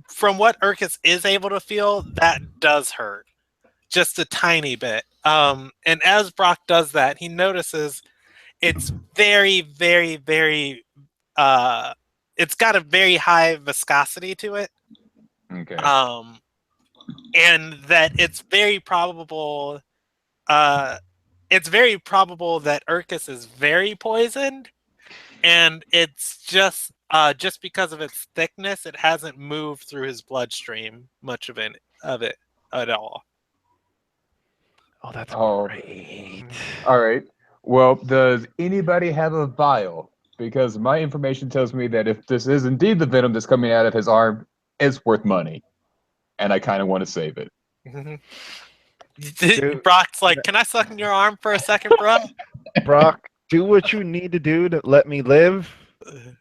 from what Urkus is able to feel, that does hurt just a tiny bit. And as Brock does that, he notices it's very, very, very it's got a very high viscosity to it. Okay. And that it's very probable that Urkus is very poisoned, and it's just because of its thickness, it hasn't moved through his bloodstream much of it at all. Oh, that's Oh. great. All right. Well, does anybody have a vial? Because my information tells me that if this is indeed the venom that's coming out of his arm, it's worth money. And I kind of want to save it. Dude. Brock's like, "Can I suck in your arm for a second, bro?" Brock, do what you need to do to let me live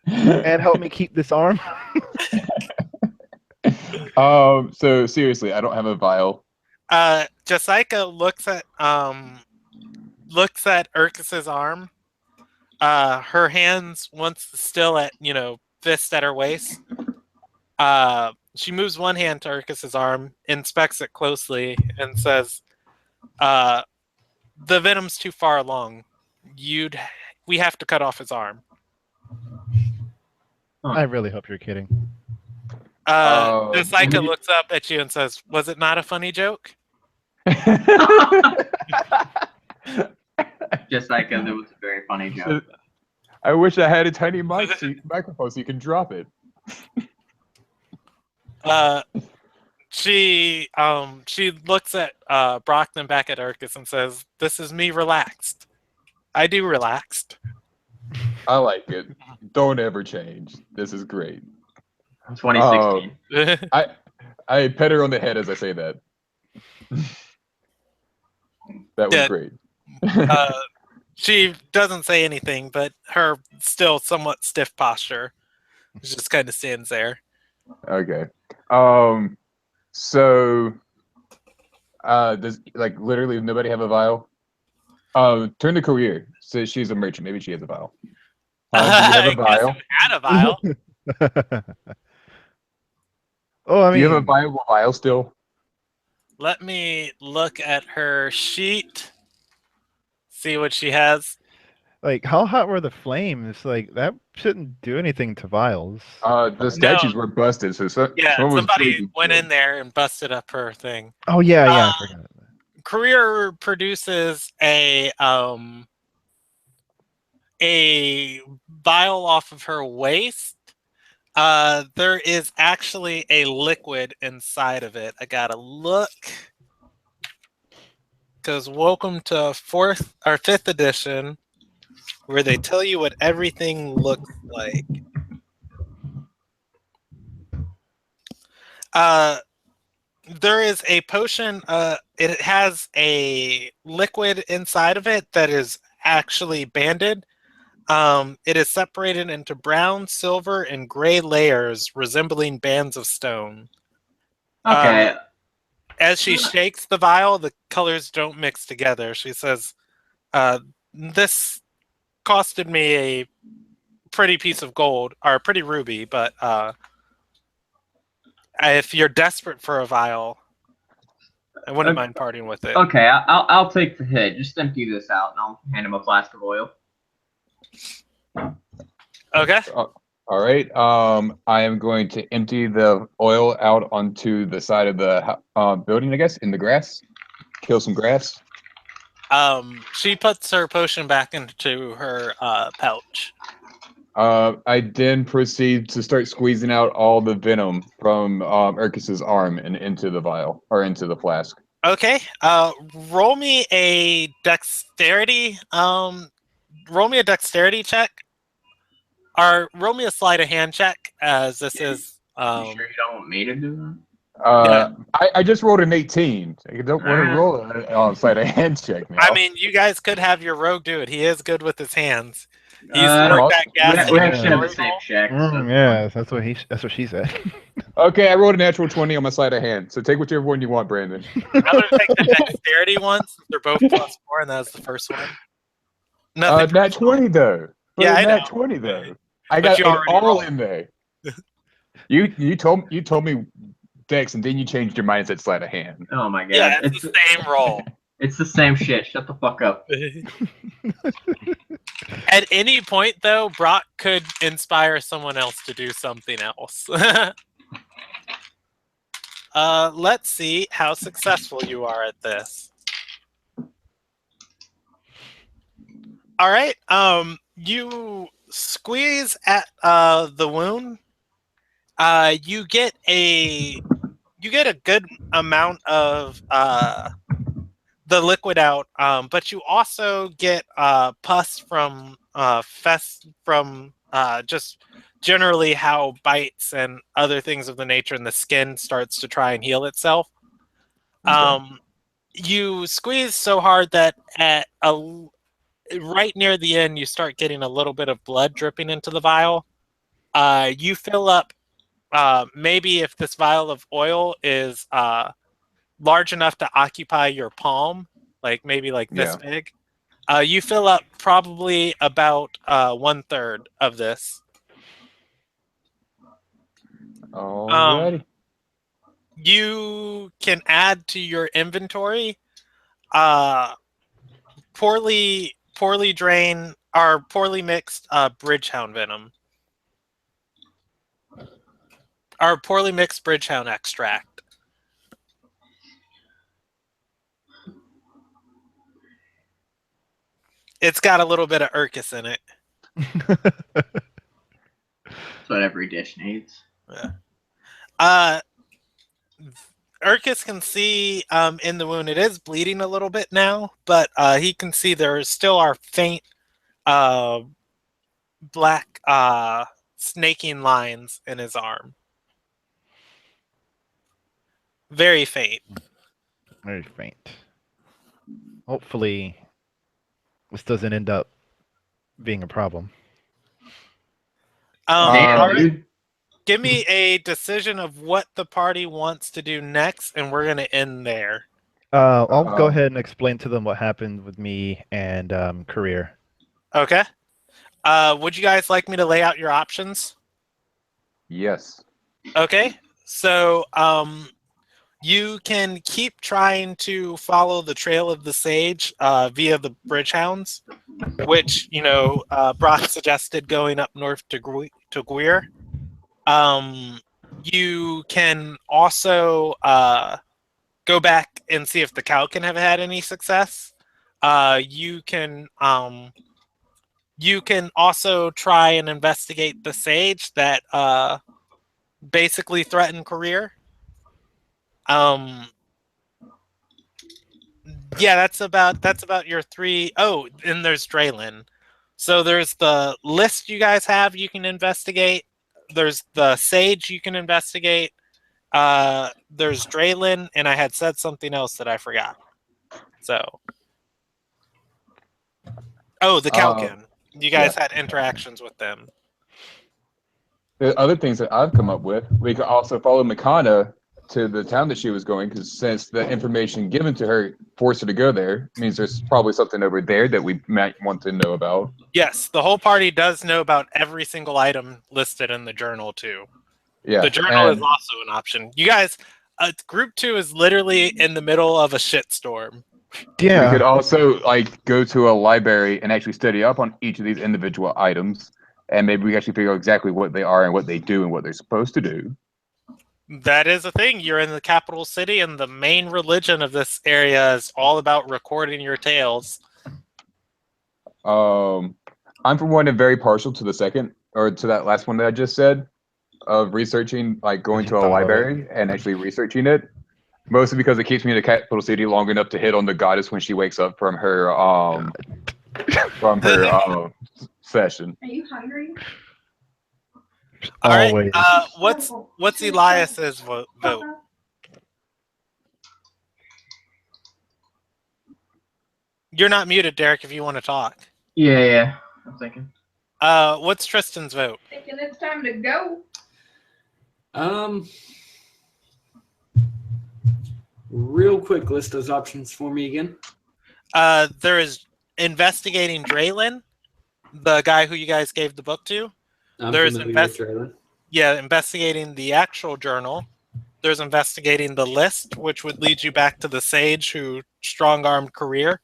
and help me keep this arm. So seriously, I don't have a vial. Jessica looks at Urkus's arm. Her hands, once still at fist at her waist. She moves one hand to Urkus's arm, inspects it closely, and says, "The venom's too far along. We have to cut off his arm." I really hope you're kidding. Jessica looks up at you and says, "Was it not a funny joke?" Just like that was a very funny joke. I wish I had a tiny microphone so you can drop it. She looks at Brock and back at Urkus and says, "This is me relaxed. I do relaxed." I like it. Don't ever change. This is great. 2016. I pet her on the head as I say that. That was great. She doesn't say anything, but her still somewhat stiff posture just kind of stands there. Okay. So, does literally nobody have a vial? Turn to career. So she's a merchant. Maybe she has a vial. Do you have a vial? Had a vial. Oh, I mean, do you have a viable vial still? Let me look at her sheet. See what she has. like, how hot were the flames? Like, that shouldn't do anything to vials. The statues were busted, so somebody went in there and busted up her thing. Oh yeah, I forgot. Career produces a vial off of her waist. There is actually a liquid inside of it. I gotta look. Because welcome to 4th or 5th edition, where they tell you what everything looks like. There is a potion. It has a liquid inside of it that is actually banded. It is separated into brown, silver, and gray layers resembling bands of stone. Okay. As she shakes the vial, the colors don't mix together. She says, this costed me a pretty piece of gold, or a pretty ruby, but if you're desperate for a vial, I wouldn't mind parting with it. Okay, I'll take the hit. Just empty this out, and I'll hand him a flask of oil. Okay. All right. I am going to empty the oil out onto the side of the building, I guess, in the grass. Kill some grass. She puts her potion back into her pouch. I then proceed to start squeezing out all the venom from Urkus's arm and into the vial, or into the flask. Okay. Roll me a dexterity. Roll me a dexterity check. Or roll me a sleight of hand check, as this is. You sure you don't want me to do that? I just rolled an 18. I don't want to roll a sleight of hand check now. I mean, you guys could have your rogue do it. He is good with his hands. He's worked that gas. We actually have the same check. Yeah, that's what she said. Okay, I rolled a natural 20 on my sleight of hand. So take whichever one you want, Brandon. I'm going to take the dexterity ones. They're both +4, and that's the first one. Nothing. Nat 20 though. Yeah, I know. Nat 20 though. I got it all in there. You told me Dex, and then you changed your mind and said sleight of hand. Oh my god. Yeah, it's the same roll. It's the same shit. Shut the fuck up. At any point, though, Brock could inspire someone else to do something else. Let's see how successful you are at this. All right. You squeeze at the wound. You get a good amount of the liquid out, but you also get pus from just generally how bites and other things of the nature, and the skin starts to try and heal itself. You squeeze so hard that right near the end, you start getting a little bit of blood dripping into the vial. You fill up, maybe if this vial of oil is large enough to occupy your palm, like maybe like this big, you fill up probably about 1/3 of this. Alrighty. You can add to your inventory poorly drained or poorly mixed bridgehound venom. Our poorly mixed Bridgehound extract. It's got a little bit of Urcus in it. That's what every dish needs. Yeah. Urcus can see in the wound. It is bleeding a little bit now, but he can see there still are faint black snaking lines in his arm. Very faint. Very faint. Hopefully, this doesn't end up being a problem. Damn, All right. dude. Give me a decision of what the party wants to do next, and we're going to end there. I'll go ahead and explain to them what happened with me and career. Okay. Would you guys like me to lay out your options? Yes. Okay. So you can keep trying to follow the trail of the sage via the Bridgehounds, which, Brock suggested going up north to Gwir. You can also go back and see if the Calcan have had any success. You can also try and investigate the sage that basically threatened career. Yeah, that's about your three. Oh, and there's Draylin. So there's the list you guys have you can investigate. There's the sage you can investigate. There's Draylin, and I had said something else that I forgot. So, the Calcan. You guys had interactions with them. The other things that I've come up with, we could also follow Makana to the town that she was going, because since the information given to her forced her to go there, means there's probably something over there that we might want to know about. Yes, the whole party does know about every single item listed in the journal, too. Yeah. The journal is also an option. You guys, Group 2 is literally in the middle of a shitstorm. Yeah. We could also go to a library and actually study up on each of these individual items, and maybe we actually figure out exactly what they are and what they do and what they're supposed to do. That is a thing. You're in the capital city, and the main religion of this area is all about recording your tales. I'm for one very partial to the second, or to that last one that I just said, of researching, going to a library and actually researching it. Mostly because it keeps me in the capital city long enough to hit on the goddess when she wakes up from her session. Are you hungry? All right. Always. What's Elias's vote? You're not muted, Derek. If you want to talk. Yeah. I'm thinking. What's Tristan's vote? Thinking it's time to go. Real quick, list those options for me again. There is investigating Draylin, the guy who you guys gave the book to. There's investigating the actual journal. There's investigating the list, which would lead you back to the sage who strong-armed career.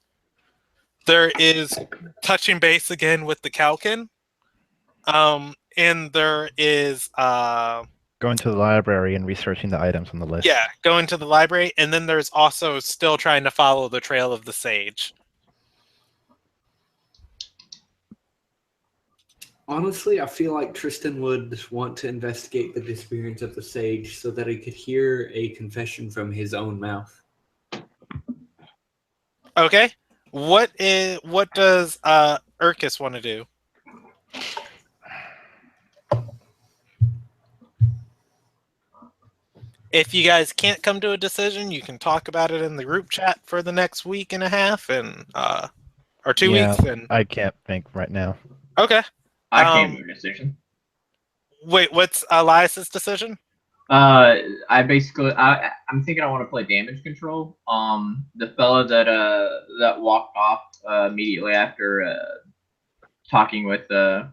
There is touching base again with the Calcan. And there is Going to the library and researching the items on the list. yeah, going to the library, and then there's also still trying to follow the trail of the sage. Honestly, I feel like Tristan would want to investigate the disappearance of the sage so that he could hear a confession from his own mouth. Okay. What does Urcus want to do? If you guys can't come to a decision, you can talk about it in the group chat for the next week and a half, and or 2 weeks. And I can't think right now. okay. I can't make a decision. Wait, what's Elias's decision? I'm thinking I want to play damage control. The fella that walked off immediately after talking with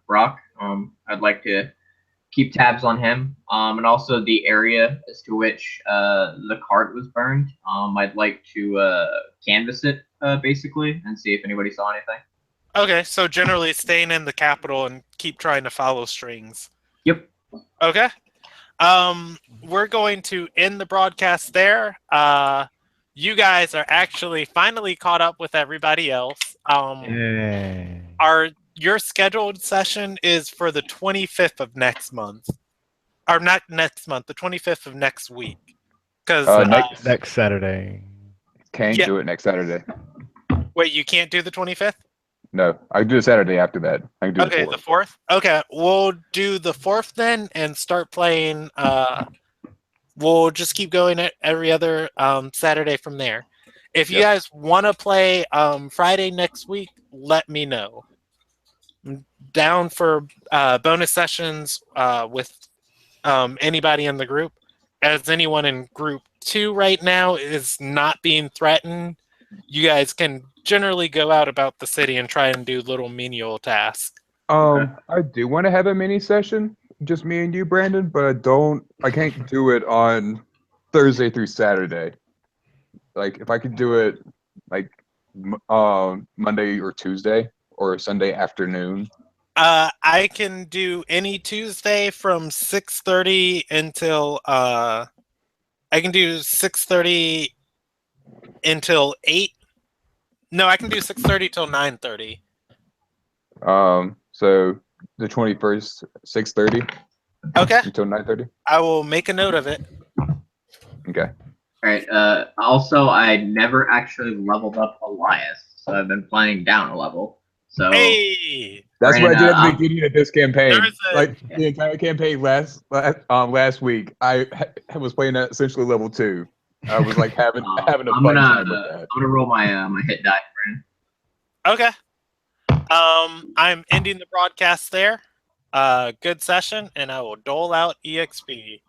Brock. I'd like to keep tabs on him. And also the area as to which the cart was burned. I'd like to canvass it basically and see if anybody saw anything. Okay, so generally staying in the capital and keep trying to follow strings. Yep. Okay. We're going to end the broadcast there. You guys are actually finally caught up with everybody else. Yay. Your scheduled session is for the 25th of next month. Or not next month, the 25th of next week. Because Next Saturday. Can't Yeah. do it next Saturday. wait, you can't do the 25th? No, I can do the Saturday after that. I can do Okay, the the 4th. 4th? Okay, we'll do the 4th then and start playing. We'll just keep going at every other Saturday from there. If you Yep. guys want to play Friday next week, let me know. I'm down for bonus sessions with anybody in the group. As anyone in group 2 right now is not being threatened, you guys can generally go out about the city and try and do little menial tasks. I do want to have a mini session, just me and you, Brandon, but I can't do it on Thursday through Saturday. Like, if I could do it, like, Monday or Tuesday or Sunday afternoon. I can do any Tuesday from 6:30 until I can do 6:30 until 8. No, I can do 6:30 till 9:30. So the 21st, 6:30 Okay, until 9:30. I will make a note of it. Okay. All right. Also, I never actually leveled up Elias, so I've been playing down a level. So Hey, That's what I did at Brandon, the beginning of this campaign. There's a- Like the entire campaign last week, I was playing at essentially level 2. I was like having a I'm fun gonna time with that. I'm gonna roll my my hit die, Brandon. okay. I'm ending the broadcast there. Good session, and I will dole out EXP.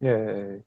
Yay.